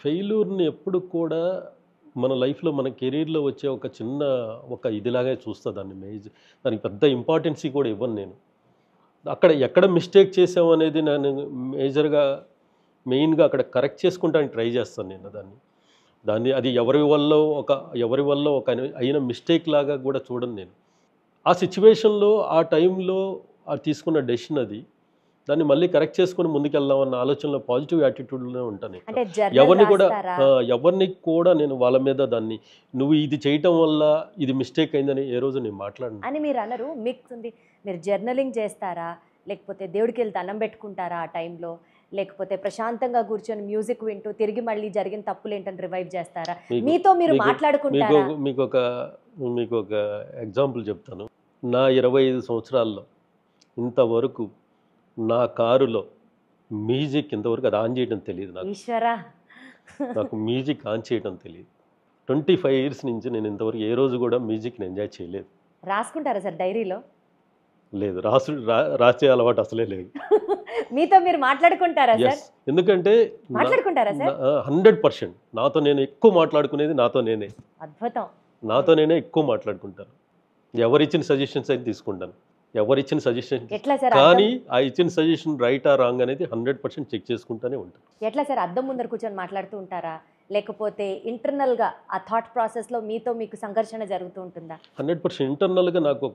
ఫెయిల్యూర్ని ఎప్పుడు కూడా మన లైఫ్లో మన కెరీర్లో వచ్చే ఒక చిన్న ఇదిలాగే చూస్తా దాన్ని. దానికి పెద్ద ఇంపార్టెన్సీ కూడా ఇవ్వను నేను. ఎక్కడ మిస్టేక్ చేసాము అనేది నేను మెయిన్గా అక్కడ కరెక్ట్ చేసుకుంటానికి ట్రై చేస్తాను నేను దాన్ని. అది ఎవరి వల్ల ఒక అయిన మిస్టేక్ లాగా కూడా చూడను నేను. ఆ సిచ్యువేషన్లో ఆ టైంలో తీసుకున్న డెసిషన్ అది, దాన్ని మళ్ళీ కరెక్ట్ చేసుకుని ముందుకెళ్దామన్న ఆలోచనలో పాజిటివ్ యాటిట్యూడ్లోనే ఉంటాను. ఎవరిని కూడా నేను వాళ్ళ మీద దాన్ని నువ్వు ఇది చేయటం వల్ల ఇది మిస్టేక్ అయిందని ఏ రోజు నేను మాట్లాడను అని మీరు అనరు. మీరు జర్నలింగ్ చేస్తారా, లేకపోతే దేవుడికి వెళ్ళి దండం పెట్టుకుంటారా ఆ టైంలో, లేకపోతే ప్రశాంతంగా కూర్చొని మ్యూజిక్ వింటూ తిరిగి మళ్ళీ జరిగిన తప్పులు ఏంటని రివైవ్ చేస్తారా? మీతో మీరు మాట్లాడుకుంటారా? మీకు ఒక ఎగ్జాంపుల్ చెప్తాను. నా 25 సంవత్సరాల్లో ఇంతవరకు నా కారులో మ్యూజిక్ ఇంతవరకు అది ఆన్ చేయడం తెలియదు నాకు మ్యూజిక్ ఆన్ చేయడం తెలియదు. 25 years నుంచి నేను ఇంతవరకు ఏ రోజు కూడా మ్యూజిక్ని ఎంజాయ్ చేయలేదు. రాసుకుంటారా సార్ డైరీలో? లేదు, రాసే అలవాటు అసలే లేదు. మీతో మీరు మాట్లాడుకుంటారా సార్? ఎందుకంటే 100% నాతో నేను ఎక్కువ మాట్లాడుకునేది నాతో నేనే. అద్భుతం. నాతో నేనే ఎక్కువ మాట్లాడుకుంటాను. ఎవరిచ్చిన సజెషన్స్ అయితే తీసుకుంటాను. ఎవరిచ్చిన సజెషన్ కానీ ఆ ఇచ్చిన సజెషన్ రైటా రాంగ్ అనేది 100% చెక్ చేసుకుంటూనే ఉంటాను. ఎట్లా సార్? అద్దం ముందర కూర్చొని మాట్లాడుతూ ఉంటారా, లేకపోతే ఇంటర్నల్గా ఆ థాట్ ప్రాసెస్లో మీకు సంఘర్షణ జరుగుతూ ఉంటుందా? 100% ఇంటర్నల్గా నాకు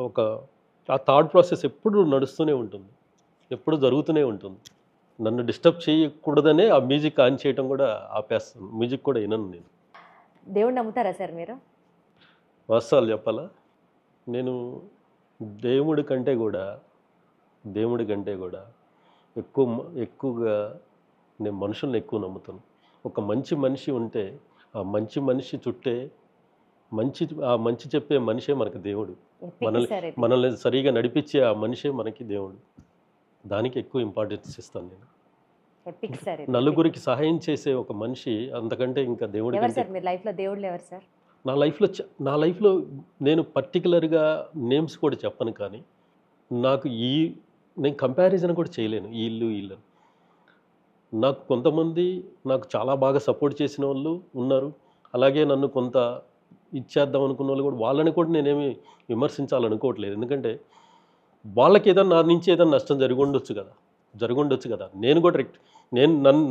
ఒక ఆ థాట్ ప్రాసెస్ ఎప్పుడు నడుస్తూనే ఉంటుంది, ఎప్పుడు జరుగుతూనే ఉంటుంది. నన్ను డిస్టర్బ్ చేయకూడదనే ఆ మ్యూజిక్ ఆన్ చేయడం కూడా ఆపేస్తాను. మ్యూజిక్ కూడా వినను నేను. దేవుడు నమ్ముతారా సార్ మీరు? వాస్తవాలు చెప్పాలా, నేను దేవుడి కంటే కూడా ఎక్కువగా నేను మనుషుల్ని ఎక్కువ నమ్ముతాను. ఒక మంచి మనిషి ఉంటే ఆ మంచి మనిషి చుట్టే ఆ మంచి చెప్పే మనిషే మనకు దేవుడు. మనల్ని సరిగా నడిపించే ఆ మనిషే మనకి దేవుడు. దానికి ఎక్కువ ఇంపార్టెన్స్ ఇస్తాను నేను. నలుగురికి సహాయం చేసే ఒక మనిషి అంతకంటే ఇంకా దేవుడు. నా లైఫ్లో నేను పర్టికులర్గా నేమ్స్ కూడా చెప్పను, కానీ నేను కంపారిజన్ కూడా చేయలేను వీళ్ళు. నాకు కొంతమంది నాకు చాలా బాగా సపోర్ట్ చేసిన వాళ్ళు ఉన్నారు. అలాగే నన్ను కొంత ఇచ్చేద్దాం అనుకున్న వాళ్ళు కూడా, వాళ్ళని కూడా నేనేమి విమర్శించాలనుకోవట్లేదు. ఎందుకంటే వాళ్ళకి ఏదైనా నా నుంచి ఏదైనా నష్టం జరుగుండొచ్చు కదా. నేను కూడా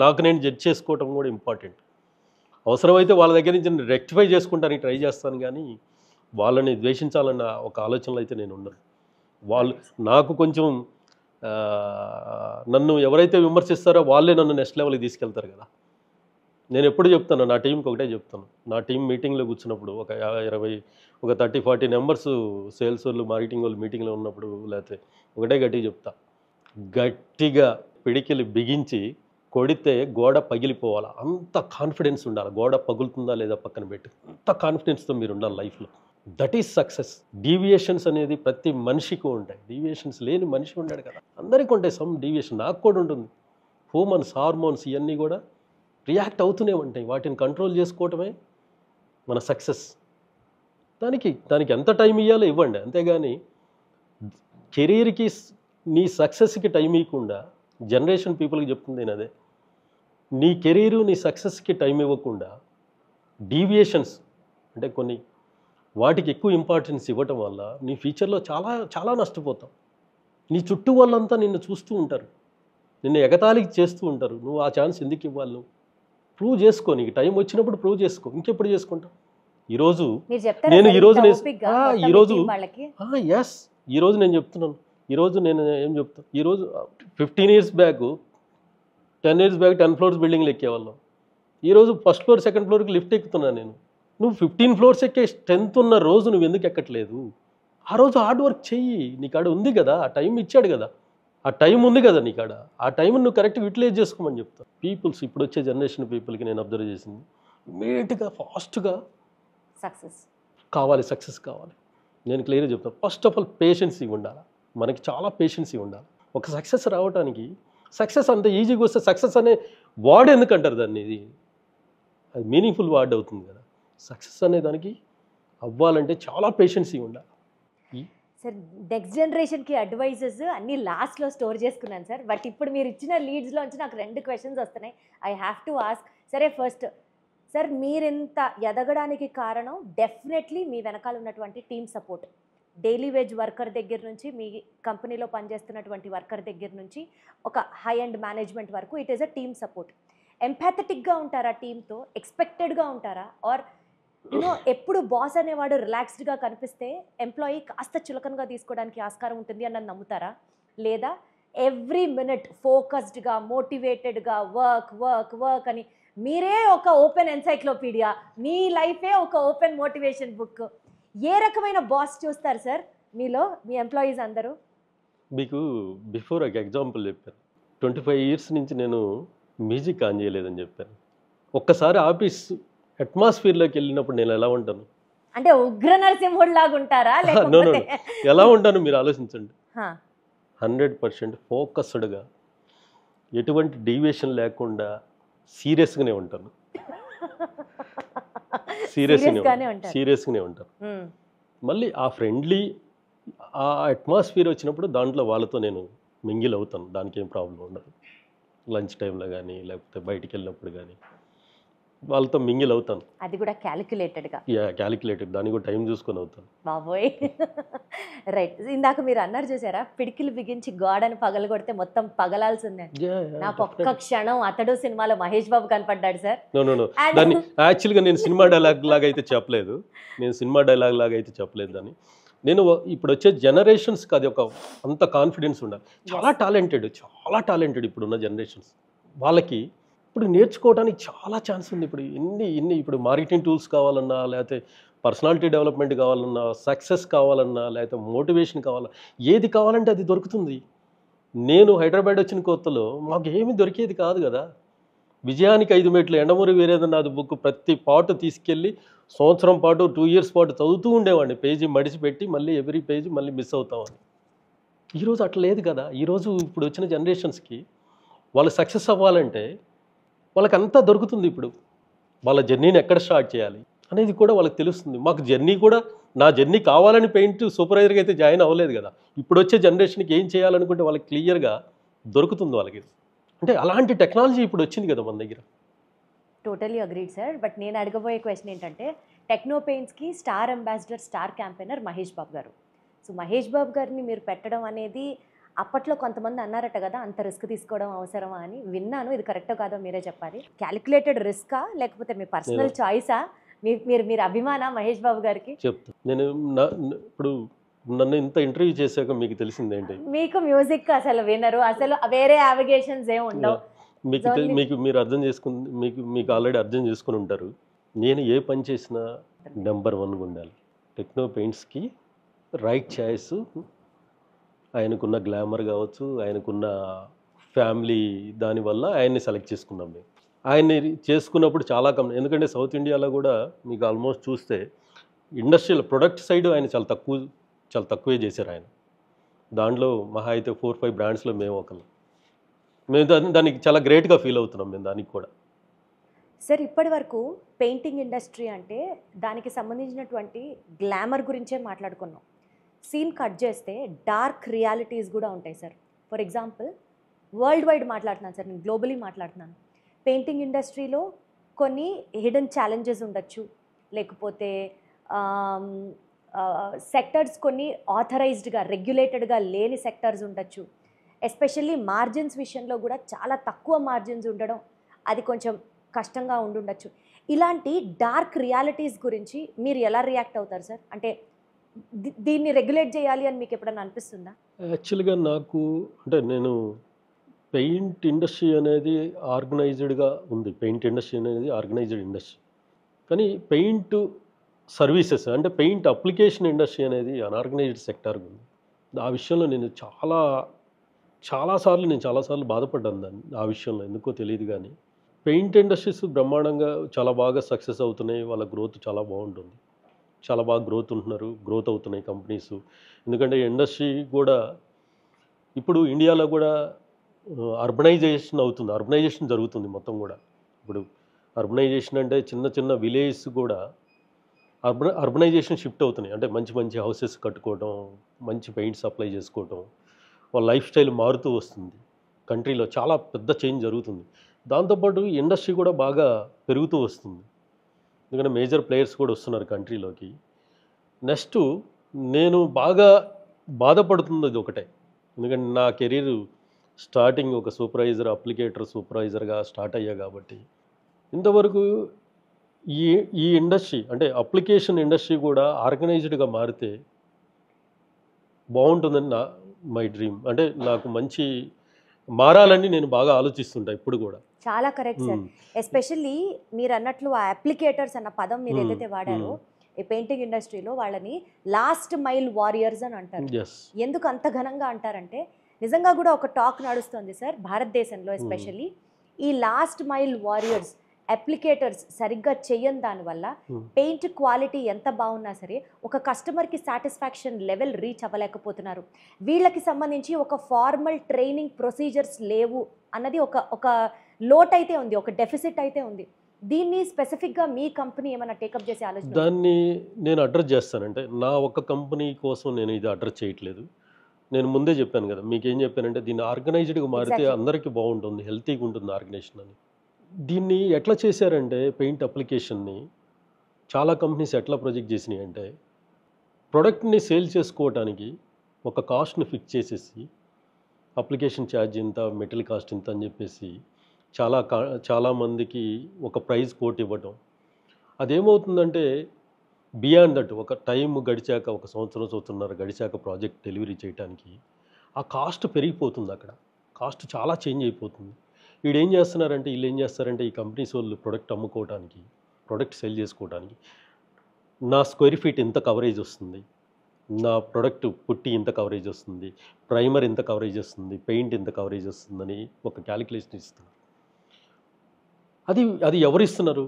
నాకు నేను జడ్జ్ చేసుకోవటం కూడా ఇంపార్టెంట్. అవసరమైతే వాళ్ళ దగ్గర నుంచి నేను రెక్టిఫై చేసుకుంటానికి ట్రై చేస్తాను, కానీ వాళ్ళని ద్వేషించాలన్న ఒక ఆలోచనలో అయితే నేను ఉండను. వాళ్ళు నాకు కొంచెం నన్ను ఎవరైతే విమర్శిస్తారో వాళ్ళే నన్ను నెక్స్ట్ లెవెల్కి తీసుకెళ్తారు కదా. నేను ఎప్పుడు చెప్తాను, నా టీంకి ఒకటే చెప్తాను. నా టీం మీటింగ్లో కూర్చున్నప్పుడు ఒక 30-40 మెంబర్స్ సేల్స్ వాళ్ళు, మార్కెటింగ్ వాళ్ళు మీటింగ్లో ఉన్నప్పుడు లేకపోతే ఒకటే గట్టిగా చెప్తా, గట్టిగా పిడికిలు బిగించి కొడితే గోడ పగిలిపోవాలి, అంత కాన్ఫిడెన్స్ ఉండాలి. గోడ పగులుతుందా లేదా పక్కన పెట్టి అంత కాన్ఫిడెన్స్తో మీరు ఉండాలి లైఫ్లో. That is success. డీవియేషన్స్ అనేది ప్రతి మనిషికి ఉంటాయి. డీవియేషన్స్ లేని మనిషి ఉన్నాడు కదా, అందరికీ ఉంటాయి. సమ్ డీవియేషన్ నాకు కూడా ఉంటుంది. హార్మోన్స్ ఇవన్నీ కూడా రియాక్ట్ అవుతూనే ఉంటాయి. వాటిని కంట్రోల్ చేసుకోవటమే మన సక్సెస్. దానికి ఎంత టైం ఇవ్వాలో ఇవ్వండి, అంతేగాని కెరీర్కి నీ సక్సెస్కి టైం ఇవ్వకుండా, జనరేషన్ పీపుల్కి చెప్తుంది నేను అదే, నీ కెరీరు నీ సక్సెస్కి టైం ఇవ్వకుండా డీవియేషన్స్ అంటే కొన్ని వాటికి ఎక్కువ ఇంపార్టెన్స్ ఇవ్వటం వల్ల నీ ఫ్యూచర్లో చాలా చాలా నష్టపోతావు. నీ చుట్టూ వాళ్ళంతా నిన్ను చూస్తూ ఉంటారు, నిన్ను ఎగతాళికి చేస్తూ ఉంటారు. నువ్వు ఆ ఛాన్స్ ఎందుకు ఇవ్వాలి? నువ్వు ప్రూవ్ చేసుకో, నీకు టైం వచ్చినప్పుడు ప్రూవ్ చేసుకో. ఇంకెప్పుడు చేసుకుంటావు? ఈరోజు నేను చెప్తున్నాను. ఈరోజు నేను ఏం చెప్తాను, ఈరోజు 15 years back 10 years back 10 floors బిల్డింగ్లు ఎక్కేవాళ్ళం. ఈరోజు ఫస్ట్ ఫ్లోర్ సెకండ్ ఫ్లోర్కి లిఫ్ట్ ఎక్కుతున్నా నేను. నువ్వు 15 ఫ్లోర్స్ ఎక్కే స్ట్రెంత్ ఉన్న రోజు నువ్వు ఎందుకు ఎక్కట్లేదు? ఆ రోజు హార్డ్ వర్క్ చెయ్యి, నీ కాడ ఉంది కదా, ఆ టైం ఇచ్చాడు కదా, ఆ టైం ఉంది కదా నీ కాడ, ఆ టైం నువ్వు కరెక్ట్గా యూటిలైజ్ చేసుకోమని చెప్తాను. పీపుల్స్ ఇప్పుడు వచ్చే జనరేషన్ పీపుల్కి నేను అబ్జర్వ్ చేసింది, ఇమీడియట్గా ఫాస్ట్గా సక్సెస్ సక్సెస్ కావాలి. నేను క్లియర్గా చెప్తాను, ఫస్ట్ ఆఫ్ ఆల్ పేషెన్సీ ఉండాలి, మనకి చాలా పేషెన్సీ ఉండాలి. ఒక సక్సెస్ రావడానికి, సక్సెస్ అంత ఈజీగా వస్తే సక్సెస్ అనే వర్డ్ ఎందుకు అంటారు దాన్ని? ఇది అది మీనింగ్ఫుల్ వర్డ్ అవుతుంది కదా. సక్సెస్ అనే దానికి అవ్వాలంటే చాలా పేషెన్సీ ఉండాలి. సార్ నెక్స్ట్ జనరేషన్కి అడ్వైజెస్ అన్నీ లాస్ట్లో స్టోర్ చేసుకున్నాను సార్. బట్ ఇప్పుడు మీరు ఇచ్చిన లీడ్స్లోంచి నాకు 2 క్వశ్చన్స్ వస్తున్నాయి. I have to ask. సరే, ఫస్ట్ సార్, మీరింత ఎదగడానికి కారణం డెఫినెట్లీ మీ వెనకాల ఉన్నటువంటి team support. Daily wage worker దగ్గర నుంచి, మీ కంపెనీలో పనిచేస్తున్నటువంటి వర్కర్ దగ్గర నుంచి, ఒక హై అండ్ మేనేజ్మెంట్ వరకు it is a team support. ఎంపాథెటిక్గా ఉంటారా టీంతో? ఎక్స్పెక్టెడ్గా ఉంటారా? ఆర్ ఎప్పుడు బాస్ అనేవాడు రిలాక్స్డ్గా కనిపిస్తే ఎంప్లాయీ కాస్త చులకనగా తీసుకోవడానికి ఆస్కారం ఉంటుంది అన్నది నమ్ముతారా? లేదా ఎవ్రీ మినిట్ ఫోకస్డ్గా, మోటివేటెడ్గా వర్క్ వర్క్ వర్క్ అని మీరే ఒక ఓపెన్ ఎన్సైక్లోపీడియా, మీ లైఫే ఒక ఓపెన్ మోటివేషన్ బుక్, ఏ రకమైన బాస్ చూస్తారు సార్ మీలో మీ ఎంప్లాయీస్ అందరూ? మీకు బిఫోర్ ఒక ఎగ్జాంపుల్ చెప్పాను. 25 ఇయర్స్ నుంచి నేను మ్యూజిక్ ఆన్ చేయలేదని చెప్పాను. ఒక్కసారి ఆఫీస్ అట్మాస్ఫియర్లోకి వెళ్ళినప్పుడు నేను ఎలా ఉంటాను? అంటే ఉగ్ర నరసింహుడు లాగా ఉంటారా? నో నో లేకపోతే ఎలా ఉంటాను మీరు ఆలోచించండి. 100% ఫోకస్డ్గా, ఎటువంటి డీవియేషన్ లేకుండా సీరియస్గానే ఉంటాను. సీరియస్గానే ఉంటాను. మళ్ళీ ఆ ఫ్రెండ్లీ ఆ అట్మాస్ఫియర్ వచ్చినప్పుడు దాంట్లో వాళ్ళతో నేను మింగిల్ అవుతాను. దానికి ఏం ప్రాబ్లం ఉండదు. లంచ్ టైంలో కానీ లేకపోతే బయటికి వెళ్ళినప్పుడు కానీ వాళ్ళతో మింగిల్ అవుతాను. అది కూడా క్యాలిక్యులేటెడ్గా. క్యాలిక్యులేటెడ్, దానికి కూడా టైం చూసుకొని అవుతాను. బాబోయ్. రైట్. ఇందాక మీరు అన్నారు చూసారా, పిడికిలు బిగించి గోడను పగలగొడితే మొత్తం పగలాల్సిందే. నాకు ఒక్క క్షణం అతడు సినిమాలో మహేష్ బాబు కనపడ్డాడు సార్. నో దాన్ని యాక్చువల్గా నేను సినిమా డైలాగ్ లాగా అయితే చెప్పలేదు. దాన్ని నేను ఇప్పుడు వచ్చే జనరేషన్స్కి అది ఒక అంత కాన్ఫిడెన్స్ ఉండాలి. చాలా టాలెంటెడ్ ఇప్పుడున్న జనరేషన్స్ వాళ్ళకి ఇప్పుడు నేర్చుకోవడానికి చాలా ఛాన్స్ ఉంది. ఇప్పుడు ఇన్ని ఇప్పుడు మార్కెటింగ్ టూల్స్ కావాలన్నా, లేకపోతే పర్సనాలిటీ డెవలప్మెంట్ కావాలన్నా, సక్సెస్ కావాలన్నా, లేకపోతే మోటివేషన్ కావాలన్నా, ఏది కావాలంటే అది దొరుకుతుంది. నేను హైదరాబాద్ వచ్చిన కొత్తలో మాకు ఏమీ దొరికేది కాదు కదా. విజయానికి 5 మెట్లు, ఎండమూరి వీరేంద్రనాథ్ బుక్ ప్రతి పాటు తీసుకెళ్ళి సంవత్సరం పాటు 2 ఇయర్స్ పాటు చదువుతూ ఉండేవాడిని. పేజీ మడిచిపెట్టి మళ్ళీ ఎవ్రీ పేజీ మళ్ళీ మిస్ అవుతామని. ఈరోజు అట్లా లేదు కదా. ఈరోజు ఇప్పుడు వచ్చిన జనరేషన్స్కి వాళ్ళు సక్సెస్ అవ్వాలంటే వాళ్ళకి అంతా దొరుకుతుంది. ఇప్పుడు వాళ్ళ జర్నీని ఎక్కడ స్టార్ట్ చేయాలి అనేది కూడా వాళ్ళకి తెలుస్తుంది. మాకు జర్నీ కూడా, నా జర్నీ కావాలని పెయింట్ సూపర్వైజర్గా అయితే జాయిన్ అవ్వలేదు కదా. ఇప్పుడు వచ్చే జనరేషన్కి ఏం చేయాలనుకుంటే వాళ్ళకి క్లియర్గా దొరుకుతుంది వాళ్ళకి. అంటే అలాంటి టెక్నాలజీ ఇప్పుడు వచ్చింది కదా మన దగ్గర. Totally agreed sir. బట్ నేను అడగబోయే క్వశ్చన్ ఏంటంటే, టెక్నో పెయింట్స్కి star ambassador, star campaigner Mahesh Babu garu. So Mahesh Babu గారిని మీరు పెట్టడం అనేది అప్పట్లో కొంతమంది అన్నారట కదా, అంత రిస్క్ తీసుకోవడం అవసరమా అని విన్నాను. ఇది కరెక్టో కాదో మీరే చెప్పాలి. క్యాలిక్యులేటెడ్ రిస్కా లేకపోతే మీ పర్సనల్ చాయిసా? మీరు అభిమానా మహేష్ బాబు గారికి? చెప్తా నేను. ఇప్పుడు నన్ను ఇంత ఇంటర్వ్యూ చేశాక మీకు తెలిసిందేంటి? మీకు మ్యూజిక్ అసలు వినరు, అసలు వేరే యావిగేషన్స్ ఏమి ఉండవు. మీరు అర్థం చేసుకుని మీకు ఆల్రెడీ అర్థం చేసుకుని ఉంటారు. నేను ఏ పని చేసినా నెంబర్ 1గా ఉండాలి. టెక్నో పెయింట్స్కి రైట్ చాయిస్. ఆయనకున్న గ్లామర్ కావచ్చు, ఆయనకున్న ఫ్యామిలీ, దానివల్ల ఆయన్ని సెలెక్ట్ చేసుకున్నాం మేము. ఆయన్ని చేసుకున్నప్పుడు చాలా ఎందుకంటే సౌత్ ఇండియాలో కూడా మీకు ఆల్మోస్ట్ చూస్తే ఇండస్ట్రియల్ ప్రొడక్ట్ సైడ్ ఆయన చాలా తక్కువే చేశారు. ఆయన దాంట్లో మహా అయితే 4-5 బ్రాండ్స్లో మేము దానికి చాలా గ్రేట్గా ఫీల్ అవుతున్నాం మేము దానికి కూడా. సార్, ఇప్పటి వరకు పెయింటింగ్ ఇండస్ట్రీ అంటే దానికి సంబంధించినటువంటి గ్లామర్ గురించే మాట్లాడుకున్నాం. సీన్ కట్ చేస్తే డార్క్ రియాలిటీస్ కూడా ఉంటాయి sir. For example, world wide మాట్లాడుతున్నాను సార్, నేను గ్లోబలీ మాట్లాడుతున్నాను. పెయింటింగ్ ఇండస్ట్రీలో కొన్ని హిడెన్ ఛాలెంజెస్ ఉండొచ్చు, లేకపోతే సెక్టర్స్ కొన్ని ఆథరైజ్డ్గా, రెగ్యులేటెడ్గా లేని సెక్టర్స్ ఉండొచ్చు. ఎస్పెషల్లీ మార్జిన్స్ విషయంలో కూడా చాలా తక్కువ మార్జిన్స్ ఉండడం, అది కొంచెం కష్టంగా ఉండొచ్చు. ఇలాంటి డార్క్ రియాలిటీస్ గురించి మీరు ఎలా రియాక్ట్ అవుతారు సార్? అంటే దీన్ని రెగ్యులేట్ చేయాలి అని మీకు ఎప్పుడైనా అనిపిస్తుందా? యాక్చువల్గా నాకు అంటే నేను పెయింట్ ఇండస్ట్రీ అనేది ఆర్గనైజ్డ్గా ఉంది. పెయింట్ ఇండస్ట్రీ అనేది ఆర్గనైజ్డ్ ఇండస్ట్రీ. కానీ పెయింట్ సర్వీసెస్ అంటే పెయింట్ అప్లికేషన్ ఇండస్ట్రీ అనేది అన్ఆర్గనైజ్డ్ సెక్టార్గా ఉంది. ఆ విషయంలో నేను చాలాసార్లు బాధపడ్డాను ఆ విషయంలో. ఎందుకో తెలియదు కానీ పెయింట్ ఇండస్ట్రీస్ బ్రహ్మాండంగా చాలా బాగా సక్సెస్ అవుతున్నాయి. వాళ్ళ గ్రోత్ చాలా బాగుంటుంది. చాలా బాగా గ్రోత్ అవుతున్నాయి కంపెనీస్. ఎందుకంటే ఇండస్ట్రీ కూడా ఇప్పుడు ఇండియాలో కూడా అర్బనైజేషన్ జరుగుతుంది మొత్తం కూడా. ఇప్పుడు అర్బనైజేషన్ అంటే చిన్న చిన్న విలేజెస్ కూడా అర్బనైజేషన్ షిఫ్ట్ అవుతున్నాయి. అంటే మంచి మంచి హౌసెస్ కట్టుకోవడం, మంచి పెయింట్ సప్లై చేసుకోవటం, వాళ్ళ లైఫ్ స్టైల్ మారుతూ వస్తుంది. కంట్రీలో చాలా పెద్ద చేంజ్ జరుగుతుంది. దాంతోపాటు ఇండస్ట్రీ కూడా బాగా పెరుగుతూ వస్తుంది. ఎందుకంటే మేజర్ ప్లేయర్స్ కూడా వస్తున్నారు కంట్రీలోకి. నెక్స్ట్ నేను బాగా బాధపడుతున్నది ఒకటే. ఎందుకంటే నా కెరీర్ స్టార్టింగ్ ఒక సూపర్వైజర్గా స్టార్ట్ అయ్యా కాబట్టి ఇంతవరకు ఈ ఇండస్ట్రీ అంటే అప్లికేషన్ ఇండస్ట్రీ కూడా ఆర్గనైజ్డ్గా మారితే బాగుంటుందని మై డ్రీమ్. అంటే నాకు మంచి మారాలని నేను బాగా ఆలోచిస్తుంటా ఇప్పుడు కూడా. చాలా కరెక్ట్ సార్. ఎస్పెషల్లీ మీరు అన్నట్లు ఆ అప్లికేటర్స్ అన్న పదం మీరు ఏదైతే వాడారో ఈ పెయింటింగ్ ఇండస్ట్రీలో వాళ్ళని లాస్ట్ మైల్ వారియర్స్ అని అంటారు. ఎందుకు అంత ఘనంగా అంటారంటే నిజంగా కూడా ఒక టాక్ నడుస్తుంది సార్ భారతదేశంలో. ఎస్పెషల్లీ ఈ లాస్ట్ మైల్ వారియర్స్ అప్లికేటర్స్ సరిగ్గా చేయని దానివల్ల పెయింట్ క్వాలిటీ ఎంత బాగున్నా సరే ఒక కస్టమర్కి సాటిస్ఫాక్షన్ లెవెల్ రీచ్ అవ్వలేకపోతున్నారు. వీళ్ళకి సంబంధించి ఒక ఫార్మల్ ట్రైనింగ్ ప్రొసీజర్స్ లేవు అన్నది ఒక లోట్ అయితే ఉంది, ఒక డెఫిసిట్ అయితే ఉంది. దీన్ని స్పెసిఫిక్గా మీ కంపెనీ ఏమైనా టేకప్ చేసే ఆలోచన? దాన్ని నేను అడ్రస్ చేస్తానంటే నా ఒక కంపెనీ కోసం నేను ఇది అడ్రస్ చేయట్లేదు. నేను ముందే చెప్పాను కదా, మీకేం చెప్పానంటే దీన్ని ఆర్గనైజ్డ్గా మారితే అందరికీ బాగుంటుంది, హెల్తీగా ఉంటుంది ఆర్గనైజేషన్ అని. దీన్ని ఎట్లా చేశారంటే పెయింట్ అప్లికేషన్ని చాలా కంపెనీస్ ఎట్లా ప్రొజెక్ట్ చేసినాయి అంటే ప్రొడక్ట్ని సేల్ చేసుకోవటానికి ఒక కాస్ట్ని ఫిక్స్ చేసేసి అప్లికేషన్ ఛార్జ్ ఇంత, మెటీరియల్ కాస్ట్ ఇంత అని చెప్పేసి చాలామందికి ఒక ప్రైజ్ కోట్ ఇవ్వటం. అదేమవుతుందంటే బియాండ్ దట్ ఒక టైం గడిచాక, ఒక సంవత్సరంన్నర గడిచాక ప్రాజెక్ట్ డెలివరీ చేయడానికి ఆ కాస్ట్ పెరిగిపోతుంది. అక్కడ కాస్ట్ చాలా చేంజ్ అయిపోతుంది. వీళ్ళు ఏం చేస్తారంటే ఈ కంపెనీస్ వాళ్ళు ప్రొడక్ట్ అమ్ముకోవడానికి, ప్రొడక్ట్ సెల్ చేసుకోవడానికి నా స్క్వేర్ ఫీట్ ఇంత కవరేజ్ వస్తుంది, నా ప్రొడక్ట్ పుట్టి ఇంత కవరేజ్ వస్తుంది, ప్రైమర్ ఇంత కవరేజ్ వస్తుంది, పెయింట్ ఇంత కవరేజ్ వస్తుందని ఒక క్యాలిక్యులేషన్ ఇస్తున్నారు. అది ఎవరిస్తున్నారు?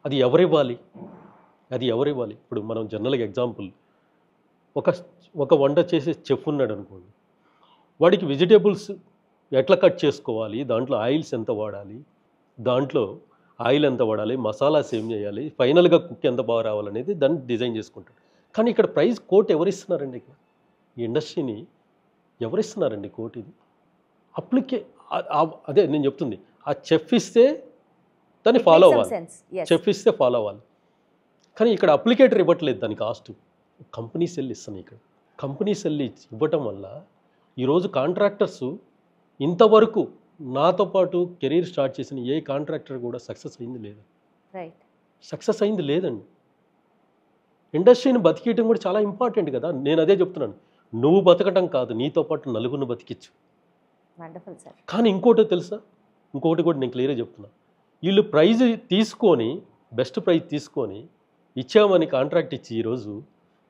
అది ఎవరివ్వాలి? ఇప్పుడు మనం జనరల్గా ఎగ్జాంపుల్ ఒక వంట చేసే చెఫ్ ఉన్నాడు అనుకోండి, వాడికి వెజిటేబుల్స్ ఎట్లా కట్ చేసుకోవాలి, దాంట్లో ఆయిల్స్ ఎంత వాడాలి, మసాలాస్ ఏం చేయాలి, ఫైనల్గా కుక్ ఎంత బాగా రావాలనేది దాన్ని డిజైన్ చేసుకుంటాడు. కానీ ఇక్కడ ప్రైస్ కోట్ ఎవరిస్తున్నారండి? ఇక్కడ ఈ ఇండస్ట్రీని ఎవరిస్తున్నారండి కోట్? ఇది అదే నేను చెప్తుంది, ఆ చెఫ్ ఇస్తే దాన్ని ఫాలో అవ్వాలి. కానీ ఇక్కడ అప్లికేటర్ ఇవ్వట్లేదు దాని కాస్ట్, కంపెనీ సెల్ ఇస్తున్నాయి. ఇక్కడ కంపెనీ సెల్ ఇవ్వటం వల్ల ఈరోజు కాంట్రాక్టర్స్ ఇంతవరకు నాతో పాటు కెరీర్ స్టార్ట్ చేసిన ఏ కాంట్రాక్టర్ కూడా సక్సెస్ అయింది లేదండి. ఇండస్ట్రీని బతికేయటం కూడా చాలా ఇంపార్టెంట్ కదా. నేను అదే చెప్తున్నాను, నువ్వు బతకటం కాదు, నీతో పాటు నలుగురిని బతికించు. కానీ ఇంకొకటి కూడా నేను క్లియర్గా చెప్తున్నా, వీళ్ళు ప్రైజ్ తీసుకొని, బెస్ట్ ప్రైజ్ తీసుకొని ఇచ్చామని కాంట్రాక్ట్ ఇచ్చి ఈరోజు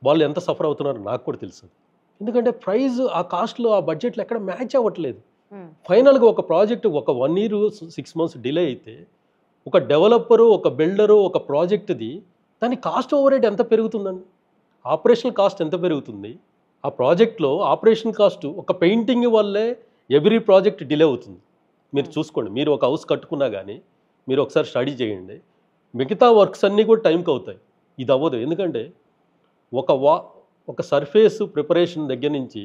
వాళ్ళు ఎంత సఫర్ అవుతున్నారో నాకు కూడా తెలుసు. ఎందుకంటే ప్రైజ్ ఆ కాస్ట్లో, ఆ బడ్జెట్లో ఎక్కడ మ్యాచ్ అవ్వట్లేదు. ఫైనల్గా ఒక ప్రాజెక్ట్ ఒక 1 year 6 months డిలే అయితే ఒక డెవలపరు, ఒక బిల్డరు, ఒక ప్రాజెక్ట్ది దాని కాస్ట్ ఓవర్ హెడ్ ఎంత పెరుగుతుందండి? ఆపరేషనల్ కాస్ట్ ఎంత పెరుగుతుంది? ఆ ప్రాజెక్ట్లో ఆపరేషన్ కాస్ట్ ఒక పెయింటింగ్ వల్లే ఎవ్రీ ప్రాజెక్ట్ డిలే అవుతుంది. మీరు చూసుకోండి, మీరు ఒక హౌస్ కట్టుకున్నా కానీ మీరు ఒకసారి స్టడీ చేయండి, మిగతా వర్క్స్ అన్నీ కూడా టైంకి అవుతాయి, ఇది అవ్వదు. ఎందుకంటే ఒక సర్ఫేస్ ప్రిపరేషన్ దగ్గర నుంచి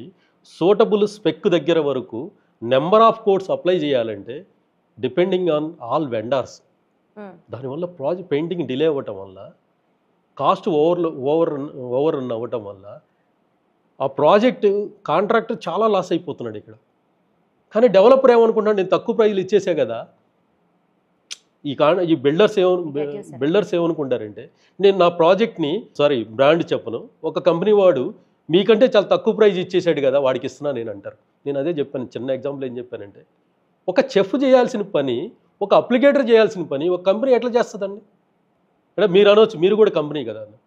సూటబుల్ స్పెక్ దగ్గర వరకు నెంబర్ ఆఫ్ కోడ్స్ అప్లై చేయాలంటే డిపెండింగ్ ఆన్ ఆల్ వెండర్స్. దానివల్ల పెయింటింగ్ డిలే అవ్వటం వల్ల, కాస్ట్ ఓవర్ రన్ అవ్వటం వల్ల ఆ ప్రాజెక్ట్ కాంట్రాక్టర్ చాలా లాస్ అయిపోతున్నాడు ఇక్కడ. కానీ డెవలపర్ ఏమనుకుంటాడు, నేను తక్కువ ప్రైజ్లు ఇచ్చేసా కదా. ఈ బిల్డర్స్ ఏమనుకుంటారంటే, నేను నా ప్రాజెక్ట్ని బ్రాండ్ చెప్పను, ఒక కంపెనీ వాడు మీకంటే చాలా తక్కువ ప్రైజ్ ఇచ్చేసాడు కదా వాడికి ఇస్తున్నా నేను అంటారు. నేను అదే చెప్పాను, చిన్న ఎగ్జాంపుల్ ఏం చెప్పానంటే, ఒక చెఫ్ చేయాల్సిన పని, ఒక అప్లికేటర్ చేయాల్సిన పని ఒక కంపెనీ ఎట్లా చేస్తుందండి? అంటే మీరు అనవచ్చు మీరు కూడా కంపెనీ కదా అని.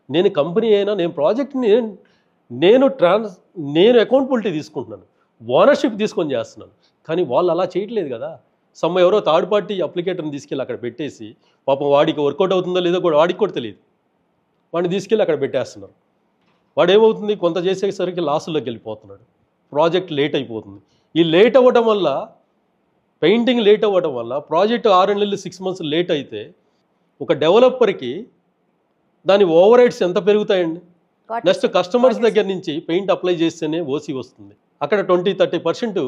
నేను కంపెనీ అయినా నేను ప్రాజెక్ట్ని నేను నేను అకౌంటబిలిటీ తీసుకుంటున్నాను, ఓనర్షిప్ తీసుకొని చేస్తున్నాను. కానీ వాళ్ళు అలా చేయట్లేదు కదా. ఎవరో థర్డ్ పార్టీ అప్లికేటర్ని తీసుకెళ్ళి అక్కడ పెట్టేసి పాపం వాడికి వర్కౌట్ అవుతుందో లేదో కూడా వాడికి కూడా తెలియదు, వాడిని తీసుకెళ్ళి అక్కడ పెట్టేస్తున్నారు. వాడు ఏమవుతుంది, కొంత చేసేసరికి లాసుల్లోకి వెళ్ళిపోతున్నాడు, ప్రాజెక్ట్ లేట్ అయిపోతుంది. ఈ లేట్ అవ్వడం వల్ల, పెయింటింగ్ లేట్ అవ్వడం వల్ల ప్రాజెక్ట్ 6 నెలలు 6 మంత్స్ లేట్ అయితే ఒక డెవలపర్కి దాని ఓవర్ హెడ్స్ ఎంత పెరుగుతాయండి? నెక్స్ట్ కస్టమర్స్ దగ్గర నుంచి పెయింట్ అప్లై చేస్తేనే ఓసీ వస్తుంది. అక్కడ 20-30%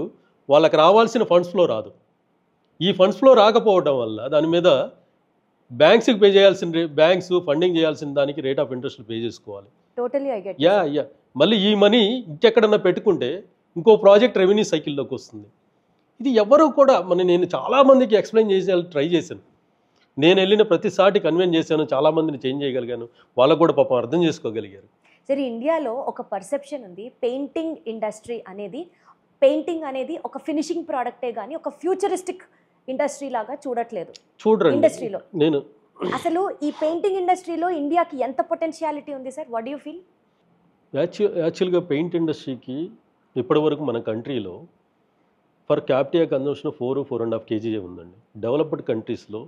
వాళ్ళకి రావాల్సిన ఫండ్స్ ఫ్లో రాదు. ఈ ఫండ్స్ ఫ్లో రాకపోవడం వల్ల దాని మీద బ్యాంక్స్కి పే చేయాల్సిన బ్యాంక్స్ ఫండింగ్ చేయాల్సిన దానికి రేట్ ఆఫ్ ఇంట్రెస్ట్ పే చేసుకోవాలి. Totally I get. యా మళ్ళీ ఈ మనీ ఇంకెక్కడన్నా పెట్టుకుంటే ఇంకో ప్రాజెక్ట్ రెవెన్యూ సైకిల్లోకి వస్తుంది. ఇది ఎవరు కూడా నేను చాలామందికి ఎక్స్ప్లెయిన్ చేసే ట్రై చేశాను. నేను వెళ్ళిన ప్రతిసారి కన్విన్స్ చేశాను, చాలామందిని చేంజ్ చేయగలిగాను, వాళ్ళకు కూడా పాపం అర్థం చేసుకోగలిగారు. సరే, ఇండియాలో ఒక పర్సెప్షన్ ఉంది, పెయింటింగ్ అనేది ఒక ఫినిషింగ్ ప్రోడక్టే కానీ ఒక ఫ్యూచరిస్టిక్ ఇండస్ట్రీ లాగా చూడట్లేదు. చూడండి ఇండస్ట్రీలో నేను అసలు ఈ పెయింటింగ్ ఇండస్ట్రీలో ఇండియాకి ఎంత పొటెన్షియాలిటీ ఉంది సార్? What you feel? యాక్చువల్గా పెయింట్ ఇండస్ట్రీకి ఇప్పటివరకు మన కంట్రీలో ఫర్ క్యాపిటల్ కన్జంప్షన్ 4-4.5 kg ఉందండి. డెవలప్డ్ కంట్రీస్లో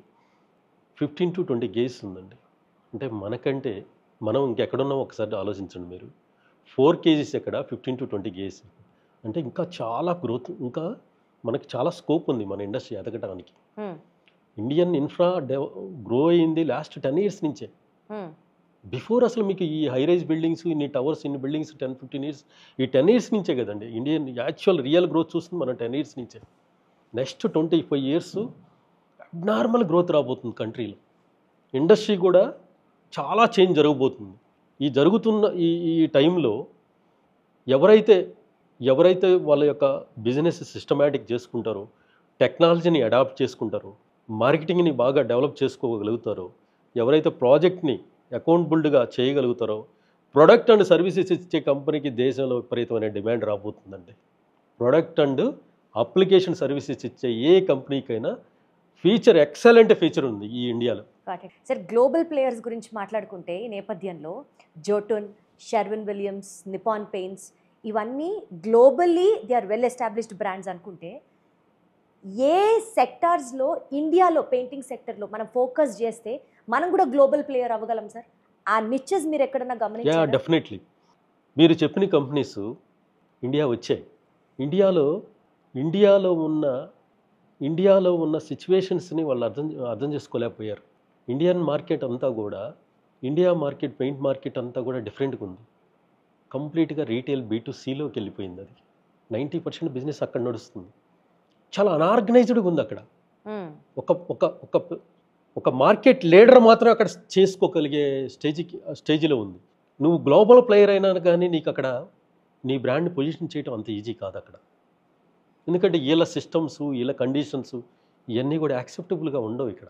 15 to 20 kg ఉందండి. అంటే మనకంటే మనం ఇంకెక్కడున్నాం ఒకసారి ఆలోచించండి మీరు. 4 kg ఎక్కడ, 15 to 20 kg అంటే ఇంకా చాలా గ్రోత్, ఇంకా మనకి చాలా స్కోప్ ఉంది మన ఇండస్ట్రీ ఎదగడానికి. ఇండియన్ ఇన్ఫ్రా గ్రో అయింది లాస్ట్ 10 years నుంచే. బిఫోర్ అసలు మీకు ఈ హై రైజ్ బిల్డింగ్స్, ఇన్ని టవర్స్, ఇన్ని బిల్డింగ్స్ 10-15 years, ఈ 10 years నుంచే కదండి ఇండియన్ యాక్చువల్ రియల్ గ్రోత్ చూస్తుంది మనం 10 years నుంచే. నెక్స్ట్ 25 years అబ్నార్మల్ గ్రోత్ రాబోతుంది కంట్రీలో. ఇండస్ట్రీ కూడా చాలా చేంజ్ జరగబోతుంది. ఈ జరుగుతున్న ఈ టైంలో ఎవరైతే వాళ్ళ యొక్క బిజినెస్ సిస్టమేటిక్ చేసుకుంటారో, టెక్నాలజీని అడాప్ట్ చేసుకుంటారో, మార్కెటింగ్ని బాగా డెవలప్ చేసుకోగలుగుతారో, ఎవరైతే ప్రాజెక్ట్ని అకౌంటబుల్డ్గా చేయగలుగుతారో, ప్రొడక్ట్ అండ్ సర్వీసెస్ ఇచ్చే కంపెనీకి దేశంలో విపరీతమైన డిమాండ్ రాబోతుందండి. ప్రొడక్ట్ అండ్ అప్లికేషన్ సర్వీసెస్ ఇచ్చే ఏ కంపెనీకైనా ఎక్సలెంట్ ఫీచర్ ఉంది ఈ ఇండియాలో. సార్, గ్లోబల్ ప్లేయర్స్ గురించి మాట్లాడుకుంటే ఈ నేపథ్యంలో Jotun, Sherwin Williams, Nippon Paints ఇవన్నీ globally they are well established brands అనుకుంటే, ఏ సెక్టార్స్లో ఇండియాలో పెయింటింగ్ సెక్టర్లో మనం ఫోకస్ చేస్తే మనం కూడా గ్లోబల్ ప్లేయర్ అవ్వగలం సార్? ఆ నిచెస్ మీరు ఎక్కడన్నా గమనించారా? డెఫినెట్లీ మీరు చెప్పిన కంపెనీస్ ఇండియా వచ్చాయి. ఇండియాలో ఉన్న సిచ్యువేషన్స్ని వాళ్ళు అర్థం చేసుకోలేకపోయారు. ఇండియన్ మార్కెట్ అంతా కూడా, ఇండియా మార్కెట్, పెయింట్ మార్కెట్ అంతా కూడా డిఫరెంట్గా ఉంది. కంప్లీట్గా రీటైల్ B2Cలోకి వెళ్ళిపోయింది. అది 90% బిజినెస్ అక్కడ నడుస్తుంది. చాలా అనార్గనైజ్డ్గా ఉంది అక్కడ. ఒక మార్కెట్ లీడర్ మాత్రం అక్కడ చేసుకోగలిగే స్టేజ్లో ఉంది. నువ్వు గ్లోబల్ ప్లేయర్ అయినా కానీ నీకు అక్కడ నీ బ్రాండ్ పొజిషన్ చేయడం అంత ఈజీ కాదు అక్కడ. ఎందుకంటే వీళ్ళ సిస్టమ్స్, వీళ్ళ కండిషన్స్ ఇవన్నీ కూడా యాక్సెప్టబుల్గా ఉండవు ఇక్కడ.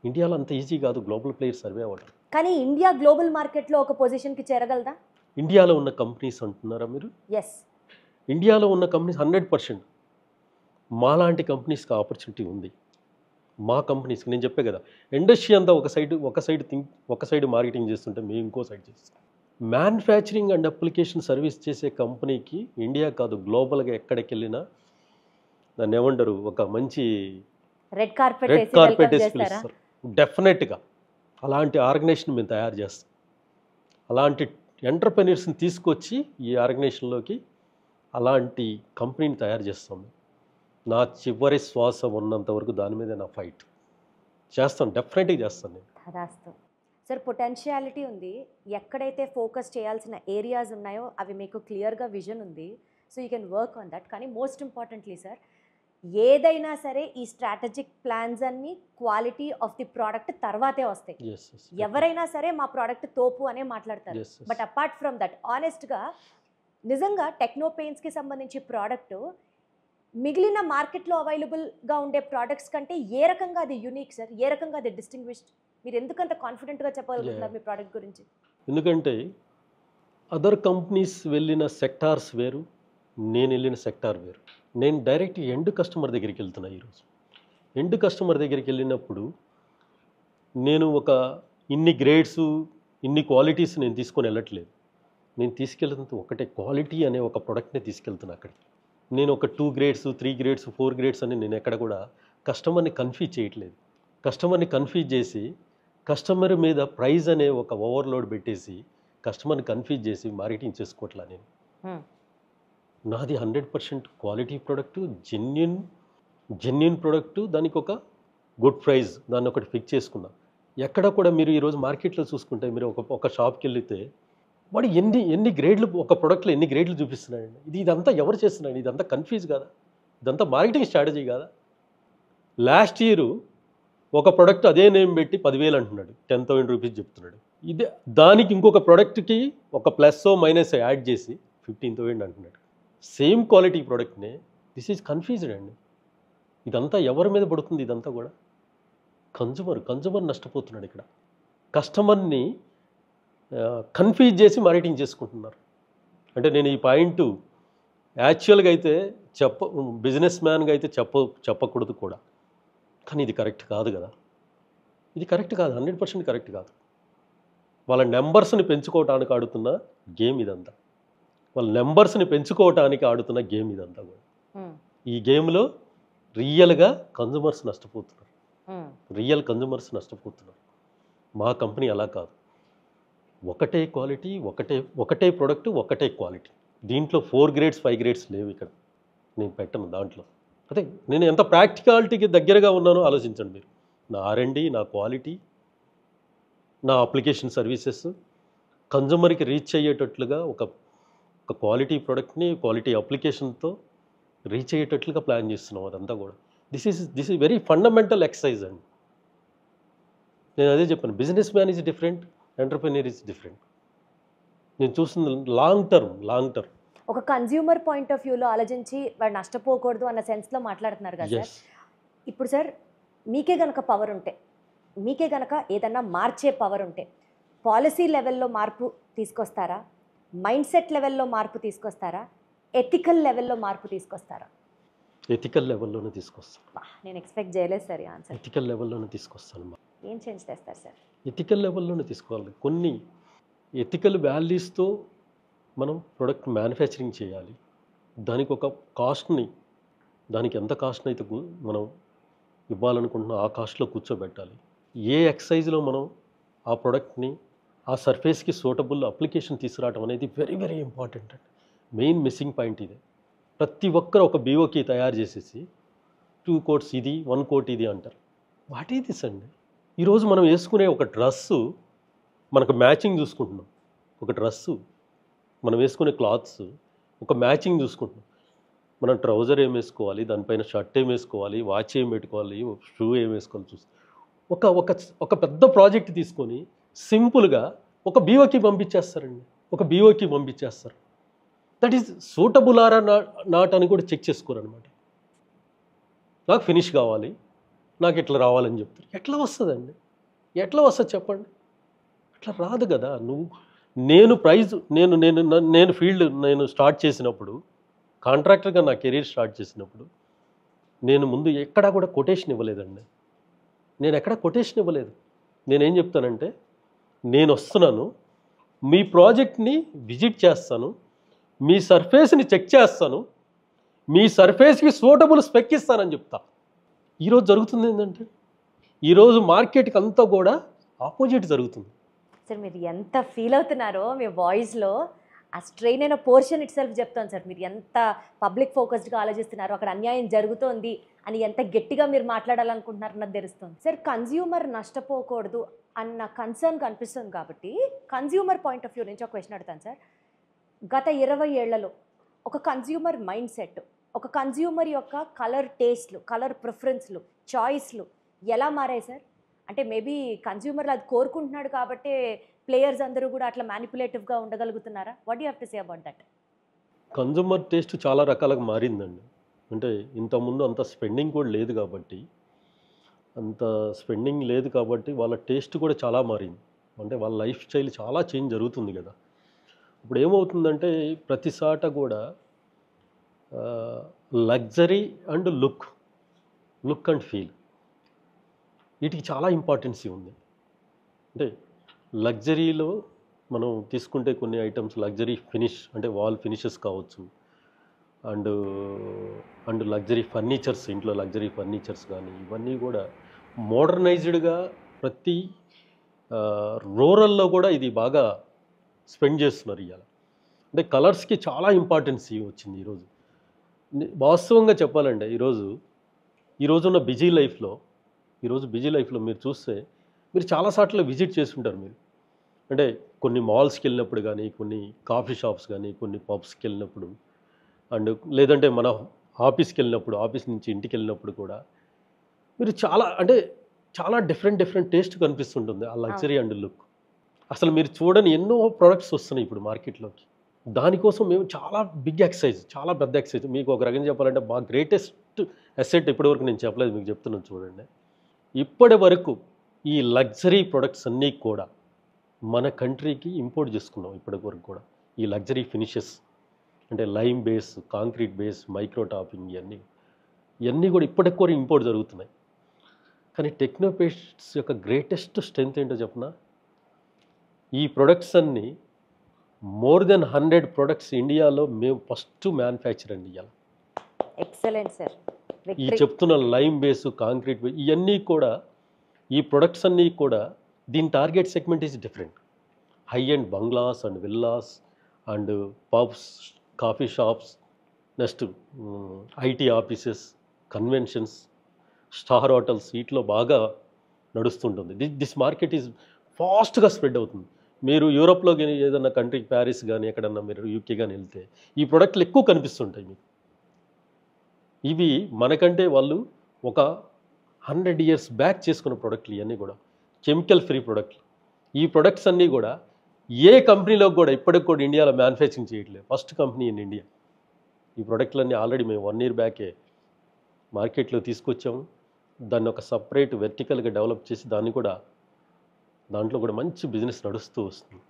ఇండియాలో అంత ఈజీ కాదు గ్లోబల్ ప్లేయర్ సర్వే అవ్వడం. కానీ ఇండియా గ్లోబల్ మార్కెట్లో ఒక పొజిషన్కి చేరగలదా? ఇండియాలో ఉన్న కంపెనీస్ అంటున్నారా మీరు? ఎస్, ఇండియాలో ఉన్న కంపెనీస్ 100%. మాలాంటి కంపెనీస్కి ఆపర్చునిటీ ఉంది. మా కంపెనీస్కి నేను చెప్పే కదా, ఇండస్ట్రీ అంతా ఒక సైడ్ మార్కెటింగ్ చేస్తుంటే మేము ఇంకో సైడ్ చేస్తాం. మ్యానుఫ్యాక్చరింగ్ అండ్ అప్లికేషన్ సర్వీస్ చేసే కంపెనీకి ఇండియా కాదు గ్లోబల్గా ఎక్కడికి వెళ్ళినా దాన్ని ఏమంటారు, ఒక మంచి రెడ్ కార్పెట్ వేసి పిలుస్తారు. డెఫినెట్గా అలాంటి ఆర్గనైజేషన్ మేము తయారు చేస్తాం. అలాంటి ఎంటర్ప్రెన్యూర్స్ని తీసుకొచ్చి ఈ ఆర్గనైజేషన్లోకి అలాంటి కంపెనీని తయారు చేస్తాం. నా చివరి శ్వాస ఉన్నంత వరకు దాని మీద నా ఫైట్ చేస్తాను, డెఫినెట్గా చేస్తాను నేను. సార్, పొటెన్షియాలిటీ ఉంది. ఎక్కడైతే ఫోకస్ చేయాల్సిన ఏరియాస్ ఉన్నాయో అవి మీకు క్లియర్గా విజన్ ఉంది. So you can work on that. కానీ మోస్ట్ ఇంపార్టెంట్లీ సార్, ఏదైనా సరే ఈ స్ట్రాటజిక్ ప్లాన్స్ అన్ని క్వాలిటీ ఆఫ్ ది ప్రోడక్ట్ తర్వాతే వస్తాయి. ఎవరైనా సరే మా ప్రోడక్ట్ తోపు అనే మాట్లాడతారు. బట్ అపార్ట్ ఫ్రమ్ దట్, ఆనెస్ట్గా నిజంగా టెక్నో పెయింట్స్కి సంబంధించి ప్రోడక్ట్ మిగిలిన మార్కెట్లో అవైలబుల్గా ఉండే ప్రోడక్ట్స్ కంటే ఏ రకంగా అది యూనిక్ సార్? ఏ రకంగా అది డిస్టింగ్విష్డ్? మీరు ఎందుకంత కాన్ఫిడెంట్గా చెప్పగలుగుతున్నారు మీ ప్రోడక్ట్ గురించి? ఎందుకంటే అదర్ కంపెనీస్ వెళ్ళిన సెక్టార్స్ వేరు, నేను వెళ్ళిన సెక్టార్ వేరు. నేను డైరెక్ట్ ఎండ్ కస్టమర్ దగ్గరికి వెళ్తున్నా ఈరోజు. ఎండ్ కస్టమర్ దగ్గరికి వెళ్ళినప్పుడు నేను ఒక ఇన్ని గ్రేడ్స్, ఇన్ని క్వాలిటీస్ నేను తీసుకొని వెళ్ళట్లేదు. నేను తీసుకెళ్తున్నది ఒకటే క్వాలిటీ అనే ఒక ప్రోడక్ట్ని తీసుకెళ్తున్నా అక్కడికి. నేను ఒక 2 గ్రేడ్స్, 3 గ్రేడ్స్, 4 గ్రేడ్స్ అని నేను ఎక్కడ కూడా కస్టమర్ని కన్ఫ్యూజ్ చేయట్లేదు. కస్టమర్ని కన్ఫ్యూజ్ చేసి కస్టమర్ మీద ప్రైజ్ అనే ఒక ఓవర్లోడ్ పెట్టేసి కస్టమర్ని కన్ఫ్యూజ్ చేసి మార్కెటింగ్ చేసుకోవట్లా నేను. నాది 100% క్వాలిటీ ప్రోడక్ట్, జెన్యున్ ప్రోడక్ట్, దానికి ఒక గుడ్ ప్రైజ్, దాన్ని ఒకటి ఫిక్స్ చేసుకున్నా. ఎక్కడ కూడా మీరు ఈరోజు మార్కెట్లో చూసుకుంటే మీరు ఒక షాప్కి వెళ్తే వాడు ఎన్ని గ్రేడ్లు, ఒక ప్రోడక్ట్లో ఎన్ని గ్రేడ్లు చూపిస్తున్నాడండి. ఇదంతా ఎవరు చేస్తున్నాడు? ఇదంతా కన్ఫ్యూజ్ కాదా? ఇదంతా మార్కెటింగ్ స్ట్రాటజీ కాదా? లాస్ట్ ఇయర్ ఒక ప్రోడక్ట్ అదే నేమ్ పెట్టి 10,000 అంటున్నాడు, 10,000 రూపీస్ చెప్తున్నాడు. ఇదే దానికి ఇంకొక ప్రోడక్ట్కి ఒక ప్లస్ మైనస్ యాడ్ చేసి 15,000 అంటున్నాడు. సేమ్ క్వాలిటీ ప్రోడక్ట్నే. దిస్ ఈజ్ కన్ఫ్యూజ్డ్ అండి. ఇదంతా ఎవరి మీద పడుతుంది? ఇదంతా కూడా కన్జ్యూమర్ నష్టపోతున్నాడు ఇక్కడ. కస్టమర్ని కన్ఫ్యూజ్ చేసి మార్కెటింగ్ చేసుకుంటున్నారు. అంటే నేను ఈ పాయింట్ యాక్చువల్గా అయితే బిజినెస్ మ్యాన్గా అయితే చెప్పకూడదు కూడా, కానీ ఇది కరెక్ట్ కాదు కదా. ఇది కరెక్ట్ కాదు, 100% కరెక్ట్ కాదు. వాళ్ళ నెంబర్స్ని పెంచుకోవటానికి ఆడుతున్న గేమ్ ఇదంతా. వాళ్ళ నెంబర్స్ని పెంచుకోవటానికి ఆడుతున్న గేమ్ ఇదంతా కూడా. ఈ గేమ్లో రియల్గా కన్జ్యూమర్స్ నష్టపోతున్నారు. రియల్ కన్జ్యూమర్స్ నష్టపోతున్నారు. మా కంపెనీ అలా కాదు. ఒకటే క్వాలిటీ, ఒకటే ప్రోడక్ట్, ఒకటే క్వాలిటీ. దీంట్లో 4 గ్రేడ్స్ 5 గ్రేడ్స్ లేవు ఇక్కడ. నేను పెట్టను దాంట్లో. అదే నేను ఎంత ప్రాక్టికాలిటీకి దగ్గరగా ఉన్నానో ఆలోచించండి మీరు. నా R&D, నా క్వాలిటీ, నా అప్లికేషన్ సర్వీసెస్ కన్జ్యూమర్కి రీచ్ అయ్యేటట్లుగా ఒక క్వాలిటీ ప్రోడక్ట్ని క్వాలిటీ అప్లికేషన్తో రీచ్ అయ్యేటట్లుగా ప్లాన్ చేస్తున్నాం. అదంతా కూడా this is very fundamental exercise అండి. నేను అదే చెప్పాను, business man is different, entrepreneur is different. నేను చూస్తుంది లాంగ్ టర్మ్. ఒక కన్జ్యూమర్ పాయింట్ ఆఫ్ వ్యూలో ఆలోచించి వాడు నష్టపోకూడదు అన్న సెన్స్లో మాట్లాడుతున్నారు కదా సార్. ఇప్పుడు సార్ మీకే గనక పవర్ ఉంటే, మీకే గనక ఏదన్నా మార్చే పవర్ ఉంటే, పాలసీ లెవెల్లో మార్పు తీసుకొస్తారా? మైండ్ సెట్ లెవెల్లో మార్పు తీసుకొస్తారా? ఎథికల్ లెవెల్లో మార్పు తీసుకొస్తారా? ఎథికల్ లెవెల్లోనే తీసుకొస్తాను. నేను ఎక్స్పెక్ట్ చేయలేదు సార్ ఈ ఆన్సర్. ఎథికల్ లెవెల్లోనే తీసుకొస్తాను. ఏం చేంజ్ చేస్తారు సార్? ఎథికల్ లెవెల్లోనే తీసుకోవాలి. కొన్ని ఎథికల్ వాల్యూస్తో మనం ప్రొడక్ట్ మ్యానుఫ్యాక్చరింగ్ చేయాలి. దానికి ఒక కాస్ట్ని, దానికి ఎంత కాస్ట్ అయితే మనం ఇవ్వాలనుకుంటున్నా ఆ కాస్ట్లో కూర్చోబెట్టాలి. ఏ ఎక్సైజ్లో మనం ఆ ప్రోడక్ట్ని ఆ సర్ఫేస్కి సూటబుల్ అప్లికేషన్ తీసుకురావడం అనేది వెరీ వెరీ ఇంపార్టెంట్ అండి. మెయిన్ మిస్సింగ్ పాయింట్ ఇదే. ప్రతి ఒక్కరు ఒక బీఓకి తయారు చేసేసి 2 కోట్స్ ఇది, 1 కోట్ ఇది అంటారు. వాట్ ఈజ్ దిస్ అండి? ఈరోజు మనం వేసుకునే ఒక డ్రెస్సు మనకు మ్యాచింగ్ చూసుకుంటున్నాం. ఒక డ్రెస్సు మనం వేసుకునే క్లాత్స్ ఒక మ్యాచింగ్ చూసుకుంటున్నాం. మనం ట్రౌజర్ ఏం వేసుకోవాలి, దానిపైన షర్ట్ ఏం వేసుకోవాలి, వాచ్ ఏం పెట్టుకోవాలి, షూ ఏం వేసుకోవాలి చూస్తాం. ఒక పెద్ద ప్రాజెక్ట్ తీసుకొని సింపుల్గా ఒక బీఓకి పంపించేస్తారు. That is suitable or not అని కూడా చెక్ చేసుకోరనమాట. నాకు ఫినిష్ కావాలి, నాకు ఇట్లా రావాలని చెప్తారు. ఎట్లా వస్తుంది చెప్పండి? అట్లా రాదు కదా. నేను ఫీల్డ్ స్టార్ట్ చేసినప్పుడు, కాంట్రాక్టర్గా నా కెరీర్ స్టార్ట్ చేసినప్పుడు నేను ముందు ఎక్కడా కూడా కొటేషన్ ఇవ్వలేదండి. నేనేం చెప్తానంటే, నేను వస్తున్నాను, మీ ప్రాజెక్ట్ని విజిట్ చేస్తాను, మీ సర్ఫేస్ని చెక్ చేస్తాను, మీ సర్ఫేస్కి సూటబుల్ స్పెక్ ఇస్తానని చెప్తా. ఈరోజు జరుగుతుంది ఏంటంటే, ఈరోజు మార్కెట్కి అంతా కూడా ఆపోజిట్ జరుగుతుంది. సార్ మీరు ఎంత ఫీల్ అవుతున్నారో మీ వాయిస్లో ఆ స్ట్రెయిన్ అయిన పోర్షన్ ఇట్ సెల్ఫ్ చెప్తాను సార్. మీరు ఎంత పబ్లిక్ ఫోకస్డ్గా ఆలోచిస్తున్నారో, అక్కడ అన్యాయం జరుగుతోంది అని ఎంత గట్టిగా మీరు మాట్లాడాలనుకుంటున్నారన్నది తెలుస్తుంది సార్. కన్జ్యూమర్ నష్టపోకూడదు అన్న కన్సర్న్ కనిపిస్తుంది కాబట్టి కన్జ్యూమర్ పాయింట్ ఆఫ్ వ్యూ నుంచి ఒక క్వశ్చన్ అడుగుతాను సార్. గత 20 ఏళ్లలో ఒక కన్జ్యూమర్ మైండ్ సెట్, ఒక కన్జ్యూమర్ యొక్క కలర్ టేస్ట్లు, కలర్ ప్రిఫరెన్స్లు, చాయిస్లు ఎలా మారాయి సార్? అంటే మేబీ కన్జ్యూమర్లు అది కోరుకుంటున్నాడు కాబట్టి ప్లేయర్స్ అందరూ కూడా అట్లా మ్యానిపులేటివ్గా ఉండగలుగుతున్నారా? What you have to say about that? Consumer taste చాలా రకాలుగా మారిందండి. అంటే ఇంతకుముందు అంత స్పెండింగ్ కూడా లేదు కాబట్టి వాళ్ళ టేస్ట్ కూడా చాలా మారింది. అంటే వాళ్ళ లైఫ్ స్టైల్ చాలా చేంజ్ జరుగుతుంది కదా. ఇప్పుడు ఏమవుతుందంటే ప్రతి సాట కూడా luxury and look and feel వీటికి చాలా ఇంపార్టెన్సీ ఉంది. అంటే లగ్జరీలో మనం తీసుకుంటే కొన్ని ఐటమ్స్ లగ్జరీ ఫినిష్ అంటే వాల్ ఫినిషెస్ కావచ్చు, అండ్ అండ్ లగ్జరీ ఫర్నిచర్స్, ఇంట్లో లగ్జరీ ఫర్నిచర్స్ కానీ ఇవన్నీ కూడా మోడర్నైజ్డ్గా ప్రతి రూరల్లో కూడా ఇది బాగా స్పెండ్ చేస్తున్నారు ఇవాళ. అంటే కలర్స్కి చాలా ఇంపార్టెన్సీ వచ్చింది ఈరోజు. వాస్తవంగా చెప్పాలంటే ఈరోజున్న బిజీ లైఫ్లో మీరు చూస్తే మీరు చాలాసార్లు విజిట్ చేస్తుంటారు మీరు. అంటే కొన్ని మాల్స్కి వెళ్ళినప్పుడు కానీ, కొన్ని కాఫీ షాప్స్ కానీ, కొన్ని పబ్స్కి వెళ్ళినప్పుడు, అండ్ లేదంటే మన ఆఫీస్కి వెళ్ళినప్పుడు, ఆఫీస్ నుంచి ఇంటికి వెళ్ళినప్పుడు కూడా మీరు చాలా డిఫరెంట్ టేస్ట్ కనిపిస్తుంటుంది ఆ లగ్జరీ అండ్ లుక్. అసలు మీరు చూడని ఎన్నో ప్రోడక్ట్స్ వస్తున్నాయి ఇప్పుడు మార్కెట్లోకి. దానికోసం మేము చాలా పెద్ద ఎక్సైజ్. మీకు ఒక రకంగా చెప్పాలంటే మా గ్రేటెస్ట్ అసెట్ ఇప్పటివరకు నేను చెప్పలేదు, మీకు చెప్తున్నాను చూడండి. ఇప్పటి వరకు ఈ లగ్జరీ ప్రొడక్ట్స్ అన్నీ కూడా మన కంట్రీకి ఇంపోర్ట్ చేసుకున్నాం ఇప్పటి వరకు కూడా. ఈ లగ్జరీ ఫినిషెస్ అంటే lime base, concrete base, micro topping ఇవన్నీ కూడా ఇప్పటికి కూడా ఇంపోర్ట్ జరుగుతున్నాయి. కానీ టెక్నోపేస్ట్స్ యొక్క గ్రేటెస్ట్ స్ట్రెంగ్త్ ఏంటో చెప్పనా, ఈ ప్రొడక్ట్స్ అన్నీ మోర్ దెన్ 100 ప్రొడక్ట్స్ ఇండియాలో మేము ఫస్ట్ మ్యానుఫ్యాక్చర్ అండి ఇవాళ. Excellent sir. ఈ చెప్తున్న లైమ్ బేస్, కాంక్రీట్ బేస్ ఇవన్నీ కూడా, ఈ ప్రొడక్ట్స్ అన్నీ కూడా దీని target segment is different. High and bungalows and villas and pubs, coffee shops, next IT offices, conventions, star hotels, వీటిలో బాగా నడుస్తుంటుంది. దిస్ మార్కెట్ ఈజ్ ఫాస్ట్గా స్ప్రెడ్ అవుతుంది. మీరు యూరోప్లో కానీ ఏదైనా కంట్రీకి, ప్యారిస్ కానీ ఎక్కడన్నా మీరు యూకే కానీ వెళ్తే ఈ ప్రొడక్ట్లు ఎక్కువ కనిపిస్తుంటాయి మీకు. ఇవి మనకంటే వాళ్ళు ఒక 100 years బ్యాక్ చేసుకున్న ప్రొడక్ట్లు ఇవన్నీ కూడా కెమికల్ ఫ్రీ ప్రొడక్ట్లు. ఈ ప్రొడక్ట్స్ అన్నీ కూడా ఏ కంపెనీలో కూడా ఇప్పటికి కూడా ఇండియాలో మ్యానుఫ్యాక్చరింగ్ చేయట్లేదు. First company in India. ఈ ప్రొడక్ట్లన్నీ ఆల్రెడీ మేము 1 year బ్యాకే మార్కెట్లో తీసుకొచ్చాము. దాన్ని ఒక సపరేట్ వెర్టికల్గా డెవలప్ చేసి దాంట్లో కూడా మంచి బిజినెస్ నడుస్తూ వస్తుంది.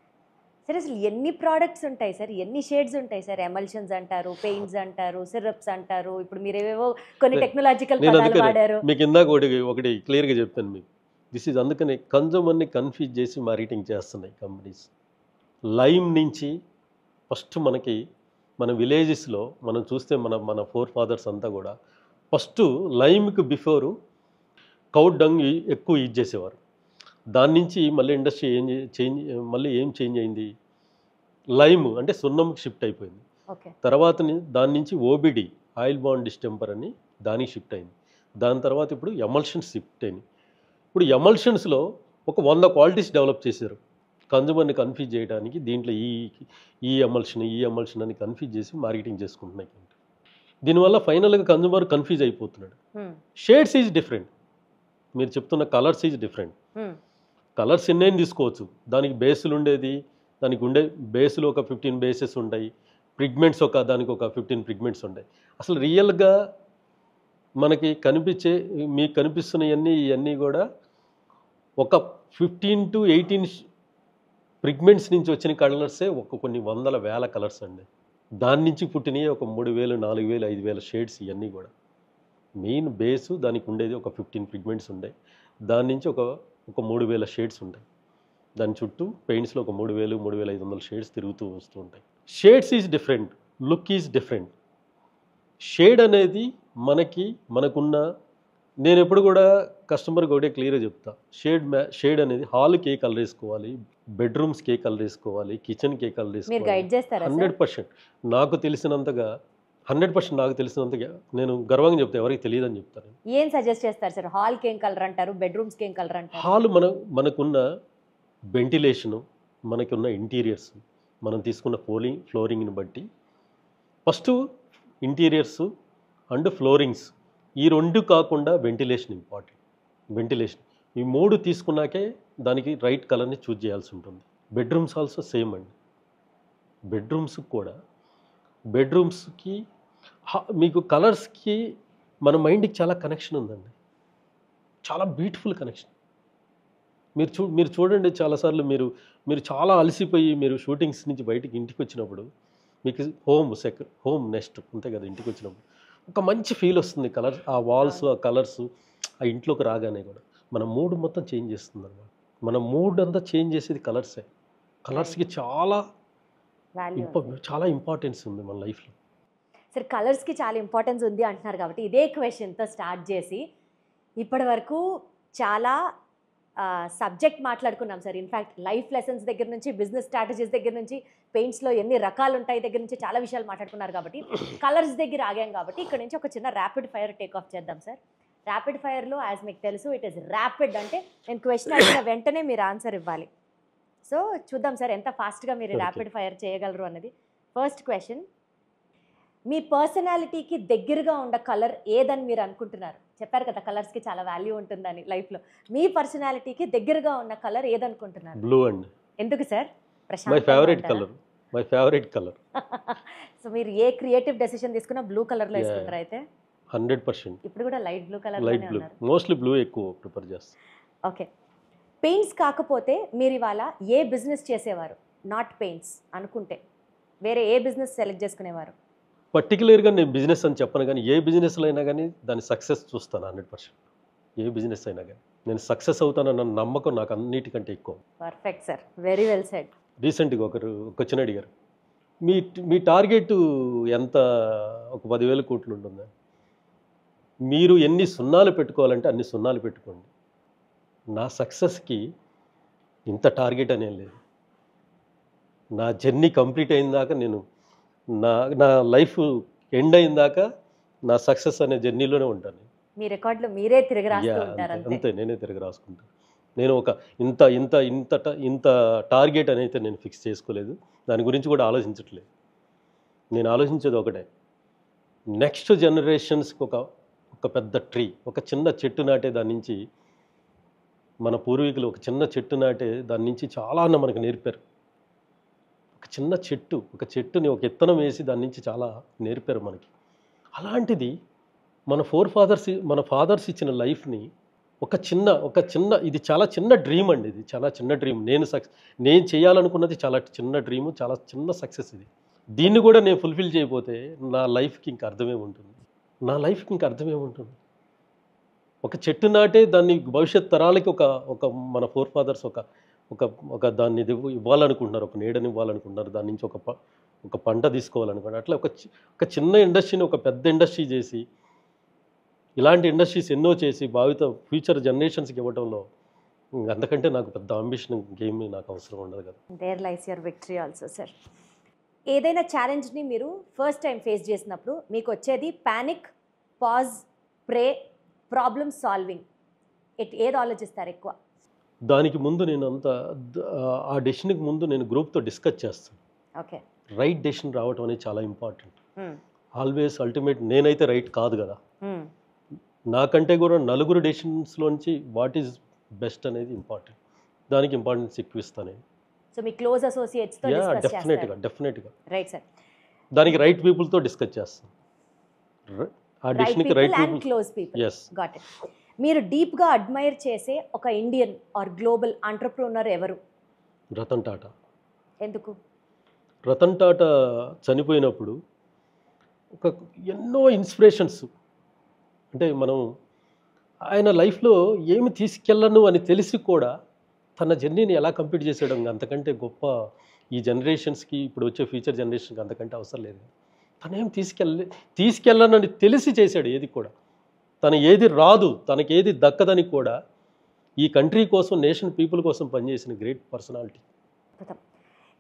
సార్ అసలు ఎన్ని ప్రోడక్ట్స్ ఉంటాయి సార్, ఎన్ని షేడ్స్ ఉంటాయి సార్? ఎమల్షన్స్ అంటారు, పెయింట్స్ అంటారు, సిరప్స్ అంటారు, ఇప్పుడు మీరు ఏవేవో కొన్ని టెక్నాలజికల్ పదాలు వాడారు. మీకు ఇందాక ఒకటి క్లియర్గా చెప్పాను మీకు. దిస్ ఈజ్ అందుకని కన్జ్యూమర్ని కన్ఫ్యూజ్ చేసి మార్కెటింగ్ చేస్తున్నాయి కంపెనీస్. లైమ్ నుంచి ఫస్ట్ మన విలేజెస్లో మనం చూస్తే మన ఫోర్ ఫాదర్స్ అంతా కూడా ఫస్ట్ లైమ్కి బిఫోరు కౌ డంగ్ ఎక్కువ యూజ్ చేసేవారు. దాని నుంచి మళ్ళీ ఇండస్ట్రీ ఏం చేంజ్ అయింది, లైమ్ అంటే సున్నంకి షిఫ్ట్ అయిపోయింది. తర్వాత దాని నుంచి ఓబిడి, ఆయిల్ బాండ్ డిస్టెంపర్ అని దానికి షిఫ్ట్ అయింది. దాని తర్వాత ఇప్పుడు ఎమల్షన్స్ షిఫ్ట్ అయింది. ఇప్పుడు ఎమల్షన్స్లో ఒక 100 క్వాలిటీస్ డెవలప్ చేశారు కన్జ్యూమర్ని కన్ఫ్యూజ్ చేయడానికి. దీంట్లో ఈ ఎమల్షన్ అని కన్ఫ్యూజ్ చేసి మార్కెటింగ్ చేసుకుంటున్నాయి. దీనివల్ల ఫైనల్గా కన్జ్యూమర్ కన్ఫ్యూజ్ అయిపోతున్నాడు. షేడ్స్ ఈజ్ డిఫరెంట్, మీరు చెప్తున్న కలర్స్ ఈజ్ డిఫరెంట్. కలర్స్ ఎన్నైనా తీసుకోవచ్చు, దానికి బేసులు ఉండేది, దానికి ఉండే బేసులు ఒక 15 బేసెస్ ఉంటాయి, పిగ్మెంట్స్ దానికి ఒక 15 పిగ్మెంట్స్ ఉంటాయి. అసలు రియల్గా మీకు కనిపిస్తున్నవన్నీ ఇవన్నీ కూడా ఒక 15 to 18 పిగ్మెంట్స్ నుంచి వచ్చిన కలర్సే కొన్ని వందల వేల కలర్స్ అండి. దాని నుంచి పుట్టినవి ఒక 3000, 4000, 5000 షేడ్స్. ఇవన్నీ కూడా మెయిన్ బేసు దానికి ఉండేది ఒక 15 పిగ్మెంట్స్ ఉంటాయి. దాని నుంచి ఒక 3000 షేడ్స్ ఉంటాయి. దాని చుట్టూ పెయింట్స్లో ఒక 3000, 3500 షేడ్స్ తిరుగుతూ వస్తూ ఉంటాయి. Shades is different, look is different. Shade అనేది మనకున్న, నేను ఎప్పుడు కూడా కస్టమర్కి ఒకటే క్లియర్గా చెప్తా, షేడ్ అనేది హాల్కి ఏ కలర్ వేసుకోవాలి, బెడ్రూమ్స్కి ఏ కలర్ వేసుకోవాలి, కిచెన్కి ఏ కలర్ వేసుకోవాలి, 100% నాకు తెలిసినంతగా 100% నాకు తెలిసినంతగా నేను గర్వంగా చెప్తాను, ఎవరికి తెలియదని చెప్తాను. ఏం సజెస్ట్ చేస్తారు సార్? హాల్కి ఏం కలర్ అంటారు, బెడ్రూమ్స్కి ఏం కలర్ అంటారు? హాల్ మనకున్న వెంటిలేషను, మనకున్న ఇంటీరియర్స్, మనం తీసుకున్న ఫ్లోరింగ్ని బట్టి ఫస్ట్ ఇంటీరియర్స్ అండ్ ఫ్లోరింగ్స్ ఈ 2 కాకుండా వెంటిలేషన్ ఇంపార్టెంట్. వెంటిలేషన్ ఈ 3 తీసుకున్నాకే దానికి రైట్ కలర్ని చూజ్ చేయాల్సి ఉంటుంది. బెడ్రూమ్స్ ఆల్సో సేమ్ అండి. బెడ్రూమ్స్కి మీకు కలర్స్కి మన మైండ్కి చాలా కనెక్షన్ ఉందండి, చాలా బ్యూటిఫుల్ కనెక్షన్. మీరు చూడండి చాలాసార్లు మీరు చాలా అలసిపోయి మీరు షూటింగ్స్ నుంచి బయటికి ఇంటికి వచ్చినప్పుడు మీకు హోమ్ నెక్స్ట్ అంతే కదా, ఇంటికి వచ్చినప్పుడు ఒక మంచి ఫీల్ వస్తుంది. కలర్స్, ఆ వాల్స్, ఆ కలర్స్, ఆ ఇంట్లోకి రాగానే కూడా మన మూడ్ మొత్తం చేంజ్ చేస్తుంది అనమాట. మన మూడ్ అంతా చేంజ్ చేసేది కలర్సే. కలర్స్కి వాల్యూ చాలా ఇంపార్టెన్స్ ఉంది మన లైఫ్లో. సరే, కలర్స్కి చాలా ఇంపార్టెన్స్ ఉంది అంటున్నారు కాబట్టి ఇదే క్వశ్చన్తో స్టార్ట్ చేసి ఇప్పటి వరకు చాలా సబ్జెక్ట్ మాట్లాడుకున్నాం సార్. ఇన్ఫ్యాక్ట్ లైఫ్ లెసన్స్ దగ్గర నుంచి, బిజినెస్ స్ట్రాటజీస్ దగ్గర నుంచి, పెయింట్స్లో ఎన్ని రకాలు ఉంటాయి దగ్గర నుంచి చాలా విషయాలు మాట్లాడుకున్నారు కాబట్టి కలర్స్ దగ్గర ఆగాం కాబట్టి ఇక్కడ నుంచి ఒక చిన్న ర్యాపిడ్ ఫైర్ టేక్ ఆఫ్ చేద్దాం సార్. ర్యాపిడ్ ఫైర్లో యాజ్ మీకు తెలుసు ఇట్ ఈస్ ర్యాపిడ్, అంటే నేను క్వశ్చన్ అడిగిన వెంటనే మీరు ఆన్సర్ ఇవ్వాలి. సో చూద్దాం సార్ ఎంత ఫాస్ట్గా మీరు ర్యాపిడ్ ఫైర్ చేయగలరు అన్నది. ఫస్ట్ క్వశ్చన్, మీ పర్సనాలిటీకి దగ్గరగా ఉన్న కలర్ ఏదని మీరు అనుకుంటున్నారు? చెప్పారు కదా కలర్స్కి చాలా వాల్యూ ఉంటుందని లైఫ్లో. మీ పర్సనాలిటీకి దగ్గరగా ఉన్న కలర్ ఏదనుకుంటున్నారు? బ్లూ అండి. ఎందుకు sir? My favourite colour. So మీరు ఏ క్రియేటివ్ డెసిషన్ తీసుకున్నా బ్లూ కలర్లో వేసుకుంటారు అయితే? 100%. ఇప్పుడు కూడా light blue colour. Light blue, mostly blue ఎక్కువ ప్రిఫర్ చేస్తాను. ఓకే, పెయింట్స్ కాకపోతే మీరు ఇవాళ ఏ బిజినెస్ చేసేవారు? నాట్ పెయింట్స్ అనుకుంటే వేరే ఏ బిజినెస్ సెలెక్ట్ చేసుకునేవారు? పర్టికులర్గా నేను బిజినెస్ అని చెప్పను, కానీ ఏ బిజినెస్లో అయినా కానీ దాని సక్సెస్ చూస్తాను 100%. ఏ బిజినెస్ అయినా కానీ నేను సక్సెస్ అవుతానన్న నమ్మకం నాకు అన్నిటికంటే ఎక్కువ. Perfect sir, very well said. రీసెంట్గా ఒక క్వశ్చన్ అడిగారు, మీ టార్గెట్ ఎంత? ఒక 10,000 కోట్లు ఉంటుందా? మీరు ఎన్ని సున్నాలు పెట్టుకోవాలంటే అన్ని సున్నాలు పెట్టుకోండి. నా సక్సెస్కి ఇంత టార్గెట్ అనేం లేదు. నా జర్నీ కంప్లీట్ అయిన దాకా, నేను నా లైఫ్ ఎండ్ అయిన దాకా నా సక్సెస్ అనే జర్నీలోనే ఉంటాను. మీ రికార్డులు మీరే తిరిగి రాస్తూ ఉంటారు. అంతే, నేనే తిరిగి రాసుకుంటాను. నేను ఒక ఇంత టార్గెట్ అని అయితే నేను ఫిక్స్ చేసుకోలేదు. దాని గురించి కూడా ఆలోచించట్లేదు. నేను ఆలోచించేది ఒకటే, నెక్స్ట్ జనరేషన్స్కి ఒక పెద్ద ట్రీ, ఒక చిన్న చెట్టు నాటే దాని నుంచి, మన పూర్వీకులు ఒక చిన్న చెట్టు నాటే దాని నుంచి చాలా మనకు నేర్పారు. ఒక చెట్టుని ఒక ఇత్తనం వేసి దాని నుంచి చాలా నేర్పారు మనకి. అలాంటిది మన ఫాదర్స్ ఇచ్చిన లైఫ్ని ఒక చిన్న ఇది చాలా చిన్న డ్రీమ్ అండి. ఇది చాలా చిన్న డ్రీమ్. నేను చేయాలనుకున్నది చాలా చిన్న డ్రీము, చాలా చిన్న సక్సెస్ ఇది. దీన్ని కూడా నేను ఫుల్ఫిల్ చేయకపోతే నా లైఫ్కి ఇంకా అర్థమేముంటుంది? ఒక చెట్టు నాటే దాన్ని భవిష్యత్ తరాలకి ఒక మన ఫాదర్స్ ఒక దాన్ని ఇవ్వాలనుకుంటున్నారు, ఒక నీడని ఇవ్వాలనుకుంటున్నారు, దాని నుంచి ఒక పంట తీసుకోవాలనుకుంటున్నారు. అట్లా ఒక చిన్న ఇండస్ట్రీని ఒక పెద్ద ఇండస్ట్రీ చేసి, ఇలాంటి ఇండస్ట్రీస్ ఎన్నో చేసి ఫ్యూచర్ జనరేషన్స్కి ఇవ్వడంలో అంతకంటే నాకు పెద్ద అంబిషన్ గేమ్ నాకు అవసరం ఉండదు కదా. There lies your victory also sir. ఏదైనా ఛాలెంజ్ని మీరు ఫస్ట్ టైం ఫేస్ చేసినప్పుడు మీకు వచ్చేది panic, pause, pray, problem solving, ఏది ఆలోచిస్తారు ఎక్కువ? దానికి ముందు నేను ఆ డెసిషన్కి ముందు నేను గ్రూప్తో డిస్కస్ చేస్తాను. ఓకే, రైట్ డెసిషన్ రావటం అనేది చాలా ఇంపార్టెంట్. ఆల్వేస్ అల్టిమేట్ నేనైతే రైట్ కాదు కదా, నాకంటే కూడా నలుగురు డెసిషన్స్లోంచి వాట్ ఈజ్ బెస్ట్ అనేది ఇంపార్టెంట్. దానికి ఇంపార్టెన్స్ ఎక్కువ ఇస్తాను నేను. సో మీ క్లోజ్ అసోసియేట్స్తో డెఫినెట్గా రైట్ సార్, దానికి రైట్ పీపుల్తో డిస్కస్ చేస్తాను. ఆ డెసిషన్కి right people, close people. Got it. మీరు డీప్గా అడ్మైర్ చేసే ఒక ఇండియన్ ఆర్ గ్లోబల్ ఎంటర్‌ప్రెన్యూర్ ఎవరు? రతన్ టాటా. ఎందుకు? రతన్ టాటా చనిపోయినప్పుడు ఎన్నో ఇన్స్పిరేషన్స్, అంటే ఆయన లైఫ్లో ఏమి తీసుకెళ్ళను అని తెలిసి కూడా తన జర్నీని ఎలా కంప్లీట్ చేసేయడం, అంతకంటే గొప్ప ఈ జనరేషన్స్కి, ఇప్పుడు వచ్చే ఫ్యూచర్ జనరేషన్కి అంతకంటే అవసరం లేదు. తనేం తీసుకెళ్ళనని తెలిసి చేశాడు. ఏది కూడా ఏది రాదు, తనకి ఏది దక్కదని కూడా ఈ కంట్రీ కోసం, నేషన్ పీపుల్ కోసం పనిచేసిన గ్రేట్ పర్సనాలిటీ.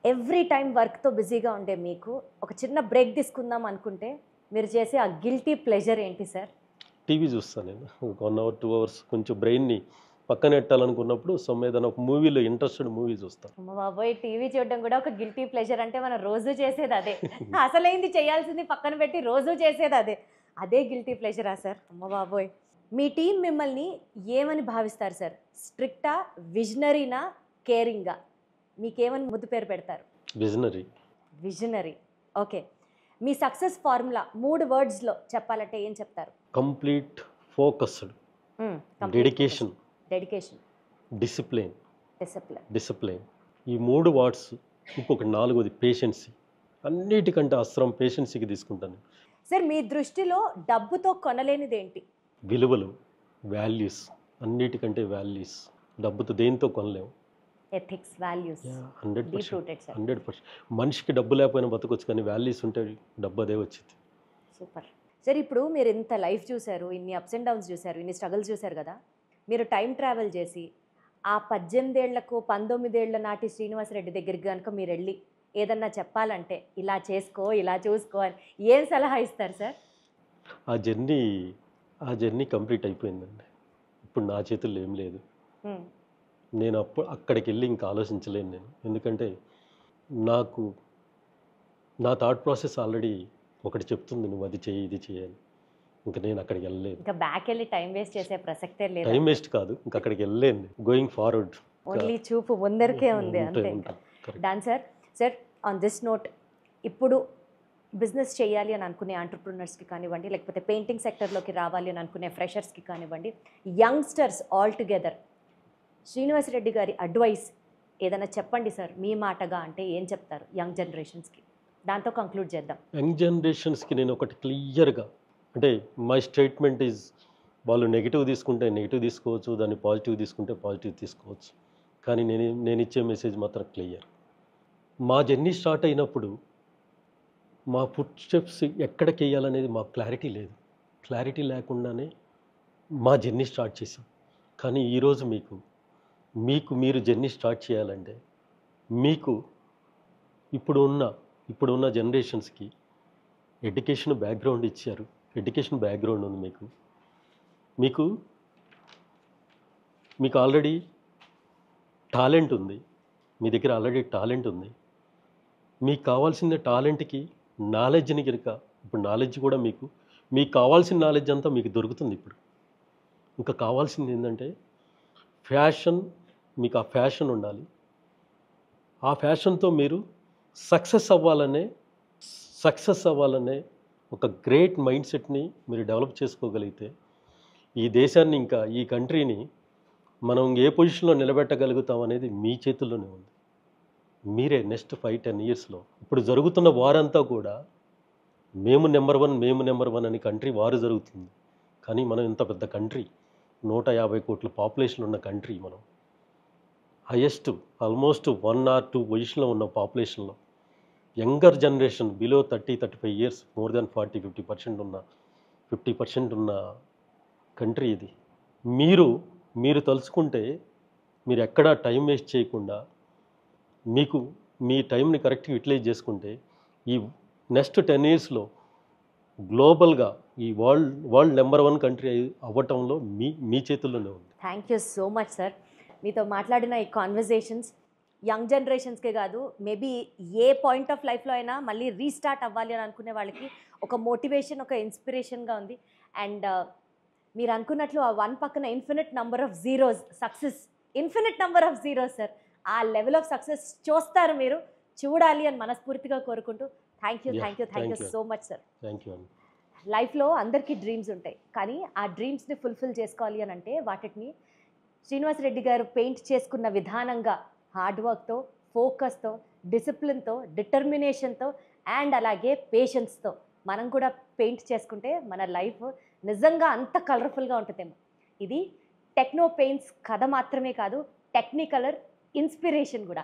ఎవ్రీ టైం వర్క్తో బిజీగా ఉండే మీకు ఒక చిన్న బ్రేక్ తీసుకుందాం అనుకుంటే మీరు చేసే ఆ గిల్టీ ప్లెజర్ ఏంటి సార్? టీవీ చూస్తాను నేను 1 hour 2 hours, కొంచెం బ్రెయిన్ని పక్కన పెట్టాలనుకున్నప్పుడు ఏదైనా ఒక మూవీలో ఇంట్రెస్టెడ్ మూవీ చూస్తాను. అమ్మ బాబోయ్, టీవీ చూడడం కూడా ఒక గిల్టీ ప్లెజర్ అంటే మనం రోజు చేసేది అదే. అసలైంది చేయాల్సింది పక్కన పెట్టి రోజు చేసేది అదే గిల్టీ ప్లెజరా సార్? అమ్మ బాబోయ్. మీ టీం మిమ్మల్ని ఏమని భావిస్తారు సార్? స్ట్రిక్టా, విజనరీనా, కేరింగా? మీకేమని ముద్దు పేరు పెడతారు? విజనరీ. ఓకే, మీ సక్సెస్ ఫార్ములా 3 wordsలో చెప్పాలంటే ఏం చెప్తారు? Complete focused, dedication. Discipline, discipline. Discipline, ఈ 3 వాట్స్. ఇంకొక 4వది పేషెన్సీ. అన్నిటికంటే అస్త్రం పేషెన్సీకి తీసుకుంటాను. సార్ మీ దృష్టిలో డబ్బుతో కొనలేనిది ఏంటి? విలువలు, వాల్యూస్, అన్నిటికంటే వాల్యూస్. డబ్బుతో దేంతో కొనలేము. Ethics, values, 100%, deep rooted sir. 100%. మనిషికి డబ్బు లేకపోయినా బతకొచ్చు, కానీ వాల్యూస్ ఉంటే డబ్బు అదే వచ్చింది. Super sir. ఇప్పుడు మీరు ఇంత లైఫ్ చూశారు, ఇన్ని అప్స్ అండ్ డౌన్స్ చూశారు, ఇన్ని స్ట్రగుల్స్ చూశారు కదా, మీరు టైం ట్రావెల్ చేసి ఆ 18 ఏళ్లకు 19 ఏళ్ల నాటి శ్రీనివాసరెడ్డి దగ్గరికి కనుక మీరు వెళ్ళి ఏదన్నా చెప్పాలంటే ఇలా చేసుకో, ఇలా చూసుకో అని ఏం సలహా ఇస్తారు సార్? ఆ జర్నీ కంప్లీట్ అయిపోయిందండి. ఇప్పుడు నా చేతుల్లో ఏం లేదు. నేను అక్కడికి వెళ్ళి ఇంకా ఆలోచించలేను నేను. ఎందుకంటే నాకు నా థాట్ ప్రాసెస్ ఆల్రెడీ ఒకటి చెప్తుంది, నువ్వు అది చేయి, ఇది చేయని. ఇంకా నేను అక్కడికి వెళ్ళలేదు. ఇంకా బ్యాక్ వెళ్ళి టైం వేస్ట్ చేసే ప్రసక్తే లేదు. టైం వేస్ట్ కాదు, ఇంకా అక్కడికి వెళ్ళలేను. గోయింగ్ ఫార్వర్డ్, ఓన్లీ చూపు ముందరికే ఉంది అంతే. Done sir. Sir on this note, ఇప్పుడు బిజినెస్ చేయాలి అని అనుకునే ఆంటర్ప్రినర్స్కి కానివ్వండి, లేకపోతే పెయింటింగ్ సెక్టర్లోకి రావాలి అని అనుకునే ఫ్రెషర్స్కి కానివ్వండి, యంగ్స్టర్స్ ఆల్ టుగెదర్, శ్రీనివాసరెడ్డి గారి అడ్వైస్ ఏదైనా చెప్పండి సార్ మీ మాటగా. అంటే ఏం చెప్తారు యంగ్ జనరేషన్స్కి? దాంతో కంక్లూడ్ చేద్దాం. యంగ్ జనరేషన్స్కి నేను ఒకటి క్లియర్గా, అంటే మై స్టేట్మెంట్ ఈజ్, వాళ్ళు నెగిటివ్ తీసుకుంటే నెగిటివ్ తీసుకోవచ్చు, దాన్ని పాజిటివ్ తీసుకుంటే పాజిటివ్ తీసుకోవచ్చు, కానీ నేను ఇచ్చే మెసేజ్ మాత్రం క్లియర్. మా జర్నీ స్టార్ట్ అయినప్పుడు మా ఫుట్ స్టెప్స్ ఎక్కడికి వేయాలనేది మాకు క్లారిటీ లేదు. క్లారిటీ లేకుండానే మా జర్నీ స్టార్ట్ చేసాం. కానీ ఈరోజు మీరు జర్నీ స్టార్ట్ చేయాలంటే మీకు ఇప్పుడున్న జనరేషన్స్కి ఎడ్యుకేషన్ బ్యాక్గ్రౌండ్ ఇచ్చారు. ఎడ్యుకేషన్ బ్యాక్గ్రౌండ్ ఉంది మీకు ఆల్రెడీ టాలెంట్ ఉంది. మీ దగ్గర ఆల్రెడీ టాలెంట్ ఉంది. మీకు కావాల్సిన టాలెంట్కి నాలెడ్జ్ని కనుక, ఇప్పుడు నాలెడ్జ్ కూడా మీకు కావాల్సిన నాలెడ్జ్ అంతా మీకు దొరుకుతుంది. ఇప్పుడు ఇంకా కావాల్సింది ఏంటంటే ఫ్యాషన్. మీకు ఆ ఫ్యాషన్ ఉండాలి. ఆ ఫ్యాషన్తో మీరు సక్సెస్ అవ్వాలనే ఒక గ్రేట్ మైండ్ సెట్ని మీరు డెవలప్ చేసుకోగలిగితే ఈ దేశాన్ని, ఇంకా ఈ కంట్రీని మనం ఏ పొజిషన్లో నిలబెట్టగలుగుతాం అనేది మీ చేతుల్లోనే ఉంది. మీరే నెక్స్ట్ 5-10 ఇయర్స్లో ఇప్పుడు జరుగుతున్న వారంతా కూడా మేము నెంబర్ వన్ అని కంట్రీ వారు జరుగుతుంది. కానీ మనం ఇంత పెద్ద కంట్రీ, 150 కోట్ల పాపులేషన్ ఉన్న కంట్రీ, మనం హైయెస్ట్ ఆల్మోస్ట్ 1 or 2 పొజిషన్లో ఉన్న పాపులేషన్లో younger generation below 30-35 years, more than 50% ఉన్న కంట్రీ ఇది. మీరు తలుచుకుంటే, మీరు ఎక్కడా టైం వేస్ట్ చేయకుండా మీ టైంని కరెక్ట్గా యూటిలైజ్ చేసుకుంటే ఈ నెక్స్ట్ 10 ఇయర్స్లో గ్లోబల్గా ఈ వరల్డ్ నెంబర్ 1 కంట్రీ అవ్వటంలో మీ చేతుల్లోనే ఉంది. Thank you so much sir. మీతో మాట్లాడిన ఈ కాన్వర్జేషన్స్ యంగ్ జనరేషన్స్కే కాదు, మేబీ ఏ పాయింట్ ఆఫ్ లైఫ్లో అయినా మళ్ళీ రీస్టార్ట్ అవ్వాలి అని అనుకునే వాళ్ళకి ఒక మోటివేషన్, ఒక ఇన్స్పిరేషన్గా ఉంది. అండ్ మీరు అనుకున్నట్లు ఆ 1 పక్కన infinite number of zeros, success infinite number of zeros sir. ఆ లెవెల్ ఆఫ్ సక్సెస్ చూస్తారు, మీరు చూడాలి అని మనస్ఫూర్తిగా కోరుకుంటూ thank you so much sir. Thank you. లైఫ్లో అందరికీ డ్రీమ్స్ ఉంటాయి, కానీ ఆ డ్రీమ్స్ని ఫుల్ఫిల్ చేసుకోవాలి అని అంటే వాటిని శ్రీనివాసరెడ్డి గారు పెయింట్ చేసుకున్న విధానంగా హార్డ్ వర్క్తో, ఫోకస్తో, డిసిప్లిన్తో, డిటర్మినేషన్తో అండ్ అలాగే పేషెన్స్తో మనం కూడా పెయింట్ చేసుకుంటే మన లైఫ్ నిజంగా అంత కలర్ఫుల్గా ఉంటుందేమో. ఇది టెక్నో పెయింట్స్ కథ మాత్రమే కాదు, టెక్నికలర్ ఇన్స్పిరేషన్ కూడా.